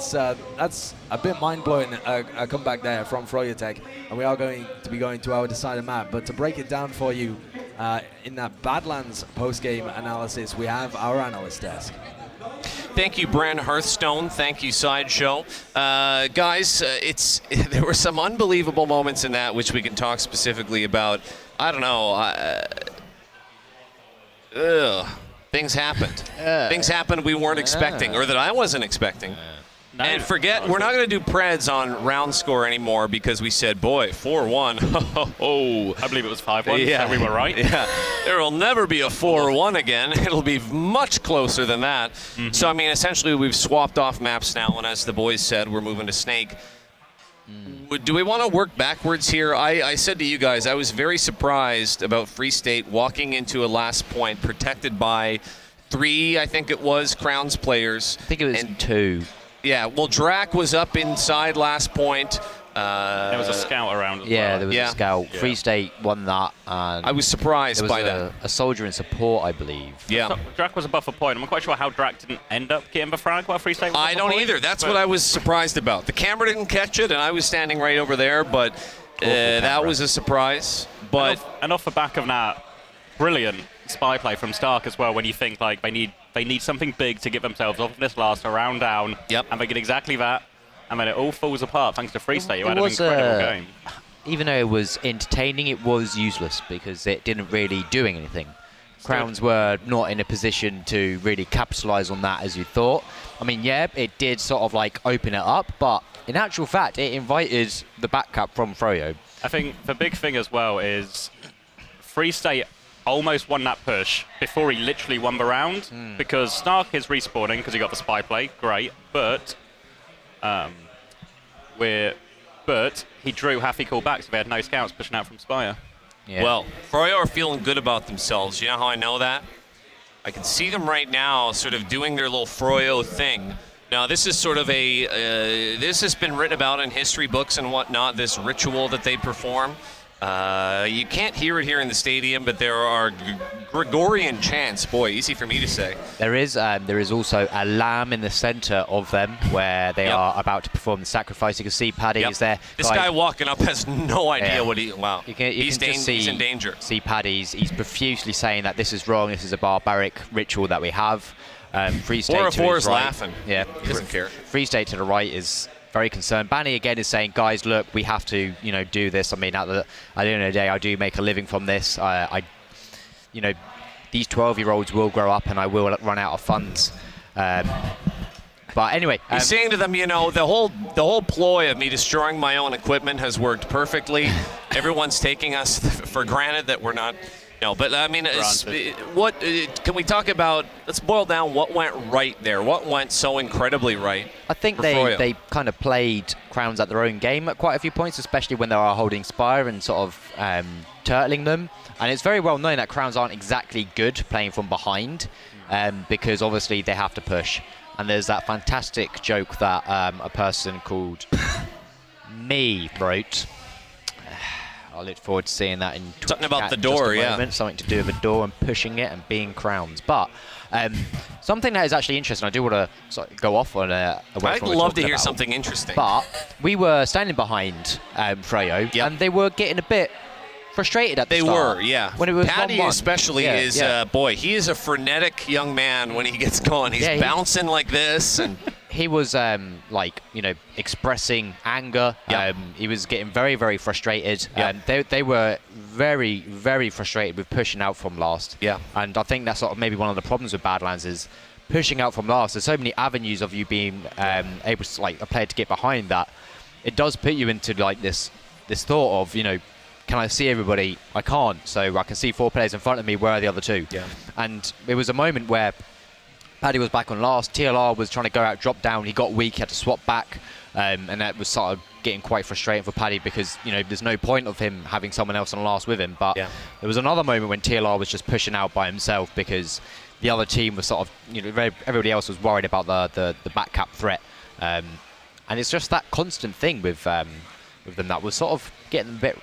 that's a bit mind-blowing, a comeback there from froyotech, and we are going to be going to our decider map. But to break it down for you, in that Badlands post-game analysis, we have our analyst desk. Thank you, Bren Hearthstone. Thank you, Sideshow. Guys, there were some unbelievable moments in that which we can talk specifically about. I don't know. Things happened. Things happened we weren't expecting, or that I wasn't expecting. No. And forget, we're not going to do Preds on round score anymore because we said, boy, 4-1. I believe it was 5-1, so we were right. Yeah. There will never be a 4-1 again. It'll be much closer than that. Mm-hmm. So, I mean, essentially, we've swapped off maps now, and as the boys said, we're moving to Snake. Do we want to work backwards here? I said to you guys, I was very surprised about Free State walking into a last point protected by 3, I think it was, Crowns players. I think it was 2. Yeah, well, Drac was up inside last point. There was a scout around as well. well. There was a scout. Yeah. Free State won that. And I was surprised by that. A soldier in support, I believe. Yeah. Drac was a buffer point. I'm not quite sure how Drac didn't end up getting the frag while Free State was I don't point, either. That's what I was surprised about. The camera didn't catch it, and I was standing right over there, but that was a surprise. But and off the back of that, brilliant spy play from Stark as well, when you think like they need something big to get themselves off of this last round down. Yep. And they get exactly that. And then it all falls apart thanks to Free State. You had an incredible game. Even though it was entertaining, it was useless because it didn't really do anything. Crowns were not in a position to really capitalise on that as you thought. I mean, yeah, it did sort of like open it up, but in actual fact, it invited the backcap from Froyo. I think the big thing as well is Free State almost won that push before he literally won the round because Stark is respawning because he got the spy play, great, but he drew half equal back, so they had no scouts pushing out from Spire. Yeah. Well, Froyo are feeling good about themselves. You know how I know that? I can see them right now sort of doing their little Froyo thing. Now, this is sort of this has been written about in history books and whatnot, this ritual that they perform. You can't hear it here in the stadium, but there are Gregorian chants. Boy, easy for me to say. There is also a lamb in the center of them where they are about to perform the sacrifice. You can see Paddy is there. This guy walking up has no idea what he... Wow. He's in danger. See Paddy's. He's profusely saying that this is wrong. This is a barbaric ritual that we have. Free State to his right. Laughing. Yeah. He doesn't care. Free State to the right is very concerned. Banny again is saying, guys, look, we have to, do this. I mean, at the end of the day, I do make a living from this. These 12-year-olds will grow up, and I will run out of funds. But anyway, he's saying to them, the whole ploy of me destroying my own equipment has worked perfectly. Everyone's taking us for granted that we're not. No, but I mean, what can we talk about? Let's boil down what went right there. What went so incredibly right? I think they kind of played Crowns at their own game at quite a few points, especially when they are holding Spire and sort of turtling them. And it's very well known that Crowns aren't exactly good playing from behind because obviously they have to push. And there's that fantastic joke that a person called me wrote. I look forward to seeing that in Twitch Something about chat the in just door, a yeah. moment. Something to do with a door and pushing it and being crowns. But something that is actually interesting, I do want to go off on a I'd love to hear something interesting. But we were standing behind Froyo, Yep. and they were getting a bit frustrated at the They start. were, yeah. When it was Paddy 1-1. especially is, boy, he is a frenetic young man when he gets going. He's bouncing like this. And he was expressing anger. Yep. He was getting very, very frustrated. Yep. They were very, very frustrated with pushing out from last. Yeah. And I think that's sort of maybe one of the problems with Badlands is pushing out from last. There's so many avenues of you being able to, like, a player to get behind that. It does put you into like this thought of, can I see everybody? I can't. So I can see 4 players in front of me. Where are the other 2? Yeah. And there was a moment where Paddy was back on last. TLR was trying to go out, drop down. He got weak, had to swap back. And that was sort of getting quite frustrating for Paddy because, there's no point of him having someone else on last with him. But there was another moment when TLR was just pushing out by himself because the other team was sort of, everybody else was worried about the back cap threat. And it's just that constant thing with them that was sort of getting a bit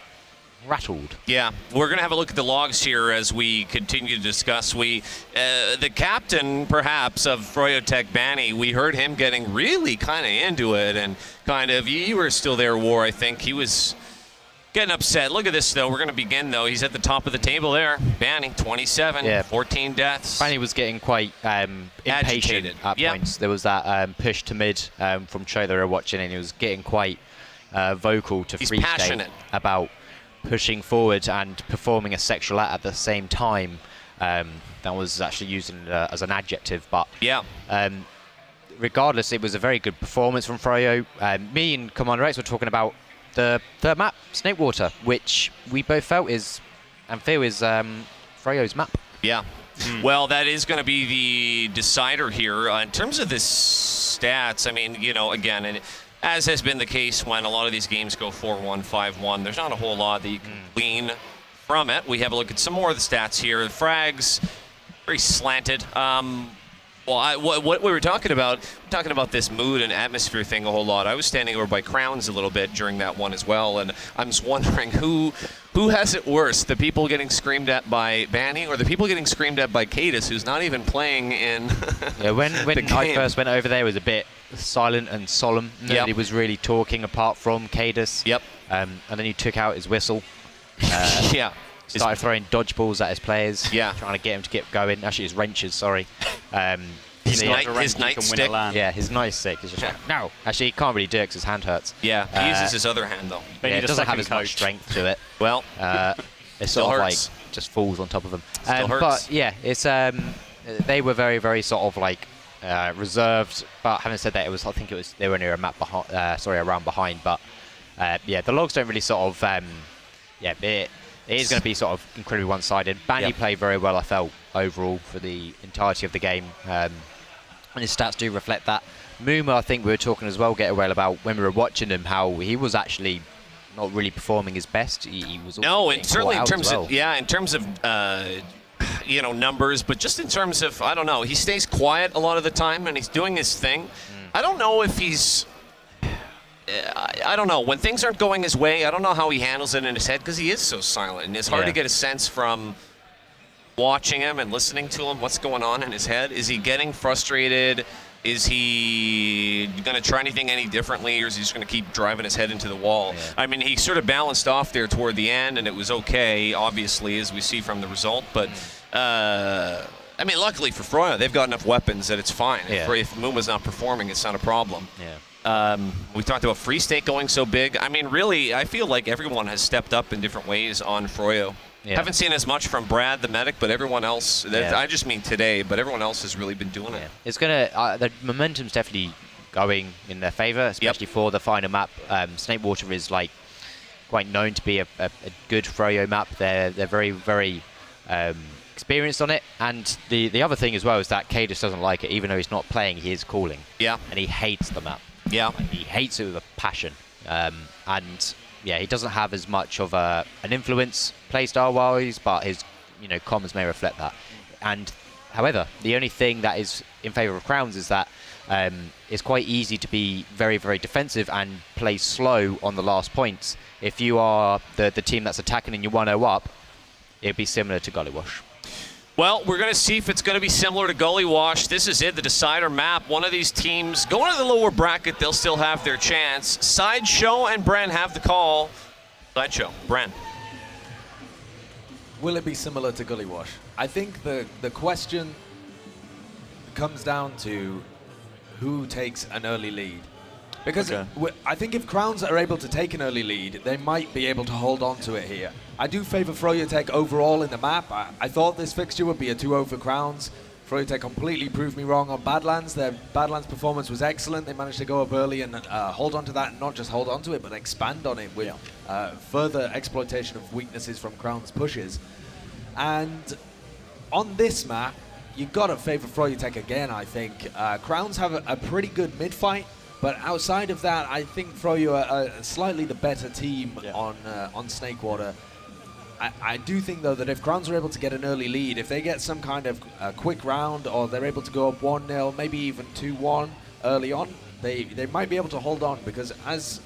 rattled. Yeah, we're going to have a look at the logs here as we continue to discuss. The captain, perhaps, of froyotech, Banny, we heard him getting really kind of into it and kind of, you were still there, War, I think. He was getting upset. Look at this, though. We're going to begin, though. He's at the top of the table there. Banny, 27, 14 deaths. Banny was getting quite impatient at points. There was that push to mid from Cho that we were watching, and he was getting quite vocal to Free State about pushing forward and performing a sexual act at the same time. That was actually used as an adjective, but regardless, it was a very good performance from Froyo. Me and CommanderX were talking about the third map, Snakewater, which we both feel is Froyo's map. Yeah. Well, that is going to be the decider here. In terms of the stats, I mean, again, and as has been the case when a lot of these games go 4-1, 5-1, there's not a whole lot that you can glean from it. We have a look at some more of the stats here. The frags, very slanted. What we were talking about this mood and atmosphere thing a whole lot. I was standing over by Crowns a little bit during that one as well, and I'm just wondering who has it worse, the people getting screamed at by Banny or the people getting screamed at by Kaidus, who's not even playing in when I first went over there, it was a bit silent and solemn. Nobody was really talking apart from Kaidus. Yep. And then he took out his whistle. Started throwing dodgeballs at his players. Trying to get him to get going. Actually, his wrenches, sorry. His nightstick. Yeah, his nightstick is just like, no. Actually, he can't really do it because his hand hurts. Yeah, he uses his other hand, though. Yeah, it doesn't have as much strength to it. Well, it sort of like just falls on top of him. Still hurts. But yeah, it's they were very, very sort of like reserved. But having said that, I think they were near a map behind. A round behind. But the logs don't really sort of it is going to be sort of incredibly one-sided. Banny played very well, I felt, overall for the entirety of the game. And his stats do reflect that. Mooma, I think we were talking as well, Getawhale, about when we were watching him, how he was actually not really performing his best. He was and certainly in terms of numbers, but just in terms of, I don't know, he stays quiet a lot of the time and he's doing his thing. I don't know if he's I don't know. When things aren't going his way, I don't know how he handles it in his head because he is so silent. And it's hard to get a sense from watching him and listening to him what's going on in his head. Is he getting frustrated? Is he going to try anything any differently, or is he just going to keep driving his head into the wall? I mean, he sort of balanced off there toward the end, and it was okay, obviously, as we see from the result. But, I mean, luckily for Froyo, they've got enough weapons that it's fine. If Mooma's not performing, it's not a problem. We talked about Free State going so big. I mean, really, I feel like everyone has stepped up in different ways on Froyo. Haven't seen as much from Brad, the medic, but everyone else, I just mean today, but everyone else has really been doing it. It's going to, the momentum's definitely going in their favor, especially for the final map. Snakewater is like quite known to be a good Froyo map. They're very, very experienced on it. And the other thing as well is that Kaidus doesn't like it. Even though he's not playing, he is calling. And he hates the map. He hates it with a passion. And he doesn't have as much of an influence playstyle-wise, but his comms may reflect that. And however, the only thing that is in favour of Crowns is that it's quite easy to be very, very defensive and play slow on the last points. If you are the team that's attacking and you're 1-0 up, it'd be similar to Gullywash. Well, we're going to see if it's going to be similar to Gully Wash. This is it, the decider map. One of these teams going to the lower bracket, they'll still have their chance. Sideshow and Bren have the call. Sideshow, Bren. Will it be similar to Gully Wash? I think the question comes down to who takes an early lead. Because I think if Crowns are able to take an early lead, they might be able to hold on to it here. I do favor froyotech overall in the map. I thought this fixture would be a 2-0 for Crowns. froyotech completely proved me wrong on Badlands. Their Badlands performance was excellent. They managed to go up early and hold on to that, and not just hold on to it, but expand on it with further exploitation of weaknesses from Crowns' pushes. And on this map, you've got to favor froyotech again, I think. Crowns have a pretty good mid-fight. But outside of that, I think Froyo are slightly the better team on Snakewater. I do think, though, that if Crowns are able to get an early lead, if they get some kind of quick round, or they're able to go up 1-0, maybe even 2-1 early on, they might be able to hold on, because as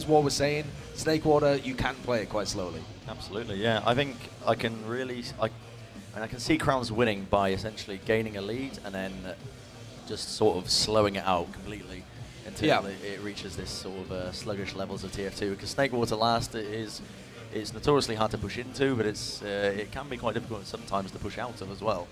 War was saying, Snakewater, you can play it quite slowly. Absolutely, yeah. I think I can really... I can see Crowns winning by essentially gaining a lead and then just sort of slowing it out completely until it reaches this sort of sluggish levels of TF2, because Snakewater last is notoriously hard to push into, but it can be quite difficult sometimes to push out of as well.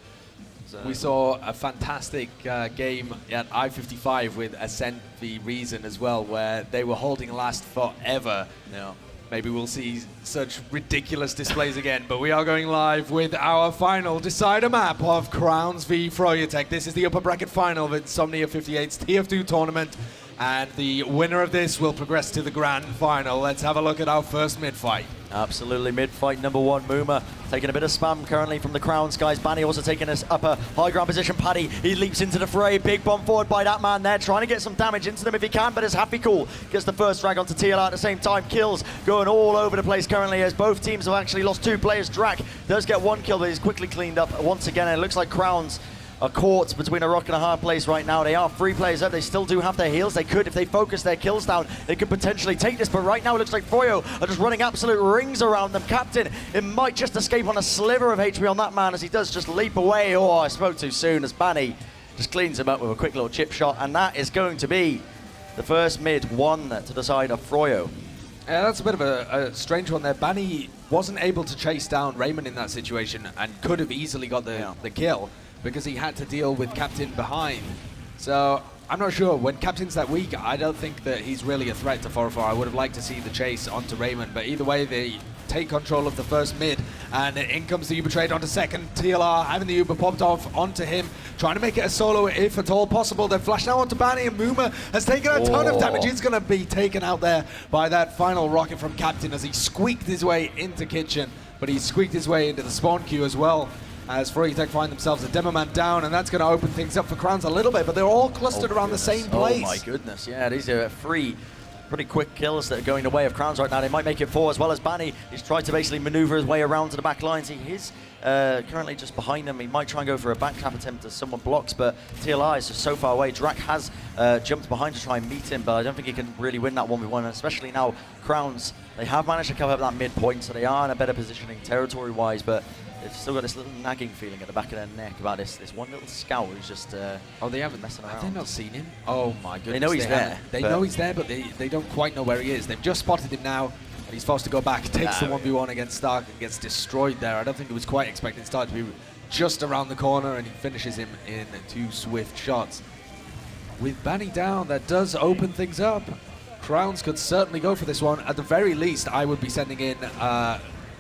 So we saw a fantastic game at i58 with Ascent the Reason as well, where they were holding last forever. yeah. Maybe we'll see such ridiculous displays again, but we are going live with our final decider map of Crowns v froyotech. This is the upper bracket final of Insomnia 58's TF2 tournament, and the winner of this will progress to the grand final. Let's have a look at our first mid-fight. Absolutely, mid-fight number one, Mooma taking a bit of spam currently from the Crowns guys. Banny also taking us upper high ground position. Paddy, he leaps into the fray. Big bomb forward by that man there, trying to get some damage into them if he can, but it's Happy Cool. Gets the first drag onto TLR at the same time. Kills going all over the place currently, as both teams have actually lost 2 players. Drac does get 1 kill, but he's quickly cleaned up once again, and it looks like Crowns are caught between a rock and a hard place right now. They are 3 players up. They still do have their heals. They could, if they focus their kills down, they could potentially take this. But right now it looks like Froyo are just running absolute rings around them. Captain, it might just escape on a sliver of HP on that man as he does just leap away. Oh, I spoke too soon as Banny just cleans him up with a quick little chip shot. And that is going to be the first mid one to the side of Froyo. Yeah, that's a bit of a strange one there. Banny wasn't able to chase down Raymond in that situation and could have easily got the kill, because he had to deal with Captain behind. So I'm not sure. When Captain's that weak, I don't think that he's really a threat to 4-4. I would have liked to see the chase onto Raymond, but either way, they take control of the first mid, and in comes the Uber trade onto second. TLR having the Uber popped off onto him, trying to make it a solo if at all possible. They've flashed now onto Banny, and Mooma has taken a ton of damage. He's going to be taken out there by that final rocket from Captain as he squeaked his way into Kitchen, but he squeaked his way into the spawn queue as well, as froyotech find themselves a demo man down, and that's going to open things up for Crowns a little bit, but they're all clustered around the same place. Oh my goodness, yeah, these are 3 pretty quick kills that are going the way of Crowns right now. They might make it 4 as well as Banny. He's tried to basically maneuver his way around to the back lines. He is currently just behind them. He might try and go for a backtrap attempt as someone blocks, but TLR is just so far away. Drac has jumped behind to try and meet him, but I don't think he can really win that 1v1, especially now Crowns, they have managed to cover up that midpoint, so they are in a better positioning territory-wise, but they've still got this little nagging feeling at the back of their neck about this one little scout who's just they haven't messing around. Have they not seen him? Oh my goodness. They know he's there. They know he's there, but they don't quite know where he is. They've just spotted him now, and he's forced to go back. Takes the 1v1 against Stark and gets destroyed there. I don't think he was quite expecting Stark to be just around the corner, and he finishes him in 2 swift shots. With Banny down, that does open things up. Crowns could certainly go for this one. At the very least, I would be sending in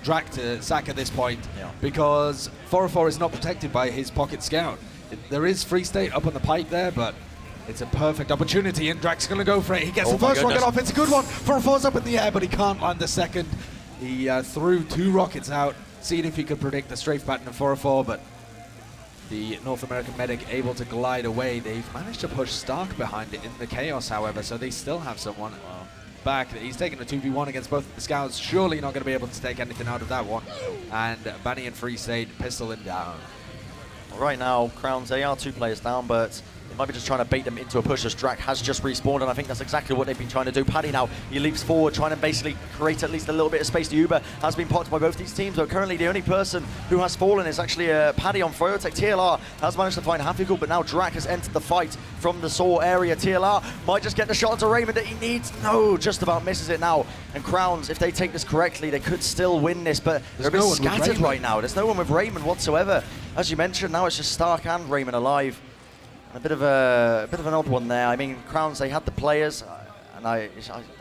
Drac to sack at this point, because 404 is not protected by his pocket scout. There is free state up on the pipe there, but it's a perfect opportunity, and Drac's going to go for it. He gets the first rocket off. It's a good one. 404's up in the air, but he can't land the second. He threw 2 rockets out, seeing if he could predict the strafe pattern of 404, but the North American medic able to glide away. They've managed to push Stark behind it in the chaos, however, so they still have someone back. He's taking a 2v1 against both of the scouts. Surely not going to be able to take anything out of that one. And Banny and Free State pistol him down. Right now, Crowns, they are 2 players down, but They might be just trying to bait them into a push as Drac has just respawned, and I think that's exactly what they've been trying to do. Paddy now, he leaps forward, trying to basically create at least a little bit of space. The Uber has been popped by both these teams, but currently the only person who has fallen is actually Paddy on froyotech. TLR has managed to find Hafikul, but now Drac has entered the fight from the Saw area. TLR might just get the shot to Raymond that he needs. No, just about misses it now. And Crowns, if they take this correctly, they could still win this, but they're a bit scattered right now. There's no one with Raymond whatsoever. As you mentioned, now it's just Stark and Raymond alive. A bit of an odd one there. I mean, Crowns, they had the players, and they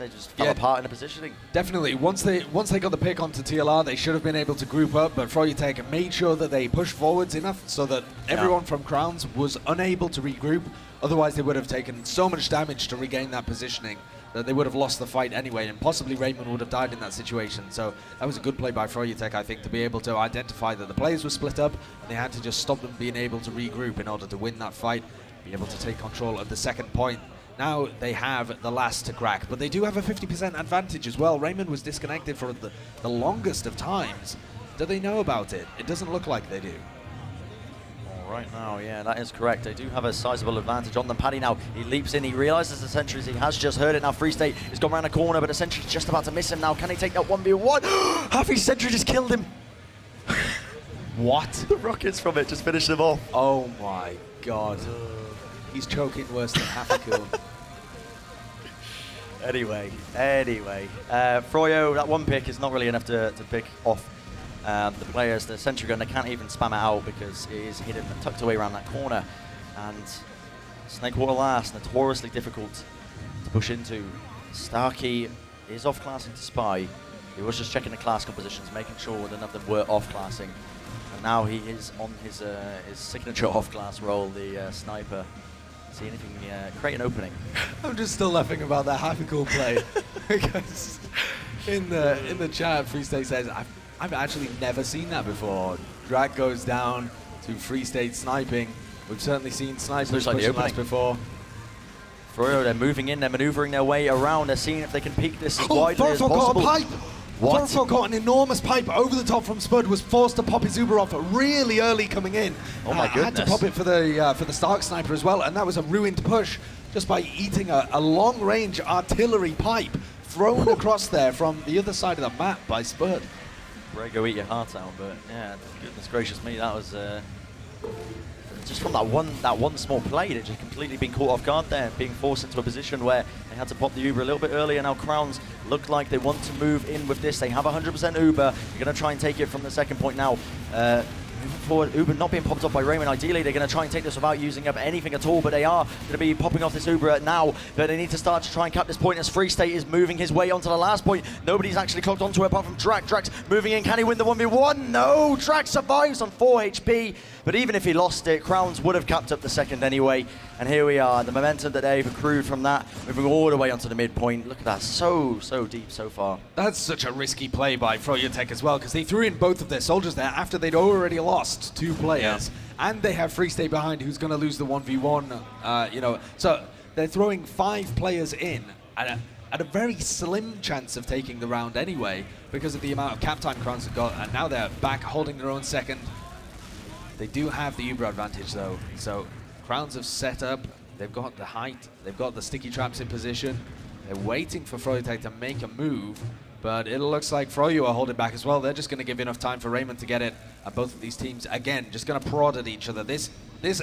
just fell apart in the positioning. Definitely. Once they got the pick onto TLR, they should have been able to group up, but froyotech made sure that they pushed forwards enough so that everyone from Crowns was unable to regroup. Otherwise, they would have taken so much damage to regain that positioning that they would have lost the fight anyway, and possibly Raymond would have died in that situation. So that was a good play by froyotech, I think, to be able to identify that the players were split up, and they had to just stop them being able to regroup in order to win that fight, be able to take control of the second point. Now they have the last to crack, but they do have a 50% advantage as well. Raymond was disconnected for the longest of times. Do they know about it? It doesn't look like they do. Right now, yeah, that is correct. They do have a sizable advantage on them. Paddy now, he leaps in, he realizes the sentries, he has just heard it. Now Free State has gone around the corner, but the sentry's just about to miss him now. Can he take that 1v1? Happy's sentry just killed him. What? The rockets from it just finished him off. Oh my god. He's choking worse than Hafikul. Anyway, Froyo, that one pick is not really enough to pick off the players. The sentry gun, they can't even spam it out because it is hidden and tucked away around that corner. And Snakewater last, notoriously difficult to push into. Starkey is off-classing to Spy. He was just checking the class compositions, making sure that none of them were off-classing. And now he is on his signature off-class role, the sniper. See anything, create an opening. I'm just still laughing about that Hafikul play. Because in the chat, Free State says, I've actually never seen that before. Drag goes down to Free State sniping. We've certainly seen snipers like push last before. Froyo, they're moving in, they're maneuvering their way around, they're seeing if they can peek this as widely as possible. Got a pipe! What? Thorfo got an enormous pipe over the top from Spud, was forced to pop his Uber off really early coming in. Oh my goodness. Had to pop it for the Stark sniper as well, and that was a ruined push just by eating a long-range artillery pipe thrown across there from the other side of the map by Spud. Bren, go eat your heart out, but yeah, goodness gracious me, that was just from that one small play, they'd just completely been caught off guard there, being forced into a position where they had to pop the Uber a little bit earlier. Now Crowns look like they want to move in with this. They have 100% Uber. They're going to try and take it from the second point now. Moving forward, Uber not being popped up by Raymond. Ideally, they're going to try and take this without using up anything at all, but they are going to be popping off this Uber now. But they need to start to try and cap this point as Free State is moving his way onto the last point. Nobody's actually clocked onto it apart from Drac. Drac's moving in. Can he win the 1v1? No! Drac survives on 4 HP. But even if he lost it, Crowns would have capped up the second anyway. And here we are, the momentum that they've accrued from that, moving all the way onto the midpoint. Look at that, so deep so far. That's such a risky play by froyotech as well, because they threw in both of their soldiers there after they'd already lost 2 players. Yeah. And they have Free State behind, who's going to lose the 1v1. So they're throwing 5 players in at a very slim chance of taking the round anyway, because of the amount of cap time Crowns have got. And now they're back holding their own second. They do have the Uber advantage though, so Crowns have set up, they've got the height, they've got the sticky traps in position, they're waiting for froyotech to make a move, but it looks like Froyo are holding back as well. They're just going to give enough time for Raymond to get it, and both of these teams, again, just going to prod at each other. This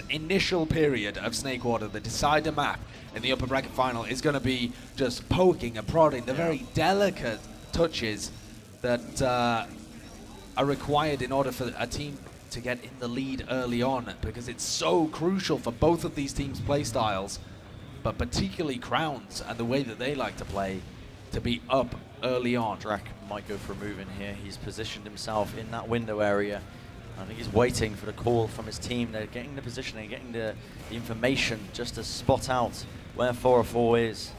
initial period of Snakewater, the decider map in the upper bracket final, is going to be just poking and prodding, the very delicate touches that are required in order for a team to get in the lead early on, because it's so crucial for both of these teams' play styles, but particularly Crowns and the way that they like to play, to be up early on. Drac might go for a move in here. He's positioned himself in that window area. I think he's waiting for the call from his team. They're getting the positioning, getting the information just to spot out where 404 is.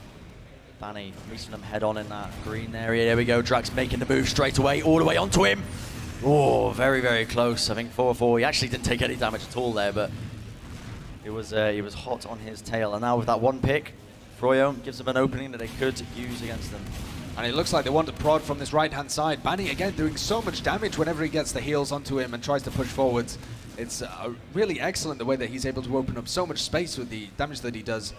Banny meeting them head on in that green area. There we go. Drac's making the move straight away, all the way onto him. Oh, very, very close. I think 404, he actually didn't take any damage at all there, but he was hot on his tail. And now with that one pick, Froyo gives them an opening that they could use against them. And it looks like they want to prod from this right-hand side. Banny, again, doing so much damage whenever he gets the heals onto him and tries to push forwards. It's really excellent the way that he's able to open up so much space with the damage that he does,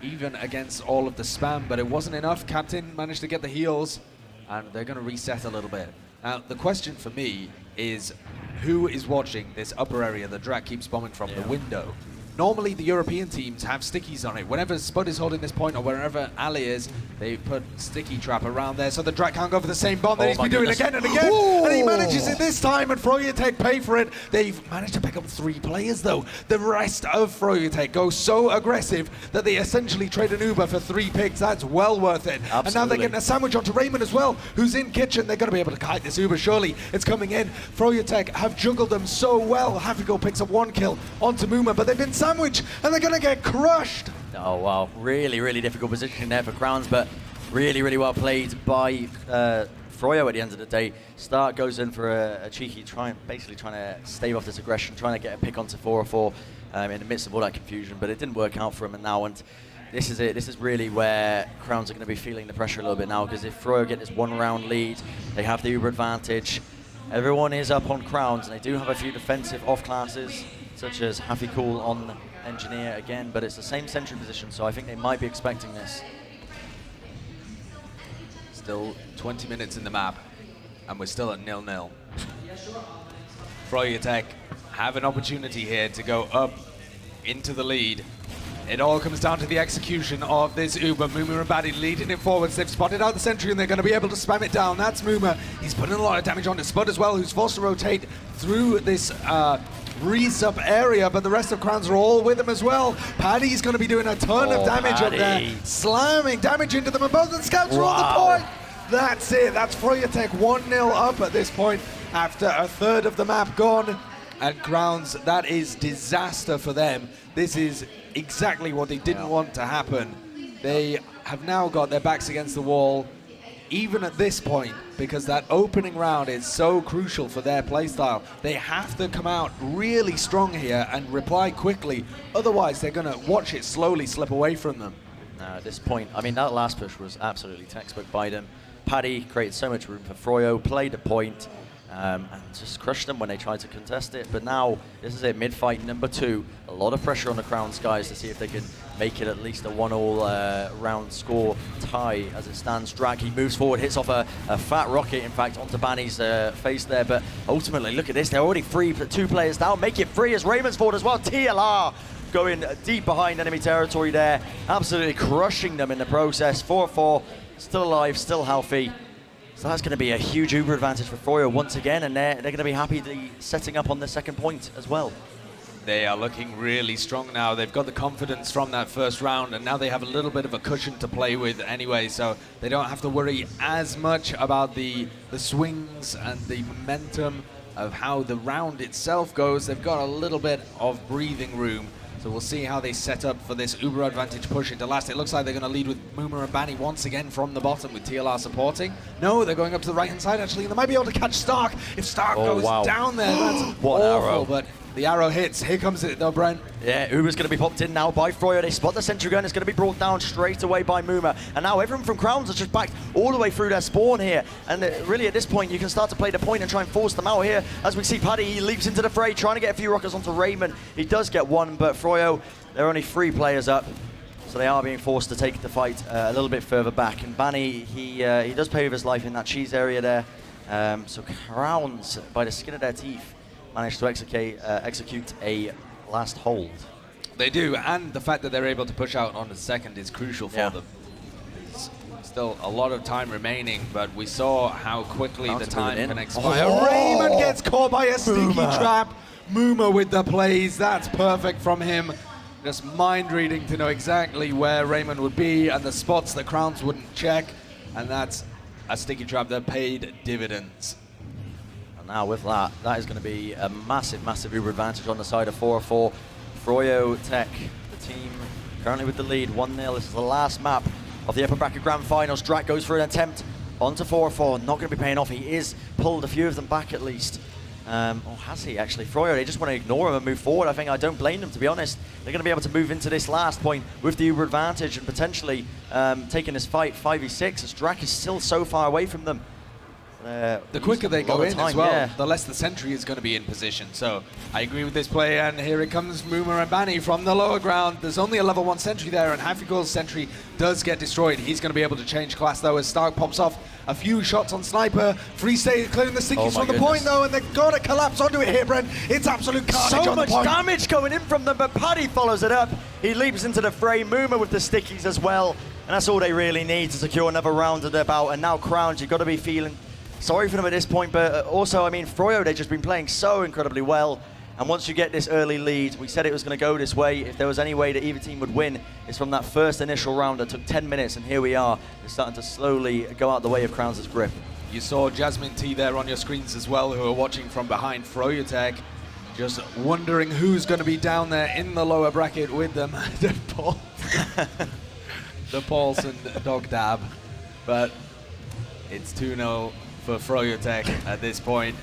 even against all of the spam. But it wasn't enough. Captain managed to get the heals, and they're going to reset a little bit. Now, the question for me is, who is watching this upper area that Drak keeps bombing from the window? Normally, the European teams have stickies on it. Whenever Spud is holding this point, or wherever Ali is, they put sticky trap around there, so the Drak can't go for the same bomb that he's been doing again and again. And he manages it this time, and froyotech pay for it. They've managed to pick up 3 players, though. The rest of froyotech go so aggressive that they essentially trade an Uber for 3 picks. That's well worth it. Absolutely. And now they're getting a sandwich onto Raymond as well, who's in kitchen. They're going to be able to kite this Uber, surely. It's coming in. froyotech have juggled them so well. Hafigo picks up 1 kill onto Muma, but they've been sandwiched, and they're going to get crushed. Oh, wow. Really, really difficult position there for Crowns, but really, really well played by Froyo at the end of the day. Stark goes in for a cheeky basically trying to stave off this aggression, trying to get a pick onto 404 in the midst of all that confusion, but it didn't work out for him. And now, and this is it. This is really where Crowns are going to be feeling the pressure a little bit now, because if Froyo get this 1-round lead, they have the Uber advantage. Everyone is up on Crowns, and they do have a few defensive off-classes, such as Happy Cool on Engineer again, but it's the same sentry position, so I think they might be expecting this. Still 20 minutes in the map, and we're still at 0-0. froyotech have an opportunity here to go up into the lead. It all comes down to the execution of this Uber. Muma and Baddy leading it forwards. They've spotted out the sentry, and they're going to be able to spam it down. That's Muma. He's putting a lot of damage onto Spud as well, who's forced to rotate through this resup area, but the rest of Crowns are all with him as well. Paddy's going to be doing a ton of damage up there, slamming damage into them, and both of the scouts are on the point. That's it. That's froyotech 1-0 up at this point after a third of the map gone. And Crowns, that is disaster for them. This is exactly what they didn't want to happen. They have now got their backs against the wall, even at this point, because that opening round is so crucial for their playstyle. They have to come out really strong here and reply quickly. Otherwise, they're going to watch it slowly slip away from them. At this point, I mean, that last push was absolutely textbook by them. Paddy created so much room for Froyo, played a point, and just crushed them when they tried to contest it. But now, this is it, mid-fight number 2. A lot of pressure on the Crowns guys to see if they can make it at least a 1-all round score tie as it stands. Drag, he moves forward, hits off a fat rocket, in fact, onto Banny's face there. But ultimately, look at this, they're already 2 players down. Make it 3 as Raymond's forward as well. TLR going deep behind enemy territory there, absolutely crushing them in the process. 4-4, still alive, still healthy. So that's going to be a huge Uber advantage for Froyo once again, and they're going to be happy to be setting up on the second point as well. They are looking really strong now. They've got the confidence from that first round, and now they have a little bit of a cushion to play with anyway, so they don't have to worry as much about the swings and the momentum of how the round itself goes. They've got a little bit of breathing room. So we'll see how they set up for this Uber advantage push into last. It looks like they're going to lead with Muma and Banny once again from the bottom with TLR supporting. No, they're going up to the right-hand side, actually, and they might be able to catch Stark. If Stark goes down there, that's what awful, arrow. but the arrow hits. Here comes it, though, Bren. Yeah, Uber's going to be popped in now by Froyo. They spot the sentry gun. It's going to be brought down straight away by Muma. And now everyone from Crowns is just backed all the way through their spawn here. And really, at this point, you can start to play the point and try and force them out here. As we see Paddy, he leaps into the fray, trying to get a few rockets onto Raymond. He does get 1, but Froyo, they're only 3 players up. So they are being forced to take the fight a little bit further back. And Banny, he does pay with his life in that cheese area there. So Crowns, by the skin of their teeth, managed to execute a last hold. They do, and the fact that they're able to push out on the second is crucial for them. There's still a lot of time remaining, but we saw how quickly the time can expire. Raymond gets caught by a sticky trap. Muma with the plays. That's perfect from him. Just mind reading to know exactly where Raymond would be and the spots that Crowns wouldn't check. And that's a sticky trap that paid dividends. And now with that, that is going to be a massive, massive Uber advantage on the side of 4-4. froyotech, the team currently with the lead, 1-0. This is the last map of the upper bracket grand finals. Drak goes for an attempt onto 4-4. Not going to be paying off. He is pulled a few of them back at least. Or has he actually? Froyo, they just want to ignore him and move forward. I don't blame them, to be honest. They're going to be able to move into this last point with the Uber advantage and potentially taking this fight 5v6 as Drac is still so far away from them. The quicker they go in as well, yeah. the less the sentry is going to be in position. So I agree with this play, and here it comes Muma and Bani from the lower ground. There's only a level 1 sentry there, and Hafigul's sentry does get destroyed. He's going to be able to change class though as Stark pops off a few shots on Sniper. Free State clearing the stickies from the point though, and they're going to collapse onto it here, Bren. It's absolute carnage so on the much point. damage going in from them, but Paddy follows it up. He leaps into the fray, Muma with the stickies as well, and that's all they really need to secure another round of their bout. And now Crowns, you've got to be feeling sorry for them at this point, but also, I mean, Froyo, they've just been playing so incredibly well. And once you get this early lead, we said it was going to go this way. If there was any way that either team would win, it's from that first initial round that took 10 minutes, and here we are. They're starting to slowly go out the way of Crowns' grip. You saw Jasmine T there on your screens as well, who are watching from behind froyotech, just wondering who's going to be down there in the lower bracket with them. The Paulson dog dab. But it's 2-0 for froyotech at this point.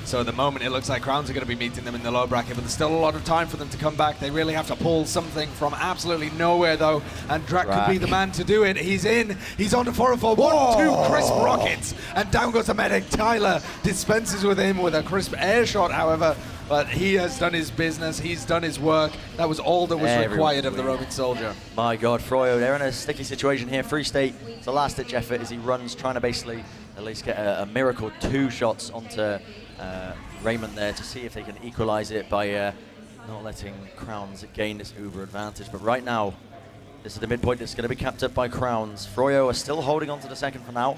So at the moment it looks like Crowns are going to be meeting them in the lower bracket, but there's still a lot of time for them to come back. They really have to pull something from absolutely nowhere though, and Drac could be the man to do it. He's in, he's on to 404, 1-2 crisp rockets, and down goes the medic. Tyler dispenses with him with a crisp air shot, however, but he has done his business, he's done his work. That was all that was required of the Roman soldier. My God, Froyo, they're in a sticky situation here. Free State, it's a last-ditch effort as he runs, trying to basically at least get a miracle 2 shots onto Raymond there to see if they can equalize it by not letting Crowns gain this Uber advantage. But right now, this is the midpoint that's going to be capped up by Crowns. Froyo are still holding on to the second for now.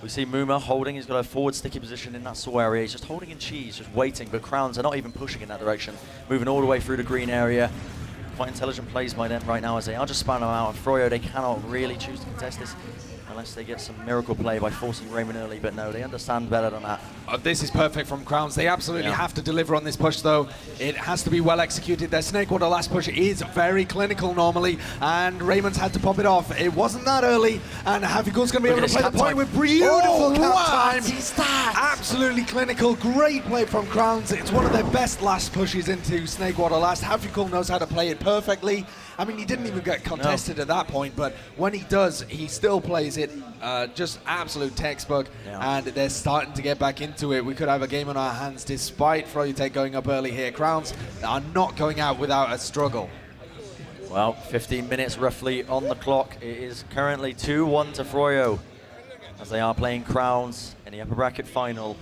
We see Muma holding, he's got a forward sticky position in that saw area. He's just holding in cheese, just waiting, but Crowns are not even pushing in that direction. Moving all the way through the green area. Quite intelligent plays by them right now as they are just spamming them out. And Froyo, they cannot really choose to contest this unless they get some miracle play by forcing Raymond early, but no, they understand better than that. This is perfect from Crowns. They absolutely have to deliver on this push though. It has to be well executed. Their Snakewater last push is very clinical normally, and Raymond's had to pop it off. It wasn't that early, and Hafigul's going to be able to play the point with beautiful cap time. Absolutely clinical, great play from Crowns. It's one of their best last pushes into Snakewater last. Hafigul knows how to play it perfectly. I mean, he didn't even get contested at that point, but when he does, he still plays it just absolute textbook, and they're starting to get back into it. We could have a game on our hands despite froyotech going up early here. Crowns are not going out without a struggle. Well, 15 minutes roughly on the clock. It is currently 2-1 to Froyo as they are playing Crowns in the upper bracket final.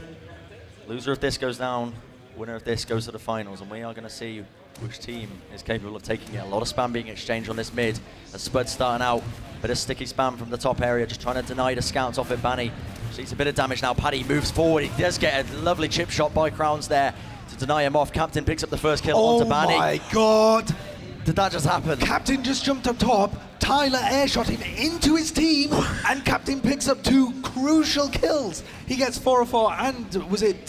Loser of this goes down, winner of this goes to the finals, and we are going to see which team is capable of taking it. A lot of spam being exchanged on this mid as Spud's starting out. Bit of sticky spam from the top area, just trying to deny the scouts off at Bani. Sees a bit of damage now. Paddy moves forward. He does get a lovely chip shot by Crowns there to deny him off. Captain picks up the first kill onto Bani. Oh my God! Did that just happen? Captain just jumped up top. Tyler airshot him into his team, and Captain picks up 2 crucial kills. He gets 404, and was it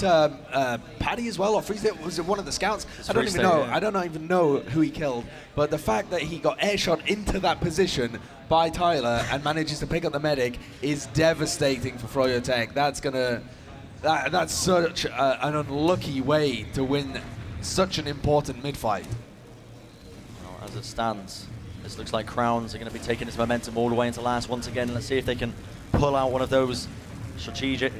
Paddy as well, or Free State? Was it one of the scouts? I don't even know. Yeah. I don't even know who he killed. But the fact that he got airshot into that position by Tyler and manages to pick up the medic is devastating for froyotech. That's such an unlucky way to win such an important mid-fight. Well, as it stands, this looks like Crowns are going to be taking this momentum all the way into last once again. Let's see if they can pull out one of those strategic,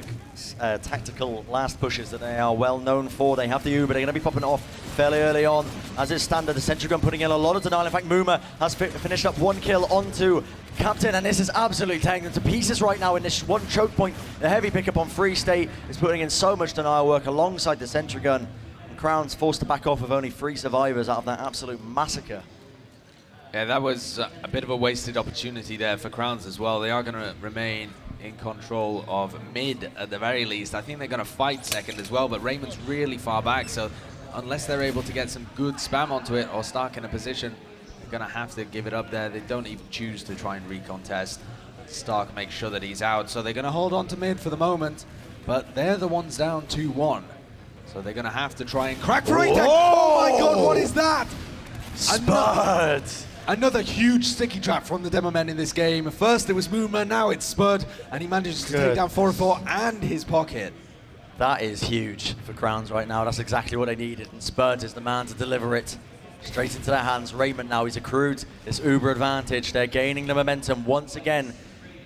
tactical last pushes that they are well known for. They have the Uber. They're going to be popping it off fairly early on. As is standard, the Sentry Gun putting in a lot of denial. In fact, Muma has finished up 1 kill onto Captain, and this is absolutely tearing them to pieces right now in this one choke point. The heavy pickup on Free State is putting in so much denial work alongside the Sentry Gun. And Crowns forced to back off with only 3 survivors out of that absolute massacre. Yeah, that was a bit of a wasted opportunity there for Crowns as well. They are going to remain in control of mid at the very least. I think they're going to fight second as well, but Raymond's really far back, so unless they're able to get some good spam onto it or Stark in a position, they're going to have to give it up there. They don't even choose to try and recontest. Stark makes sure that he's out, so they're going to hold on to mid for the moment, but they're the ones down 2-1. So they're going to have to try and crack for it. Oh my God, what is that? Spud! Another huge sticky trap from the demo men in this game. First it was Muma, now it's Spud, and he manages to take down 404 and his pocket. That is huge for Crowns right now. That's exactly what they needed. And Spurt is the man to deliver it straight into their hands. Raymond now, he's accrued this uber advantage. They're gaining the momentum once again.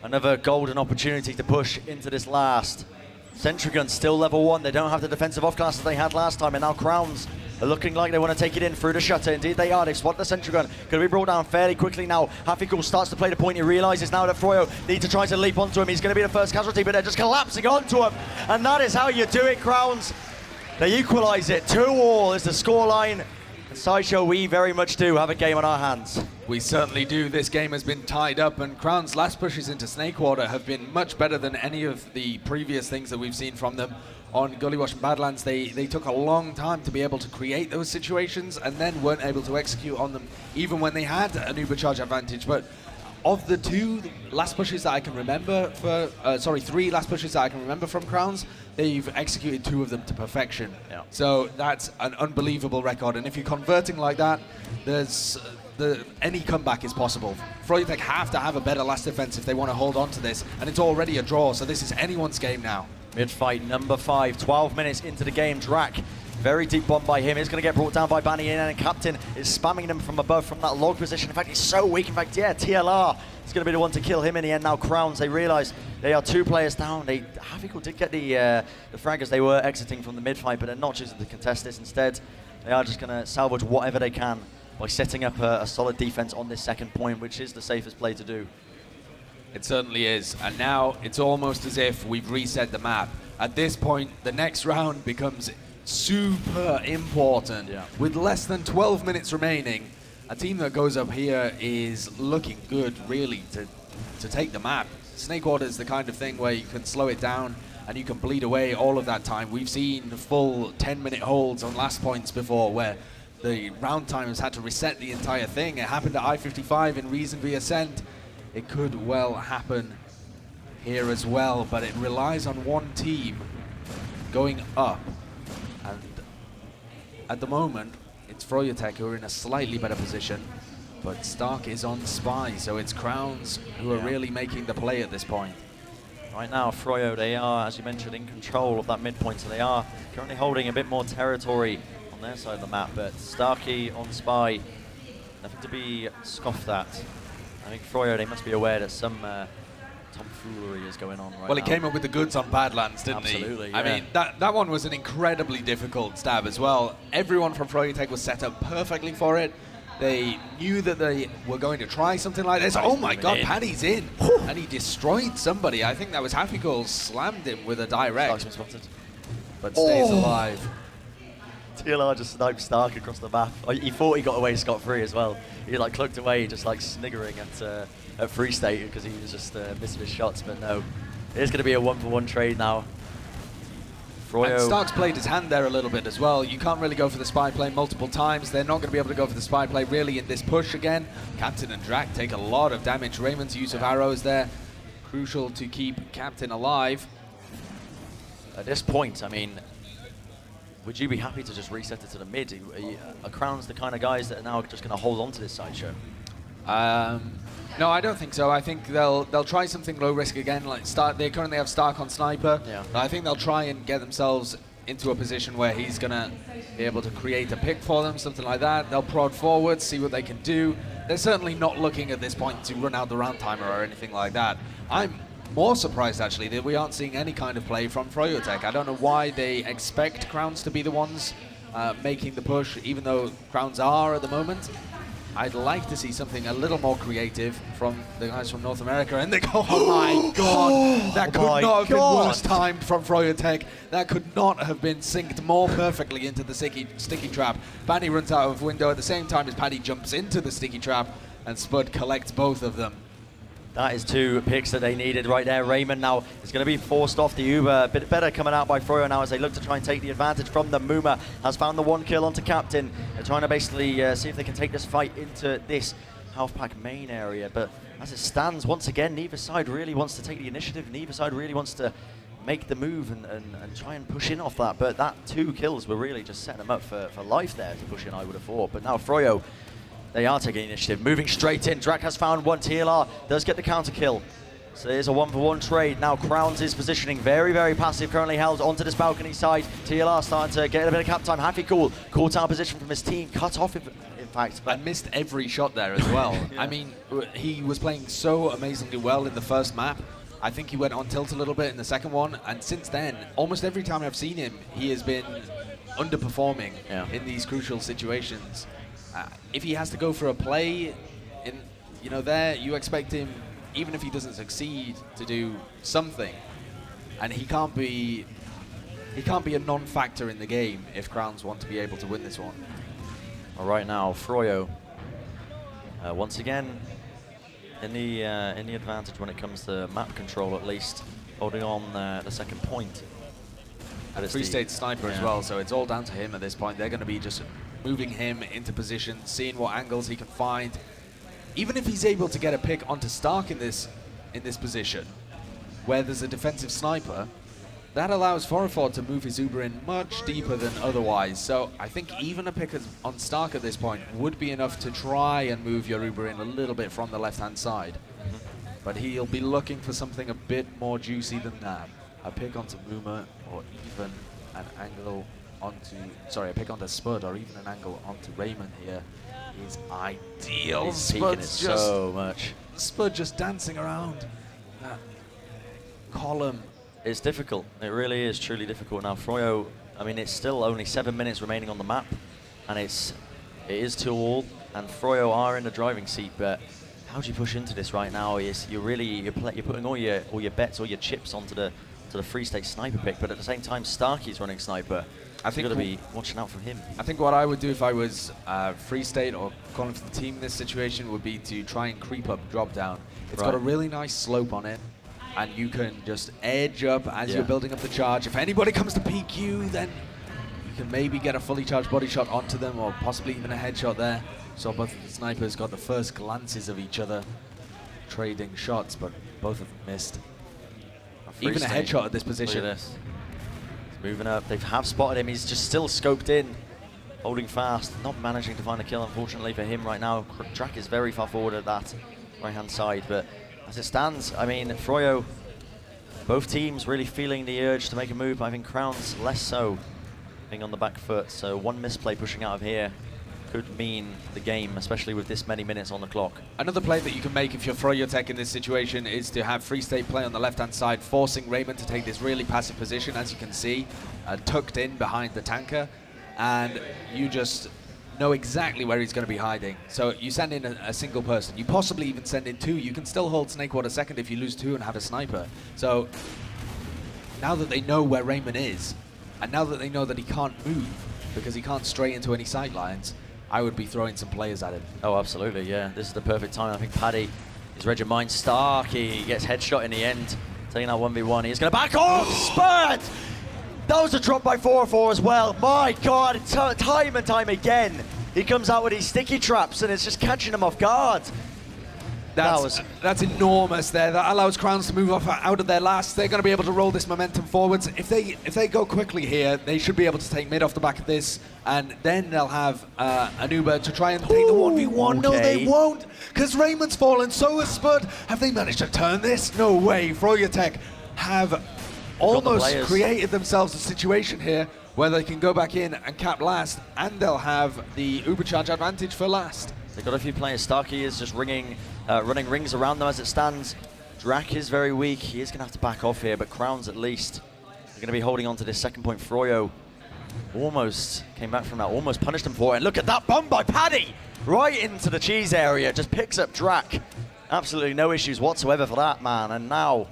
Another golden opportunity to push into this last. Sentry Gun still level 1. They don't have the defensive off-class that they had last time. And now Crowns are looking like they want to take it in through the shutter. Indeed they are. They spot the Sentry Gun. Going to be brought down fairly quickly now. Hafikul starts to play the point. He realizes now that Froyo needs to try to leap onto him. He's going to be the first casualty, but they're just collapsing onto him. And that is how you do it, Crowns. They equalize it. 2-2 is the scoreline. And Sideshow, we very much do have a game on our hands. We certainly do. This game has been tied up, and Crown's last pushes into Snakewater have been much better than any of the previous things that we've seen from them on Gullywash and Badlands. They took a long time to be able to create those situations and then weren't able to execute on them even when they had an Ubercharge advantage. But of the two last pushes that I can remember three last pushes that I can remember from Crowns, they've executed 2 of them to perfection. Yeah. So that's an unbelievable record. And if you're converting like that, there's any comeback is possible. froyotech have to have a better last defense if they want to hold on to this, and it's already a draw, so this is anyone's game now. Mid-fight, number 5, 12 minutes into the game. Drac, very deep bomb by him. He's going to get brought down by Banny, and Captain is spamming them from above from that log position. In fact, he's so weak. In fact, yeah, TLR is going to be the one to kill him in the end. Now Crowns, they realize they are 2 players down. Hafikul did get the frag as they were exiting from the mid-fight, but they're not choosing to contest this. Instead, they are just going to salvage whatever they can by setting up a solid defense on this second point, which is the safest play to do. It certainly is, and now it's almost as if we've reset the map. At this point, the next round becomes super important. Yeah. With less than 12 minutes remaining, a team that goes up here is looking good, really, to take the map. Snakewater is the kind of thing where you can slow it down and you can bleed away all of that time. We've seen full 10-minute holds on last points before where the round timers had to reset the entire thing. It happened at I58 in Reason v Ascent. It could well happen here as well, but it relies on one team going up. And at the moment, it's froyotech who are in a slightly better position, but Stark is on Spy, so it's Crowns who are really making the play at this point. Right now, Froyo, they are, as you mentioned, in control of that midpoint, so they are currently holding a bit more territory on their side of the map, but Starkey on Spy, nothing to be scoffed at. I think Froyo, they must be aware that some tomfoolery is going on right now. Well, he came up with the goods on Badlands, didn't he? Absolutely, I yeah. mean, that one was an incredibly difficult stab as well. Everyone from froyotech was set up perfectly for it. They knew that they were going to try something like this. Oh my God, Paddy's in. And he destroyed somebody. I think that was Hafikul slammed him with a direct. Stark's been spotted. But stays alive. TLR just sniped Stark across the map. He thought he got away scot-free as well. He like cloaked away, just like sniggering at Free State because he was just missing his shots. But no, it is going to be a 1-for-1 trade now. Froyo. And Stark's played his hand there a little bit as well. You can't really go for the spy play multiple times. They're not going to be able to go for the spy play really in this push again. Captain and Drac take a lot of damage. Raymond's use of arrows there, crucial to keep Captain alive. At this point, I mean, would you be happy to just reset it to the mid? Are Crowns the kind of guys that are now just going to hold on to this Sideshow? No, I don't think so. I think they'll try something low risk again. Like they currently have Stark on Sniper. Yeah. But I think they'll try and get themselves into a position where he's gonna be able to create a pick for them, something like that. They'll prod forward, see what they can do. They're certainly not looking at this point to run out the round timer or anything like that. I'm more surprised actually that we aren't seeing any kind of play from froyotech. I don't know why they expect Crowns to be the ones making the push, even though Crowns are at the moment. I'd like to see something a little more creative from the guys from North America. And they go, oh my God, that could not have been worse timed from froyotech. That could not have been synced more perfectly into the sticky trap. Banny runs out of window at the same time as Paddy jumps into the sticky trap, and Spud collects both of them. That is 2 picks that they needed right there. Raymond now is going to be forced off the Uber. A bit better coming out by Froyo now as they look to try and take the advantage from them. Muma has found the 1 kill onto Captain. They're trying to basically see if they can take this fight into this half-pack main area. But as it stands, once again, neither side really wants to take the initiative. Neither side really wants to make the move and try and push in off that. But that 2 kills were really just setting them up for life there to push in, I would have thought. But now Froyo, they are taking initiative, moving straight in. Drac has found 1. TLR does get the counter kill. So there's a 1-for-1 trade. Now Crowns is positioning very, very passive. Currently held onto this balcony side. TLR starting to get a bit of cap time. Happy Cool. Caught out position from his team. Cut off, in fact. And missed every shot there as well. Yeah. I mean, he was playing so amazingly well in the first map. I think he went on tilt a little bit in the second one. And since then, almost every time I've seen him, he has been underperforming in these crucial situations. If he has to go for a play, there you expect him, even if he doesn't succeed, to do something. And he can't be a non-factor in the game if Crowns want to be able to win this one. All right, now Froyo, once again in the advantage when it comes to map control, at least holding on the second point. And Free State sniper as well, so it's all down to him at this point. They're going to be just moving him into position, seeing what angles he can find. Even if he's able to get a pick onto Stark in this position, where there's a defensive sniper, that allows froyotech to move his Uber in much deeper than otherwise. So I think even a pick on Stark at this point would be enough to try and move your Uber in a little bit from the left-hand side. But he'll be looking for something a bit more juicy than that. A pick onto Muma, or even an angle onto, a pick onto Spud, or even an angle onto Raymond here is ideal. He's peeking it so much. Spud just dancing around that column. It's difficult. It really is truly difficult. Now Froyo, I mean, it's still only 7 minutes remaining on the map, and it is 2-all, and Froyo are in the driving seat. But how do you push into this right now? You're putting all your bets, all your chips onto the Free State sniper pick, but at the same time, Starkey's running sniper. I think you've got to be watching out for him. I think what I would do if I was Free State or calling for the team in this situation would be to try and creep up drop down. It's got a really nice slope on it, and you can just edge up as you're building up the charge. If anybody comes to peek you, then you can maybe get a fully charged body shot onto them, or possibly even a headshot there. So both of the snipers got the first glances of each other, trading shots, but both of them missed. Even a headshot at this position. Look at this. He's moving up. They have spotted him. He's just still scoped in, holding fast, not managing to find a kill, unfortunately, for him right now. Drac is very far forward at that right-hand side, but as it stands, I mean, Froyo, both teams really feeling the urge to make a move. I think Crowns less so, being on the back foot. So one misplay pushing out of here could mean the game, especially with this many minutes on the clock. Another play that you can make if you're froyotech in this situation is to have Free State play on the left-hand side, forcing Raymond to take this really passive position, as you can see, tucked in behind the tanker, and you just know exactly where he's going to be hiding. So you send in a single person. You possibly even send in two. You can still hold Snakewater second if you lose two and have a sniper. So now that they know where Raymond is, and now that they know that he can't move because he can't stray into any sight lines, I would be throwing some players at him. Oh, absolutely, yeah. This is the perfect time. I think Paddy is ready to mind Stark. He gets headshot in the end, taking out 1v1. He's going to back off! Spud! That was a drop by 4-4 as well. My God, time and time again, he comes out with these sticky traps and it's just catching him off guard. That's enormous there. That allows Crowns to move off out of their last. They're going to be able to roll this momentum forwards. If they go quickly here, they should be able to take mid off the back of this, and then they'll have an Uber to try and take the 1v1. Okay. No, they won't, because Raymond's fallen, so has Spud. Have they managed to turn this? No way. froyotech have almost created themselves a situation here where they can go back in and cap last, and they'll have the Uber charge advantage for last. They've got a few players. Starkey is just running rings around them as it stands. Drac is very weak. He is going to have to back off here, but Crowns at least are going to be holding on to this second point. Froyo almost came back from that, almost punished him for it. And look at that bomb by Paddy! Right into the cheese area, just picks up Drac. Absolutely no issues whatsoever for that man. And now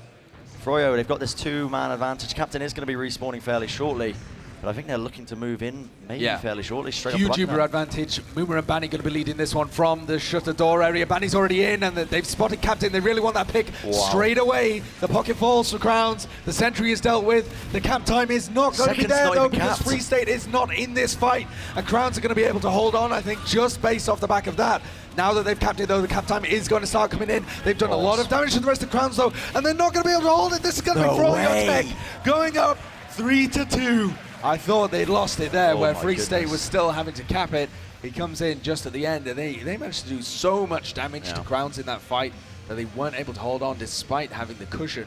Froyo, they've got this two-man advantage. Captain is going to be respawning fairly shortly, but I think they're looking to move in maybe fairly shortly. Straight Huge up Uber advantage. Moomer and Banny going to be leading this one from the shutter door area. Banny's already in, and they've spotted Captain. They really want that pick straight away. The pocket falls for Crowns. The sentry is dealt with. The cap time is not going to be there, though, because Free State is not in this fight. And Crowns are going to be able to hold on, I think, just based off the back of that. Now that they've capped it, though, the cap time is going to start coming in. They've done a lot of damage to the rest of Crowns, though, and they're not going to be able to hold it. This is going to be froyotech going up 3-2. I thought they'd lost it there, where Free State was still having to cap it. He comes in just at the end, and they managed to do so much damage to Crowns in that fight. that they weren't able to hold on despite having the cushion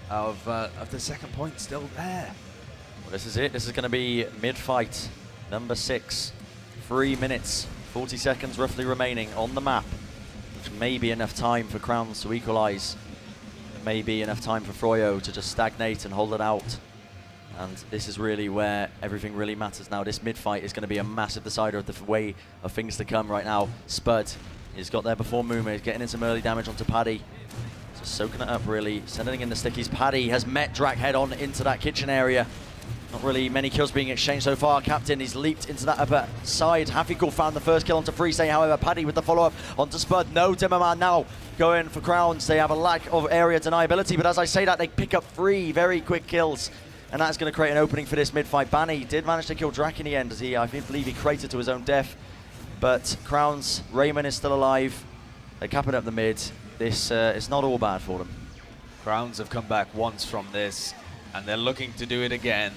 of the second point still there. Well, this is it. This is going to be mid-fight, number 6. 3 minutes, 40 seconds roughly remaining on the map, which may be enough time for Crowns to equalize. It may be enough time for Froyo to just stagnate and hold it out. And this is really where everything really matters now. This mid-fight is going to be a massive decider of the way of things to come right now. Spud has got there before Muma. He's getting in some early damage onto Paddy. So soaking it up, really. Sending in the stickies. Paddy has met Drak head on into that kitchen area. Not really many kills being exchanged so far. Captain, he's leaped into that upper side. Hafikool found the first kill onto Freestay. However, Paddy with the follow-up onto Spud. No Dimmerman now going for Crowns. They have a lack of area deniability, but as I say that, they pick up 3 very quick kills. And that's going to create an opening for this mid-fight. Banny did manage to kill Drak in the end, as I believe he cratered to his own death. But Crowns, Raymond is still alive. They're capping up the mid. This is not all bad for them. Crowns have come back once from this, and they're looking to do it again.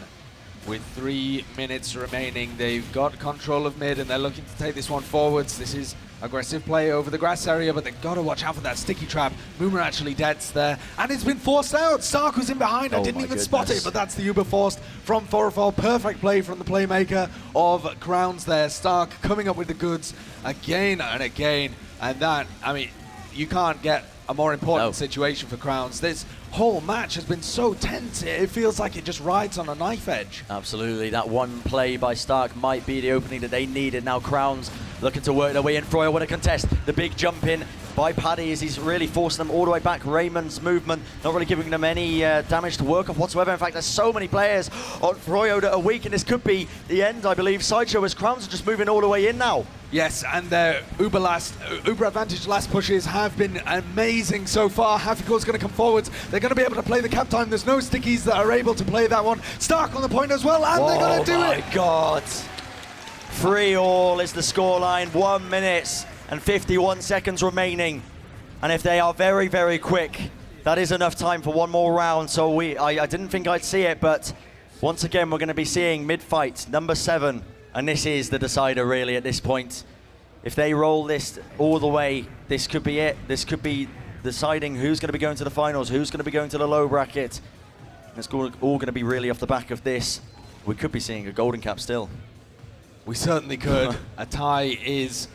With 3 minutes remaining, they've got control of mid, and they're looking to take this one forwards. This is aggressive play over the grass area, but they've got to watch out for that sticky trap. Moomer actually deads there, and it's been forced out. Stark was in behind. I didn't even spot it, but that's the Uber forced from Forafall. Perfect play from the playmaker of Crowns there. Stark coming up with the goods again and again, and that, I mean, you can't get a more important situation for Crowns. This whole match has been so tense, it feels like it just rides on a knife edge. Absolutely, that one play by Stark might be the opening that they needed. Now Crowns looking to work their way in. Froyo want to contest. The big jump in by Paddy as he's really forcing them all the way back. Raymond's movement not really giving them any damage to work off whatsoever. In fact, there's so many players on Froyo that are weak, and this could be the end, I believe. Sideshow as Crowns are just moving all the way in now. Yes, and their Uber advantage last pushes have been amazing so far. Hafikool's going to come forwards. They're going to be able to play the cap time. There's no stickies that are able to play that one. Stark on the point as well, and they're going to do it. Oh my God. 3-all is the scoreline. 1 minute and 51 seconds remaining. And if they are very, very quick, that is enough time for one more round. So I didn't think I'd see it, but once again, we're going to be seeing mid-fight, number 7. And this is the decider, really, at this point. If they roll this all the way, this could be it. This could be deciding who's going to be going to the finals, who's going to be going to the low bracket. And it's all going to be really off the back of this. We could be seeing a golden cap still. We certainly could. A tie is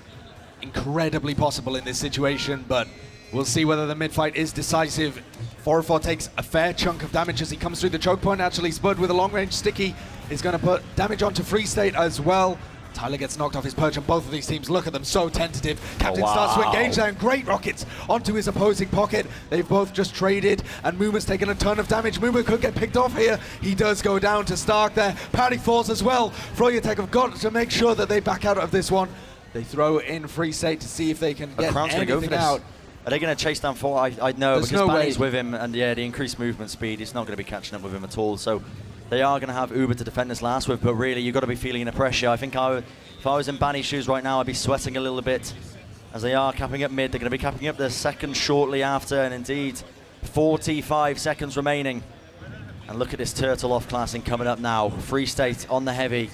incredibly possible in this situation, but we'll see whether the mid-fight is decisive. 404 takes a fair chunk of damage as he comes through the choke point. Actually, Spud with a long-range sticky is going to put damage onto Free State as well. Tyler gets knocked off his perch, and both of these teams, look at them, so tentative. Captain starts to engage there, and great rockets onto his opposing pocket. They've both just traded, and Mooma's taken a ton of damage. Mooma could get picked off here. He does go down to Stark there. Paddy falls as well. froyotech have got to make sure that they back out of this one. They throw in Free State to see if they can get anything out. Are they going to chase down 4? I know, There's because no Banny's way. with him, and yeah, the increased movement speed, it's not going to be catching up with him at all. So they are going to have Uber to defend this last with, but really, you've got to be feeling the pressure. I think if I was in Banny's shoes right now, I'd be sweating a little bit. As they are capping up mid, they're going to be capping up their second shortly after, and indeed, 45 seconds remaining. And look at this turtle off classing coming up now. Free State on the heavy.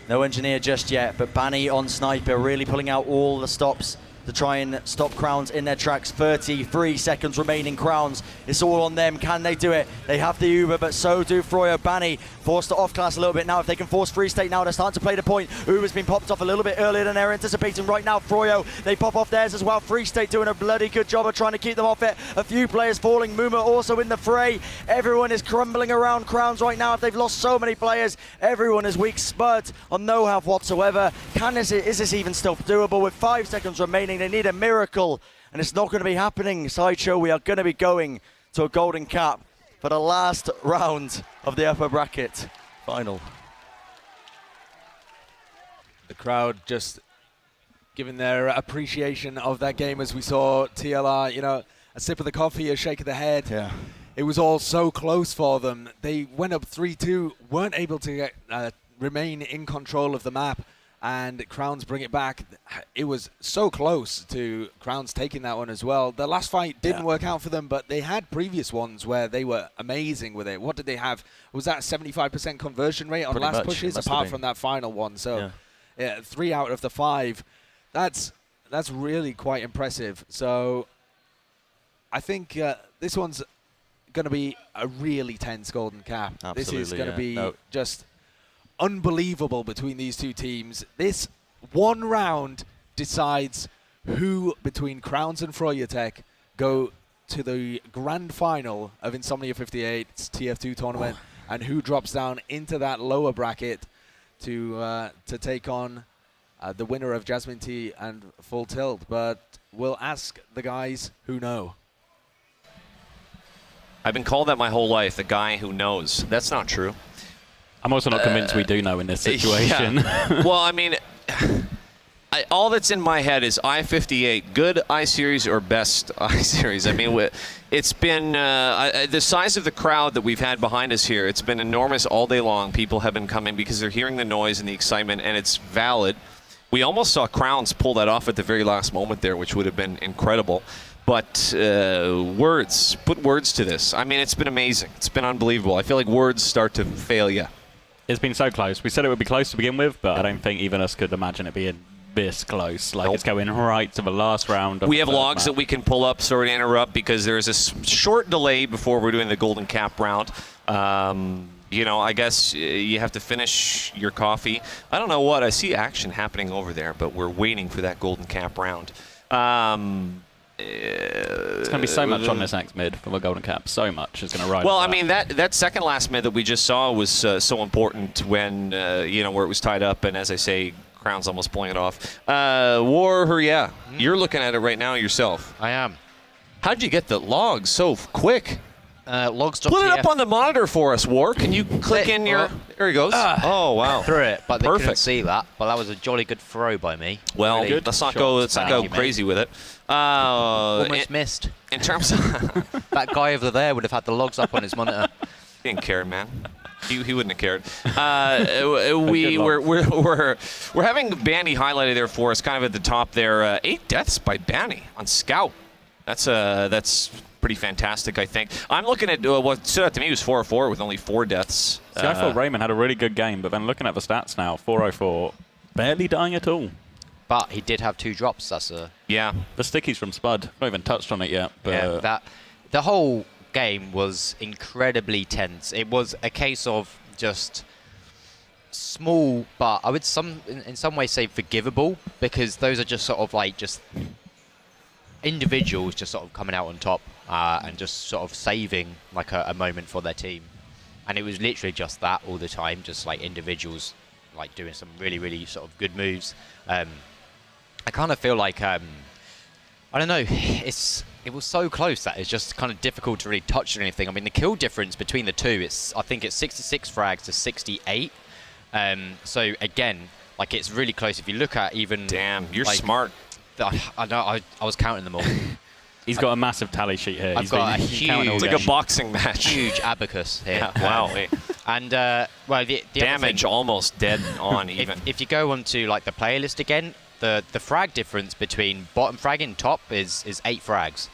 No engineer just yet, but Banny on sniper, really pulling out all the stops to try and stop Crowns in their tracks. 33 seconds remaining. Crowns, it's all on them. Can they do it? They have the Uber, but so do Froyo. Banny forced to off-class a little bit now. If they can force Free State now, they're starting to play the point. Uber's been popped off a little bit earlier than they're anticipating right now. Froyo, they pop off theirs as well. Free State doing a bloody good job of trying to keep them off it. A few players falling. Mooma also in the fray. Everyone is crumbling around Crowns right now. If they've lost so many players, everyone is weak. Spud on no health whatsoever. Is this even still doable? With 5 seconds remaining, they need a miracle, and it's not going to be happening. Sideshow, we are going to be going to a golden cap for the last round of the upper bracket final. The crowd just giving their appreciation of that game as we saw TLR, you know, a sip of the coffee, a shake of the head. Yeah. It was all so close for them. They went up 3-2, weren't able to get, remain in control of the map, and Crowns bring it back. It was so close to Crowns taking that one as well. The last fight didn't work out for them, but they had previous ones where they were amazing with it. What did they have? Was that 75% conversion rate on Pretty last much. pushes, Must apart have been. from that final one? So, 3 out of the 5. That's really quite impressive. So, I think this one's going to be a really tense Golden Cap. Absolutely, this is going to yeah. be just unbelievable between these two teams. This one round decides who between Crowns and froyotech go to the grand final of Insomnia 58's TF2 tournament, and who drops down into that lower bracket to take on the winner of Jasmine T and Full Tilt. But we'll ask the guys who know. I've been called that my whole life, the guy who knows. That's not true. I'm also not convinced we do know in this situation. Yeah. Well, I mean, all that's in my head is i58, good I-Series or best I-Series. I mean, it's been the size of the crowd that we've had behind us here. It's been enormous all day long. People have been coming because they're hearing the noise and the excitement, and it's valid. We almost saw Crowns pull that off at the very last moment there, which would have been incredible. But put words to this. I mean, it's been amazing. It's been unbelievable. I feel like words start to fail you. It's been so close. We said it would be close to begin with, but I don't think even us could imagine it being this close. Like, it's going right to the last round. We have logs that we can pull up. Sorry to interrupt, because there's a short delay before we're doing the Golden Cap round. You know, I guess you have to finish your coffee. I don't know what. I see action happening over there, but we're waiting for that Golden Cap round. It's going to be so much on this next mid for the Golden Cap. So much is going to ride. Well, I mean, that second last mid that we just saw was so important when, you know, where it was tied up. And as I say, Crown's almost pulling it off. WARHURYEAH, you're looking at it right now yourself. I am. How'd you get the logs so quick? Logs.tf. Put it up on the monitor for us, War. Can you click in your... There he goes. Oh, wow. Through it, but they Perfect. couldn't see that. But that was a jolly good throw by me. Well, Really let's not shot. go Thank you, mate. crazy with it. Almost missed. In terms of... That guy over there would have had the logs up on his monitor. He didn't care, man. He wouldn't have cared. We're having Banny highlighted there for us, kind of at the top there. 8 deaths by Banny on Scout. That's pretty fantastic, I think. I'm looking at what stood out to me was 404 with only 4 deaths. See, I thought Raymond had a really good game, but then looking at the stats now, 404, barely dying at all. But he did have 2 drops. That's Yeah. The stickies from Spud. Not even touched on it yet. But yeah. The whole game was incredibly tense. It was a case of just small, but I would in some ways say forgivable, because those are just sort of like just individuals just sort of coming out on top and just sort of saving like a moment for their team. And it was literally just that all the time, just like individuals like doing some really, really sort of good moves. I kind of feel like, I don't know, it was so close that it's just kind of difficult to really touch on anything. I mean, the kill difference between the two, I think it's 66 frags to 68. So again, like, it's really close. If you look at even... Damn, you're like, smart. I know, I was counting them all. he's got a massive tally sheet here. I've got a huge... It's like a boxing match. Huge abacus here. Yeah, wow. And, well, the Damage almost dead on even. If you go onto, like, the playlist again, the frag difference between bottom frag and top is 8 frags.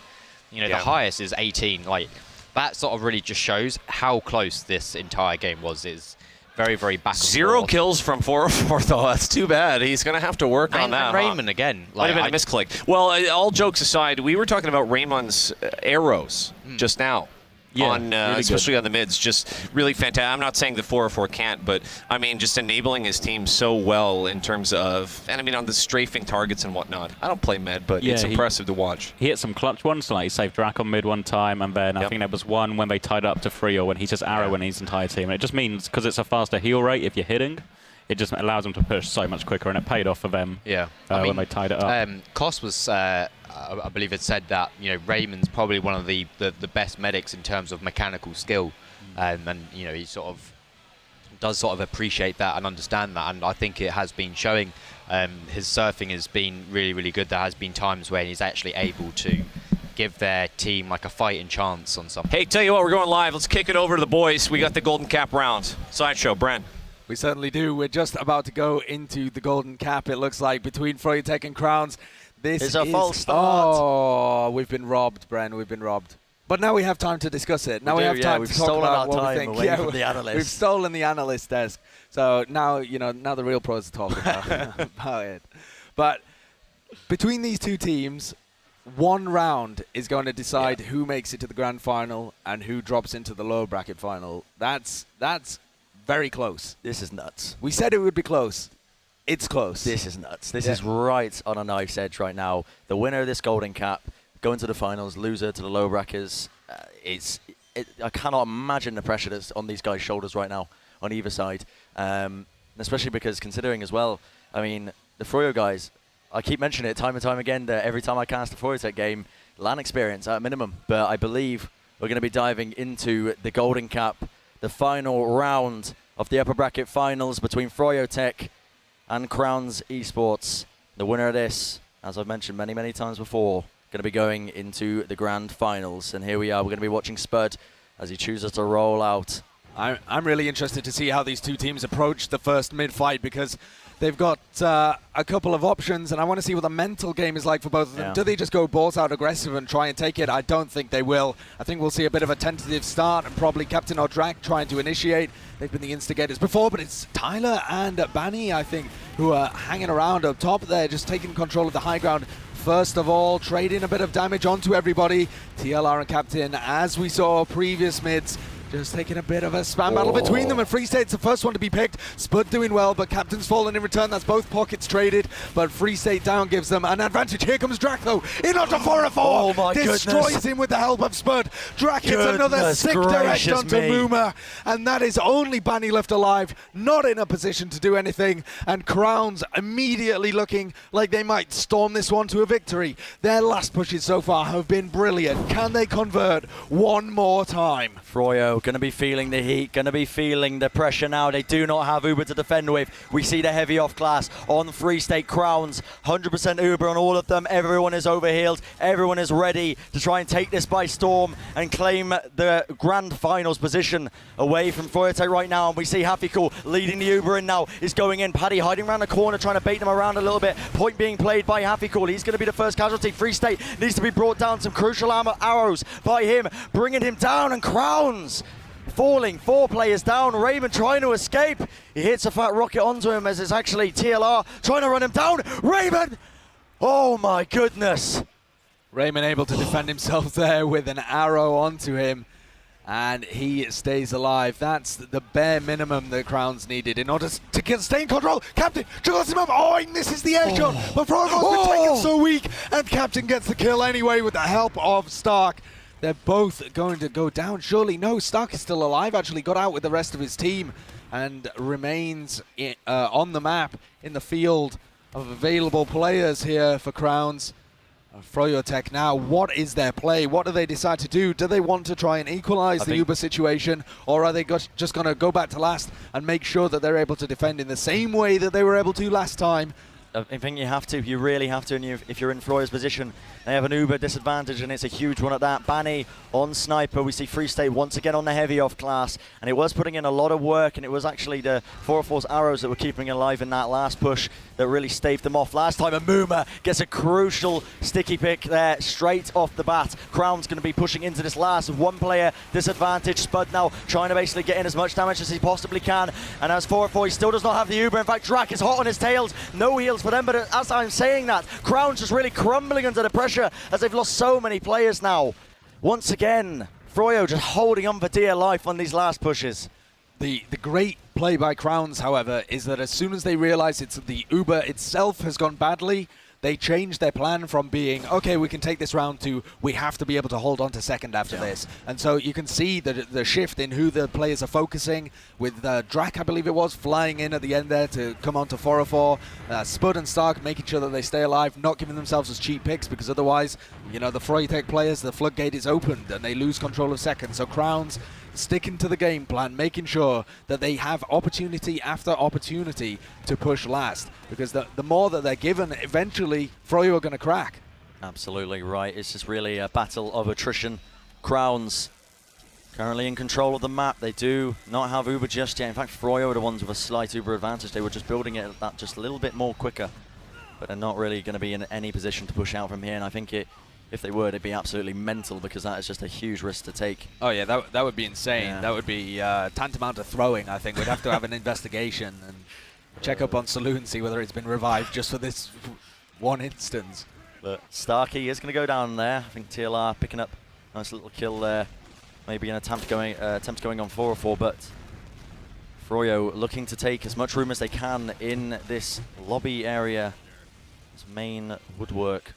You know, the highest is 18. Like, that sort of really just shows how close this entire game was. It's very, very back and 0 forth. kills from 404, though. That's too bad. He's going to have to work on that. And Raymond again. Might have been a misclick. Well, all jokes aside, we were talking about Raymond's arrows just now. Yeah, on, really especially good. on the mids, just really fantastic. I'm not saying the 404 can't, but I mean, just enabling his team so well in terms of, and I mean, on the strafing targets and whatnot. I don't play med, but it's impressive to watch. He hit some clutch ones, like he saved Drac on mid one time, and then I think there was one when they tied up to Freo when he's just arrowing his entire team. And it just means, because it's a faster heal rate if you're hitting, it just allows them to push so much quicker, and it paid off for them when they tied it up. Koss was, I believe it said that, you know, Raymond's probably one of the best medics in terms of mechanical skill. And, you know, he sort of does sort of appreciate that and understand that. And I think it has been showing. His surfing has been really, really good. There has been times when he's actually able to give their team like a fighting chance on something. Hey, tell you what, we're going live. Let's kick it over to the boys. We got the Golden Cap round. Sideshow, Bren. We certainly do. We're just about to go into the Golden Cap, it looks like, between froyotech and Crowns. This is a false start. Oh, we've been robbed, Bren. We've been robbed. But now we have time to discuss it. Now we have time to talk about what we think. Away from the analysts. We've stolen the analyst desk. So now, you know, now the real pros are talking about it. But between these two teams, one round is going to decide who makes it to the grand final and who drops into the lower bracket final. That's very close. This is nuts. We said it would be close. It's close. This is nuts. This is right on a knife's edge right now. The winner of this golden cap going to the finals, loser to the lower brackets. I cannot imagine the pressure that's on these guys' shoulders right now on either side. Especially because considering as well, I mean, the Froyo guys, I keep mentioning it time and time again that every time I cast a froyotech game, LAN experience at minimum. But I believe we're going to be diving into the golden cap, the final round of the upper bracket finals between froyotech and Crowns eSports. The winner of this, as I've mentioned many, many times before, going to be going into the grand finals. And here we are. We're going to be watching Spud as he chooses to roll out. I'm really interested to see how these two teams approach the first mid-fight, because they've got a couple of options, and I want to see what the mental game is like for both of them. Yeah. Do they just go balls out aggressive and try and take it? I don't think they will. I think we'll see a bit of a tentative start, and probably Captain or Drac trying to initiate. They've been the instigators before, but it's Tyler and Banny, I think, who are hanging around up top there, just taking control of the high ground. First of all, trading a bit of damage onto everybody. TLR and Captain, as we saw previous mids, just taking a bit of a spam battle between them, and Free State's the first one to be picked. Spud doing well, but Captain's fallen in return. That's both pockets traded, but Free State down gives them an advantage. Here comes Drac, though, in onto 4-4. Oh my Destroys goodness. him with the help of Spud. Drac hits another sick direct onto Moomer, and that is only Banny left alive, not in a position to do anything, and Crowns immediately looking like they might storm this one to a victory. Their last pushes so far have been brilliant. Can they convert one more time? Froyo going to be feeling the heat, going to be feeling the pressure now. They do not have Uber to defend with. We see the heavy off class on Free State Crowns. 100% Uber on all of them. Everyone is overhealed. Everyone is ready to try and take this by storm and claim the grand finals position away from Froyotech right now. And we see Happy Cool leading the Uber in now. Is going in. Paddy hiding around the corner, trying to bait them around a little bit. Point being played by Happy Cool. He's going to be the first casualty. Free State needs to be brought down. Some crucial arrows by him, bringing him down, and Crowns falling, 4 players down. Raymond trying to escape. He hits a fat rocket onto him as it's actually TLR trying to run him down. Raymond! Oh my goodness. Raymond able to defend himself there with an arrow onto him, and he stays alive. That's the bare minimum that Crowns needed in order to stay in control. Captain juggles him up. Oh, he misses the edge shot, but Frogo's been taken so weak, and Captain gets the kill anyway with the help of Stark. They're both going to go down. Surely no, Stark is still alive, actually got out with the rest of his team and remains on the map in the field of available players here for Crowns. Froyotech now, what is their play? What do they decide to do? Do they want to try and equalize the Uber situation, or are they just going to go back to last and make sure that they're able to defend in the same way that they were able to last time? I think you have to. You really have to. And if you're in Froyo's position, they have an Uber disadvantage, and it's a huge one at that. Banny on Sniper. We see Free State once again on the heavy off class, and it was putting in a lot of work, and it was actually the 404's arrows that were keeping alive in that last push that really staved them off last time. And Moomer gets a crucial sticky pick there straight off the bat. Crown's going to be pushing into this last 1-player disadvantage. Spud now trying to basically get in as much damage as he possibly can. And as 404, he still does not have the Uber. In fact, Drac is hot on his tails. No heals for them, but as I'm saying that, Crown's just really crumbling under the pressure as they've lost so many players now. Once again, Froyo just holding on for dear life on these last pushes. The great play by Crowns, however, is that as soon as they realize it's the Uber itself has gone badly, they changed their plan from being, okay, we can take this round to, we have to be able to hold on to second after this. And so you can see the shift in who the players are focusing, with Drac, I believe it was, flying in at the end there to come on to 404. Spud and Stark making sure that they stay alive, not giving themselves as cheap picks, because otherwise, you know, the Froyotech players, the floodgate is opened and they lose control of second. So Crowns sticking to the game plan, making sure that they have opportunity after opportunity to push last, because the more that they're given, eventually Froyo are going to crack. Absolutely right. It's just really a battle of attrition. Crowns currently in control of the map. They do not have Uber just yet. In fact, Froyo are the ones with a slight Uber advantage. They were just building it that just a little bit more quicker, but they're not really going to be in any position to push out from here. And I think if they were, it'd be absolutely mental, because that is just a huge risk to take. Oh yeah, that would be insane. Yeah. That would be tantamount to throwing, I think. We'd have to have an investigation and check up on Saloon, see whether it's been revived just for this one instance. But Starkey is going to go down there. I think TLR picking up a nice little kill there. Maybe an attempt going on 4-4, but Froyo looking to take as much room as they can in this lobby area, this main woodwork.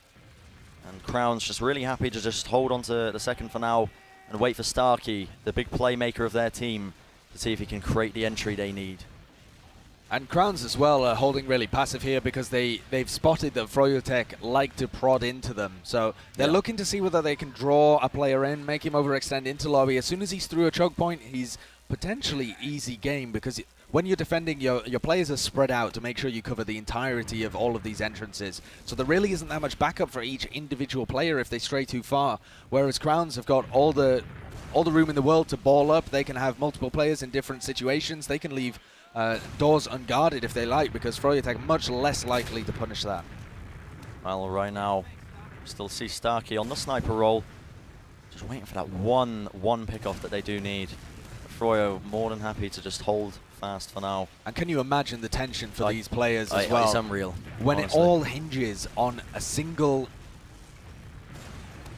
And Crowns just really happy to just hold on to the second for now and wait for Starkey, the big playmaker of their team, to see if he can create the entry they need. And Crowns as well are holding really passive here because they've spotted that froyotech like to prod into them. So they're looking to see whether they can draw a player in, make him overextend into lobby. As soon as he's through a choke point, he's potentially easy game, because when you're defending, your players are spread out to make sure you cover the entirety of all of these entrances. So there really isn't that much backup for each individual player if they stray too far. Whereas Crowns have got all the room in the world to ball up. They can have multiple players in different situations. They can leave doors unguarded if they like, because froyotech are much less likely to punish that. Well, right now, still see Starkey on the sniper roll, just waiting for that one pick-off that they do need. Froyo more than happy to just hold fast for now. And can you imagine the tension for these players as well? It's unreal. When honestly. it all hinges on a single,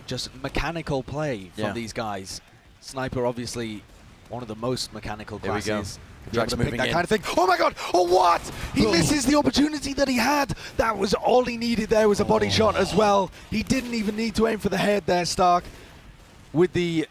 just mechanical play from these guys. Sniper, obviously, one of the most mechanical classes. There we go. Drax moving that kind of thing. Oh my god! Oh what? He misses the opportunity that he had. That was all he needed. There was a body shot as well. He didn't even need to aim for the head there, Stark. With the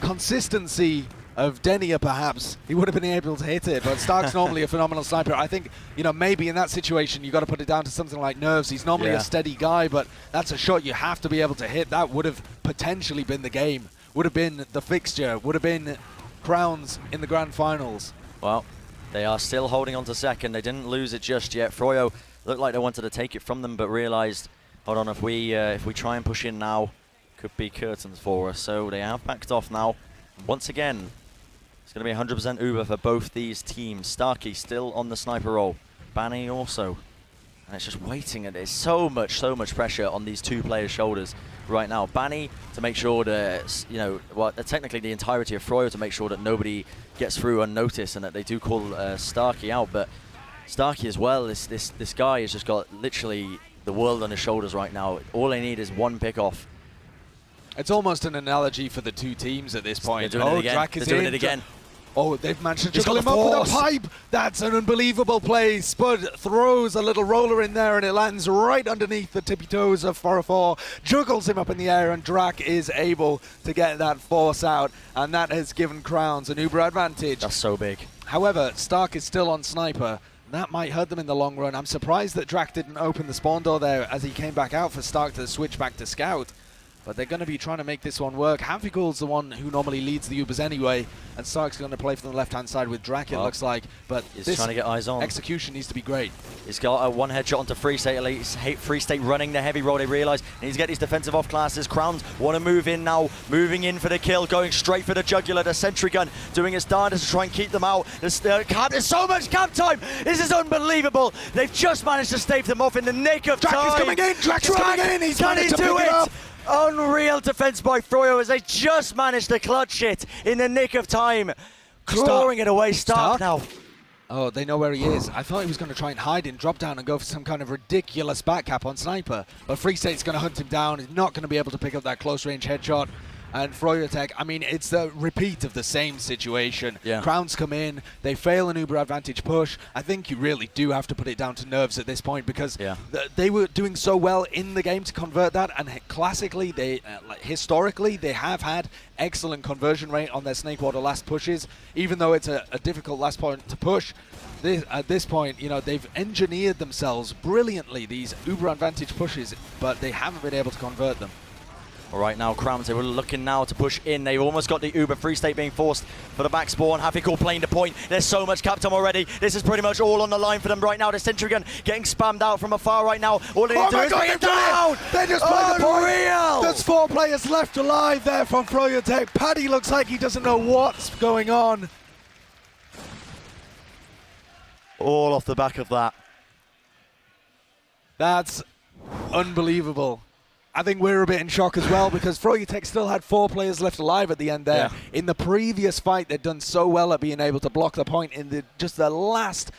consistency of Denia, perhaps he would have been able to hit it. But Stark's normally a phenomenal sniper. I think, you know, maybe in that situation you got to put it down to something like nerves. He's normally a steady guy, but that's a shot you have to be able to hit. That would have potentially been the game. Would have been the fixture. Would have been Crowns in the grand finals. Well, they are still holding on to second. They didn't lose it just yet. Froyo looked like they wanted to take it from them, but realized, hold on, if we try and push in now, could be curtains for us. So they have backed off now. Once again, it's going to be 100% Uber for both these teams. Starkey still on the sniper roll. Banny also. And it's just waiting, and there's so much pressure on these two players' shoulders right now. Banny to make sure that, you know, well, technically the entirety of Froyo to make sure that nobody gets through unnoticed and that they do call Starkey out. But Starkey as well, this guy has just got literally the world on his shoulders right now. All they need is one pick off. It's almost an analogy for the two teams at this point. They're doing it again. Drac is They're doing it again. Oh, they've managed to He's juggle him got the up with a force. pipe. That's an unbelievable play. Spud throws a little roller in there and it lands right underneath the tippy toes of 4-4. Juggles him up in the air, and Drac is able to get that force out, and that has given Crowns an Uber advantage. That's so big. However, Stark is still on sniper. That might hurt them in the long run. I'm surprised that Drac didn't open the spawn door there as he came back out for Stark to switch back to scout. But they're going to be trying to make this one work. Havikul's the one who normally leads the Ubers anyway, and Stark's going to play from the left-hand side with Drac, it looks like. But he's this trying to get eyes on. Execution needs to be great. He's got a one headshot onto Free State. Free State running the heavy roll, they realise. He needs to get these defensive off classes. Crowns want to move in now, moving in for the kill, going straight for the jugular. The sentry gun doing its darndest to try and keep them out. There's so much camp time. This is unbelievable. They've just managed to stave them off in the nick of time. Drac is coming in. Drac is coming in. He's managed to pick it up. Unreal defense by Froyo as they just managed to clutch it in the nick of time. Clawing it away. Stark now. Oh, they know where he is. I thought he was going to try and hide in, drop down and go for some kind of ridiculous back cap on Sniper. But Free State's going to hunt him down. He's not going to be able to pick up that close range headshot. And froyotech, I mean, it's the repeat of the same situation. Yeah. Crowns come in, they fail an Uber advantage push. I think you really do have to put it down to nerves at this point, because they were doing so well in the game to convert that, and classically, historically, they have had excellent conversion rate on their Snake Water last pushes, even though it's a difficult last point to push. At this point, you know, they've engineered themselves brilliantly, these Uber advantage pushes, but they haven't been able to convert them. All right, now Crowns, they were looking now to push in. They've almost got the Uber. Free State being forced for the back spawn. Havikul playing the point. There's so much cap time already. This is pretty much all on the line for them right now. The sentry gun getting spammed out from afar right now. All they need to do is bring it down. They just played the point. Unreal. There's 4 players left alive there from froyotech. Paddy looks like he doesn't know what's going on. All off the back of that. That's unbelievable. I think we're a bit in shock as well, because froyotech still had 4 players left alive at the end there. Yeah. In the previous fight, they'd done so well at being able to block the point in just the last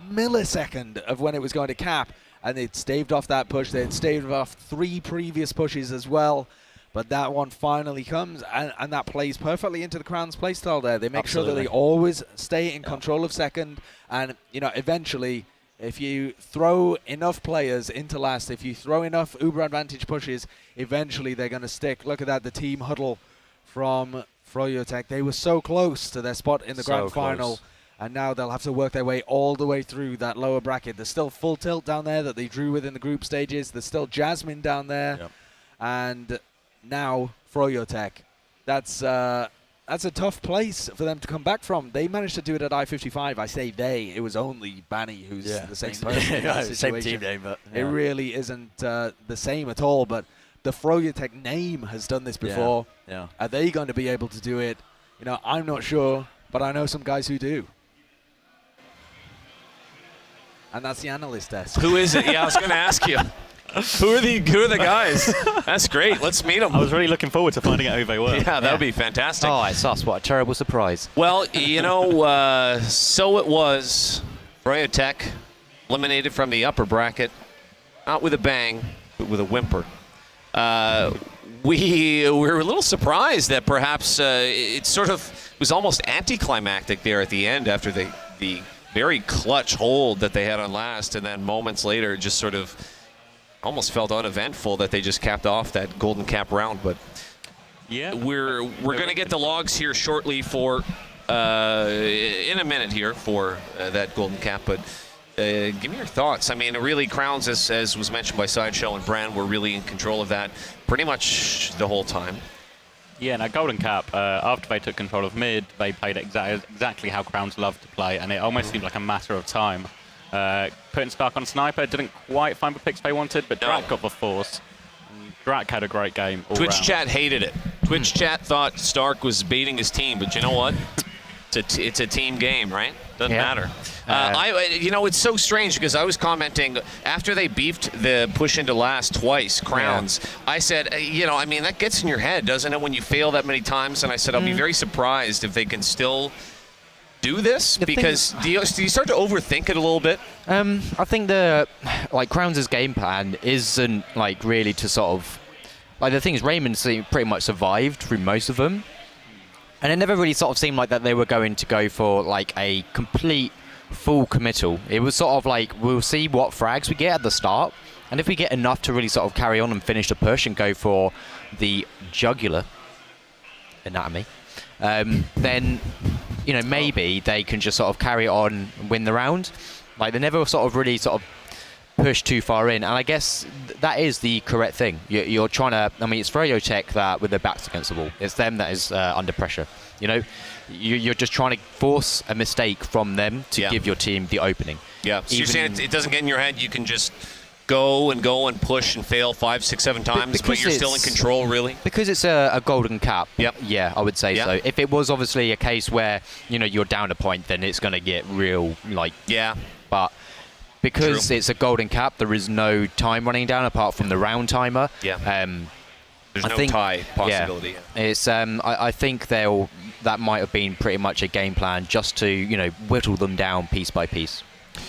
millisecond of when it was going to cap. and they'd staved off that push. They'd staved off 3 previous pushes as well. But that one finally comes, and that plays perfectly into the Crown's playstyle there. They make sure that they always stay in control of second, and eventually, if you throw enough players into last, if you throw enough uber advantage pushes, eventually they're going to stick. Look at that, the team huddle from froyotech. They were so close to their spot in the grand final, and now they'll have to work their way all the way through that lower bracket. There's still Full Tilt down there that they drew with in the group stages. There's still Jasmine down there, and now froyotech. That's a tough place for them to come back from. They managed to do it at i58. I say they. It was only Banny who's the same person in that same situation. team name, but it really isn't the same at all. But the froyotech name has done this before. Yeah. Are they going to be able to do it? I'm not sure, but I know some guys who do. And that's the analyst desk. Who is it? Yeah, I was going to ask you. Who are the guys? That's great. Let's meet them. I was really looking forward to finding out who they were. Yeah, that would be fantastic. Oh, it's us. What a terrible surprise. Well, so it was. froyotech eliminated from the upper bracket. Not with a bang, but with a whimper. We were a little surprised that perhaps it sort of was almost anticlimactic there at the end after the very clutch hold that they had on last, and then moments later just sort of almost felt uneventful that they just capped off that golden cap round. But yeah, we're going to get the logs here shortly for in a minute here for that golden cap. But give me your thoughts. I mean, really, Crowns, as was mentioned by Sideshow and Bren, were really in control of that pretty much the whole time. Yeah, now golden cap, after they took control of mid, they played exactly how Crowns love to play, and it almost seemed like a matter of time. Putting Stark on Sniper, didn't quite find the picks they wanted, but Drak got the force. And Drak had a great game all Twitch round. chat hated it. Twitch chat thought Stark was baiting his team, but you know what? It's a team game, right? Doesn't matter. It's so strange because I was commenting after they beefed the push into last twice, Crowns. I said, that gets in your head, doesn't it, when you fail that many times? And I said, I'll be very surprised if they can still do this, because do you start to overthink it a little bit? I think Crowns' game plan isn't really to sort of the thing is Raymond's pretty much survived through most of them, and it never really sort of seemed like that they were going to go for a complete full committal. It was sort of we'll see what frags we get at the start, and if we get enough to really sort of carry on and finish the push and go for the jugular anatomy, then maybe they can just sort of carry it on and win the round. They never sort of really sort of push too far in, and I guess that is the correct thing. You're trying to, it's froyotech that with their backs against the wall. It's them that is under pressure. You're just trying to force a mistake from them to give your team the opening. Yeah, so you're saying it doesn't get in your head, you can just go and push and fail 5, 6, 7 times, but you're still in control, really? Because it's a golden cap. Yep. Yeah, I would say so. If it was obviously a case where, you're down a point, then it's going to get real, Yeah. But because it's a golden cap, there is no time running down apart from the round timer. Yeah. There's no tie possibility. Yeah. It's I think that might have been pretty much a game plan just to, whittle them down piece by piece.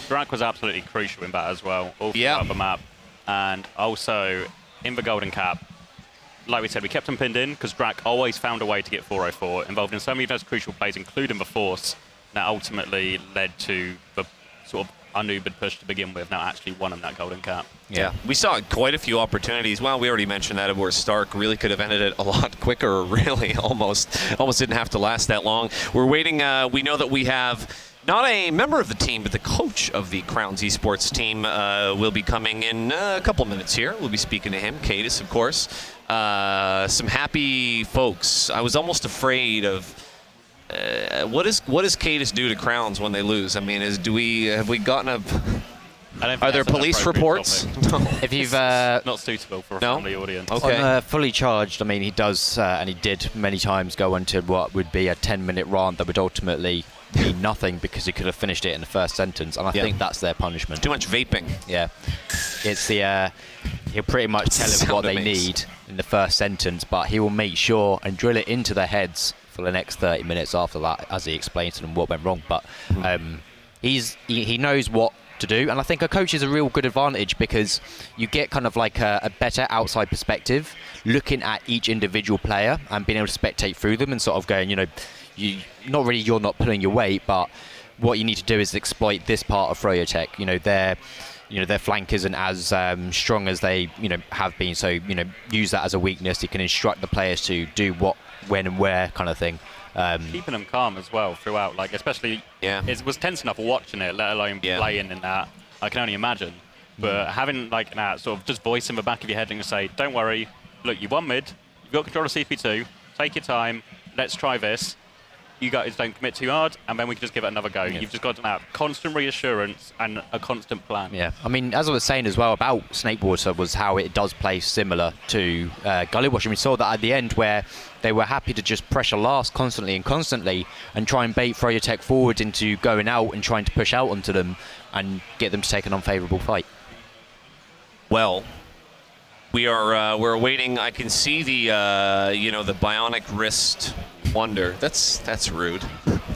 Drak was absolutely crucial in that as well, all throughout the map. And also, in the golden cap, like we said, we kept them pinned in because Drak always found a way to get 404, involved in so many of those crucial plays, including the force, that ultimately led to the sort of unubered push to begin with, now actually won them that golden cap. Yeah, we saw quite a few opportunities. Well, we already mentioned that where Stark really could have ended it a lot quicker, really, almost didn't have to last that long. We're waiting, we know that we have not a member of the team, but the coach of the Crowns eSports team will be coming in a couple minutes here. We'll be speaking to him, Kaidus, of course. Some happy folks. I was almost afraid of what does Kaidus do to Crowns when they lose? Have we gotten a? Are there police reports? No. If you've not suitable for a family audience. Okay. On Fully Charged, he does and he did many times go into what would be a 10-minute rant that would ultimately mean nothing because he could have finished it in the first sentence, and I think that's their punishment. Too much vaping. Yeah, it's he'll pretty much tell them what they need in the first sentence, but he will make sure and drill it into their heads for the next 30 minutes after that, as he explains to them what went wrong. But he knows what to do. And I think a coach is a real good advantage because you get kind of like a better outside perspective, looking at each individual player and being able to spectate through them and sort of going, you're not pulling your weight, but what you need to do is exploit this part of froyotech. Their flank isn't as strong as they have been, so use that as a weakness. You can instruct the players to do what, when and where kind of thing. Keeping them calm as well throughout, like especially it was tense enough watching it, let alone playing in that. I can only imagine. But having like that sort of just voice in the back of your head and say, don't worry, look, you won mid, you've got control of CP2, take your time, let's try this. You guys don't commit too hard, and then we can just give it another go. You've just got to have constant reassurance and a constant plan. Yeah, I mean, as I was saying as well about Snakewater was how it does play similar to Gullywash. And we saw that at the end where they were happy to just pressure last constantly and try and bait froyotech forward into going out and trying to push out onto them and get them to take an unfavourable fight. Well, we're awaiting. I can see the the bionic wrist wonder. That's rude,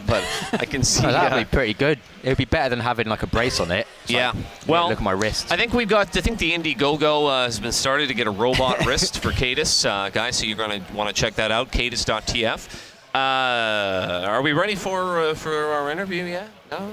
but I can see that would be pretty good. It would be better than having like a brace on it. Yeah. Well, look at my wrist. I think the Indiegogo has been started to get a robot wrist for Kaidus, guys. So you're going to want to check that out. Kaidus.tf. Are we ready for our interview yet? No.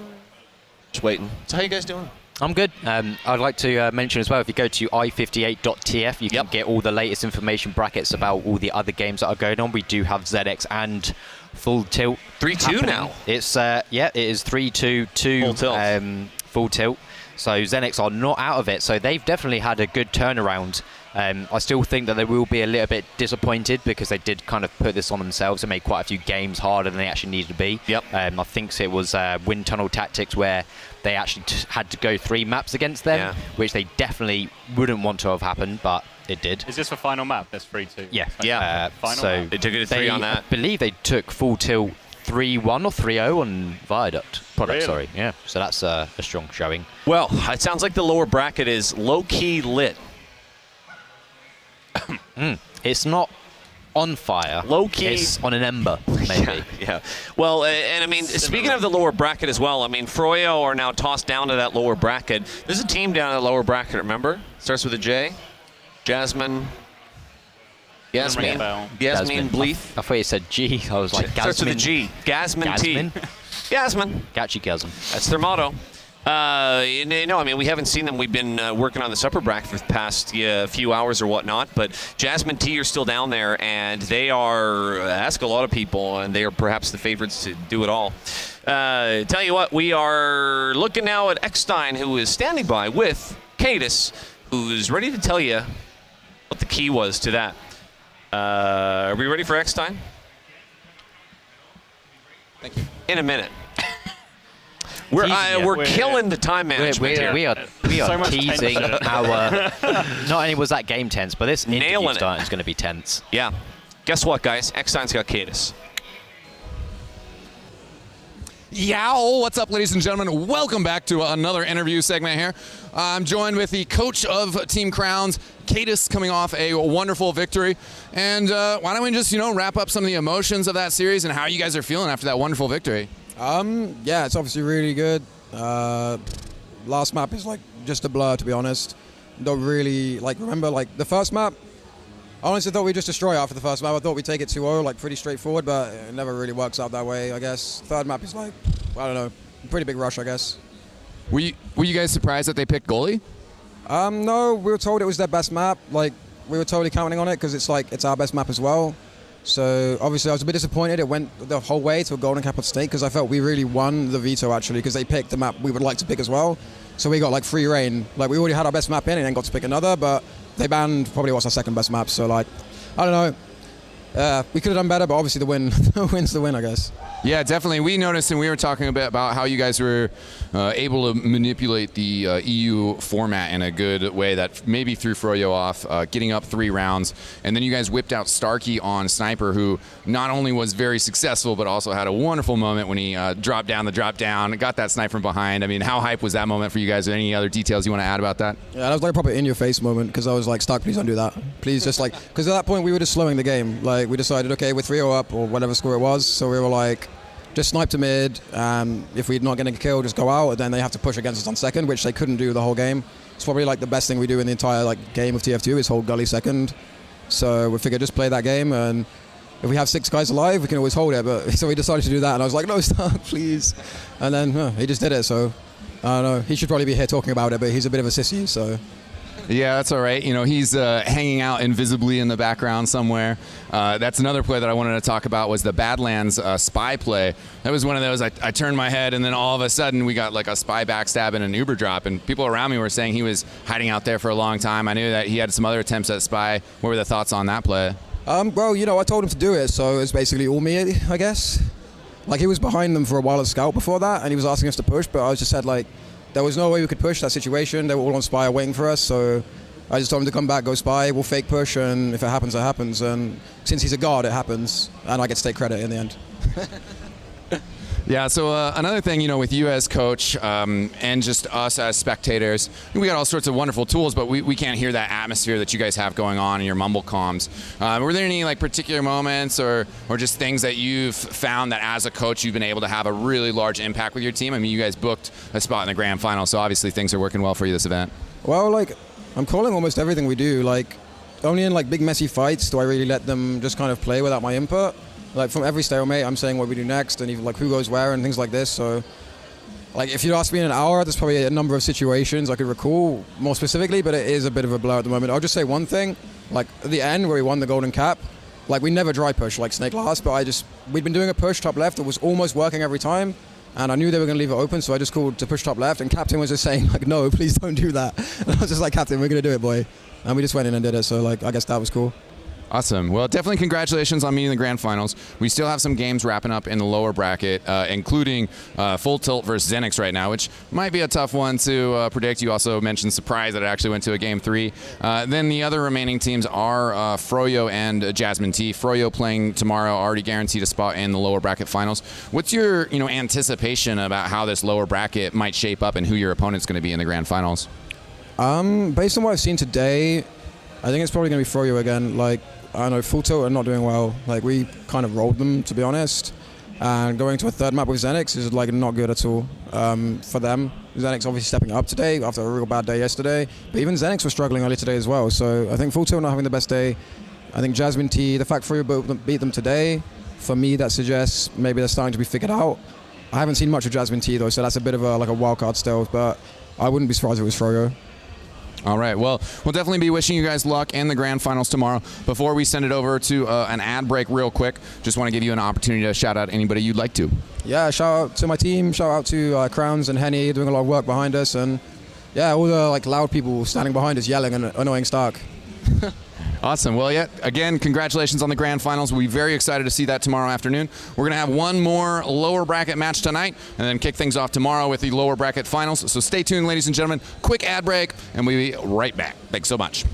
Just waiting. So how you guys doing? I'm good. I'd like to mention as well, if you go to i58.tf, you can get all the latest information brackets about all the other games that are going on. We do have ZX and Full Tilt. 3-2 now. It's it is 3-2-2 Full Tilt. Full Tilt. So Zenix are not out of it. So they've definitely had a good turnaround. I still think that they will be a little bit disappointed because they did kind of put this on themselves and made quite a few games harder than they actually needed to be. Yep. I think it was Wind Tunnel Tactics where they actually had to go 3 maps against them, which they definitely wouldn't want to have happened, but it did. Is this the final map? That's 3-2. Yeah. Final so map. They took it to 3 on that. I believe they took Full Tilt 3-1 or 3-0 on Viaduct. Really? Sorry. Yeah. So that's a strong showing. Well, it sounds like the lower bracket is low-key lit. It's not on fire. Low-key. It's on an ember, maybe. Yeah. Well, and I mean, speaking of the lower bracket as well, I mean, Froyo are now tossed down to that lower bracket. There's a team down in the lower bracket, remember? Starts with a J. Yasmin Bleeth. I thought you said G. I was like, Starts with a G. Gasman T. Gasman. Got you, Gasm. That's their motto. I mean, we haven't seen them. We've been working on this upper bracket for the past few hours or whatnot, but Jasmine T are still down there, and they are, ask a lot of people, and they are perhaps the favorites to do it all. Tell you what, we are looking now at eXtine, who is standing by with Kaidus, who's ready to tell you what the key was to that. Are we ready for eXtine? Thank you. In a minute. We're killing the time management here. We are So teasing our... Not only was that game tense, but this interview Nailing it. start is going to be tense. Yeah. Guess what, guys? eXtine's got Kaidus. Yow! What's up, ladies and gentlemen? Welcome back to another interview segment here. I'm joined with the coach of Team Crowns, Kaidus, coming off a wonderful victory. And why don't we just, wrap up some of the emotions of that series and how you guys are feeling after that wonderful victory? Yeah, it's obviously really good. Last map is like just a blur, to be honest. Don't really remember the first map. I honestly thought we'd just destroy it after the first map. I thought we'd take it 2-0, pretty straightforward, but it never really works out that way, I guess. Third map is I don't know, a pretty big rush, I guess. Were you guys surprised that they picked goalie? No, we were told it was their best map. We were totally counting on it because it's our best map as well. So obviously I was a bit disappointed it went the whole way to a golden cap at stake because I felt we really won the veto actually because they picked the map we would like to pick as well. So we got free reign. We already had our best map in and then got to pick another, but they banned probably what's our second best map. So I don't know. We could have done better, but obviously the win win's the win, I guess. Yeah, definitely. We noticed, and we were talking a bit about how you guys were able to manipulate the EU format in a good way that maybe threw Froyo off, getting up 3 rounds. And then you guys whipped out Starkey on Sniper, who not only was very successful, but also had a wonderful moment when he dropped down the drop down, got that snipe from behind. I mean, how hype was that moment for you guys? Are there any other details you want to add about that? Yeah, that was a proper in-your-face moment because I was Stark, please don't do that. Please just because at that point we were just slowing the game. We decided, okay, we're 3-0 up or whatever score it was. So we were just snipe to mid. If we're not getting a kill, just go out, and then they have to push against us on second, which they couldn't do the whole game. It's probably like the best thing we do in the entire like game of TF2 is hold gully second. So we figured just play that game, and if we have 6 guys alive, we can always hold it. But so we decided to do that, and I was like, no, stop, please. And then he just did it. So I don't know. He should probably be here talking about it, but he's a bit of a sissy, so. Yeah, that's all right. You know, he's hanging out invisibly in the background somewhere. That's another play that I wanted to talk about was the Badlands spy play. That was one of those, I turned my head, and then all of a sudden we got like a spy backstab and an Uber drop, and people around me were saying he was hiding out there for a long time. I knew that he had some other attempts at spy. What were the thoughts on that play? Well, you know, I told him to do it, so it's basically all me, I guess. Like, he was behind them for a while as scout before that, and he was asking us to push, but I just said, like, there was no way we could push that situation. They were all on spy waiting for us, so I just told him to come back, go spy, we'll fake push, and if it happens, it happens. And since he's a god, it happens, and I get to take credit in the end. Yeah, so another thing, you know, with you as coach and just us as spectators, we got all sorts of wonderful tools, but we can't hear that atmosphere that you guys have going on in your mumble comms. Were there any like particular moments or just things that you've found that as a coach you've been able to have a really large impact with your team? I mean, you guys booked a spot in the grand final, so obviously things are working well for you this event. Well, like, I'm calling almost everything we do. Like, only in like big messy fights do I really let them just kind of play without my input. Like, from every stalemate, I'm saying what we do next, and even like who goes where and things like this. So, like, if you ask me in an hour, there's probably a number of situations I could recall more specifically, but it is a bit of a blur at the moment. I'll just say one thing. Like, at the end where we won the golden cap, like, we never dry push like Snake last, but we'd been doing a push top left that was almost working every time, and I knew they were going to leave it open, so I just called to push top left, and Captain was just saying, like, no, please don't do that. And I was just like, Captain, we're going to do it, boy. And we just went in and did it, so, like, I guess that was cool. Awesome. Well, definitely congratulations on meeting the grand finals. We still have some games wrapping up in the lower bracket, including Full Tilt versus Xenix right now, which might be a tough one to predict. You also mentioned Surprise that it actually went to a game 3. Then the other remaining teams are Froyo and Jasmine T. Froyo playing tomorrow, already guaranteed a spot in the lower bracket finals. What's your anticipation about how this lower bracket might shape up and who your opponent's going to be in the grand finals? Based on what I've seen today, I think it's probably going to be Froyo again. Like, I know Full Tilt are not doing well. Like, we kind of rolled them, to be honest. And going to a third map with Xenix is, like, not good at all for them. Xenix obviously stepping up today after a real bad day yesterday. But even Xenix was struggling early today as well. So I think Full Tilt not having the best day. I think Jasmine T, the fact Froyo beat them today, for me, that suggests maybe they're starting to be figured out. I haven't seen much of Jasmine T, though, so that's a bit of a wild card still. But I wouldn't be surprised if it was Froyo. All right. Well, we'll definitely be wishing you guys luck in the grand finals tomorrow. Before we send it over to an ad break real quick, just want to give you an opportunity to shout out anybody you'd like to. Yeah, shout out to my team. Shout out to Crowns and Henny doing a lot of work behind us. And, yeah, all the loud people standing behind us yelling and annoying Stark. Awesome. Well, yeah, again, congratulations on the grand finals. We'll be very excited to see that tomorrow afternoon. We're going to have one more lower bracket match tonight and then kick things off tomorrow with the lower bracket finals. So stay tuned, ladies and gentlemen. Quick ad break, and we'll be right back. Thanks so much.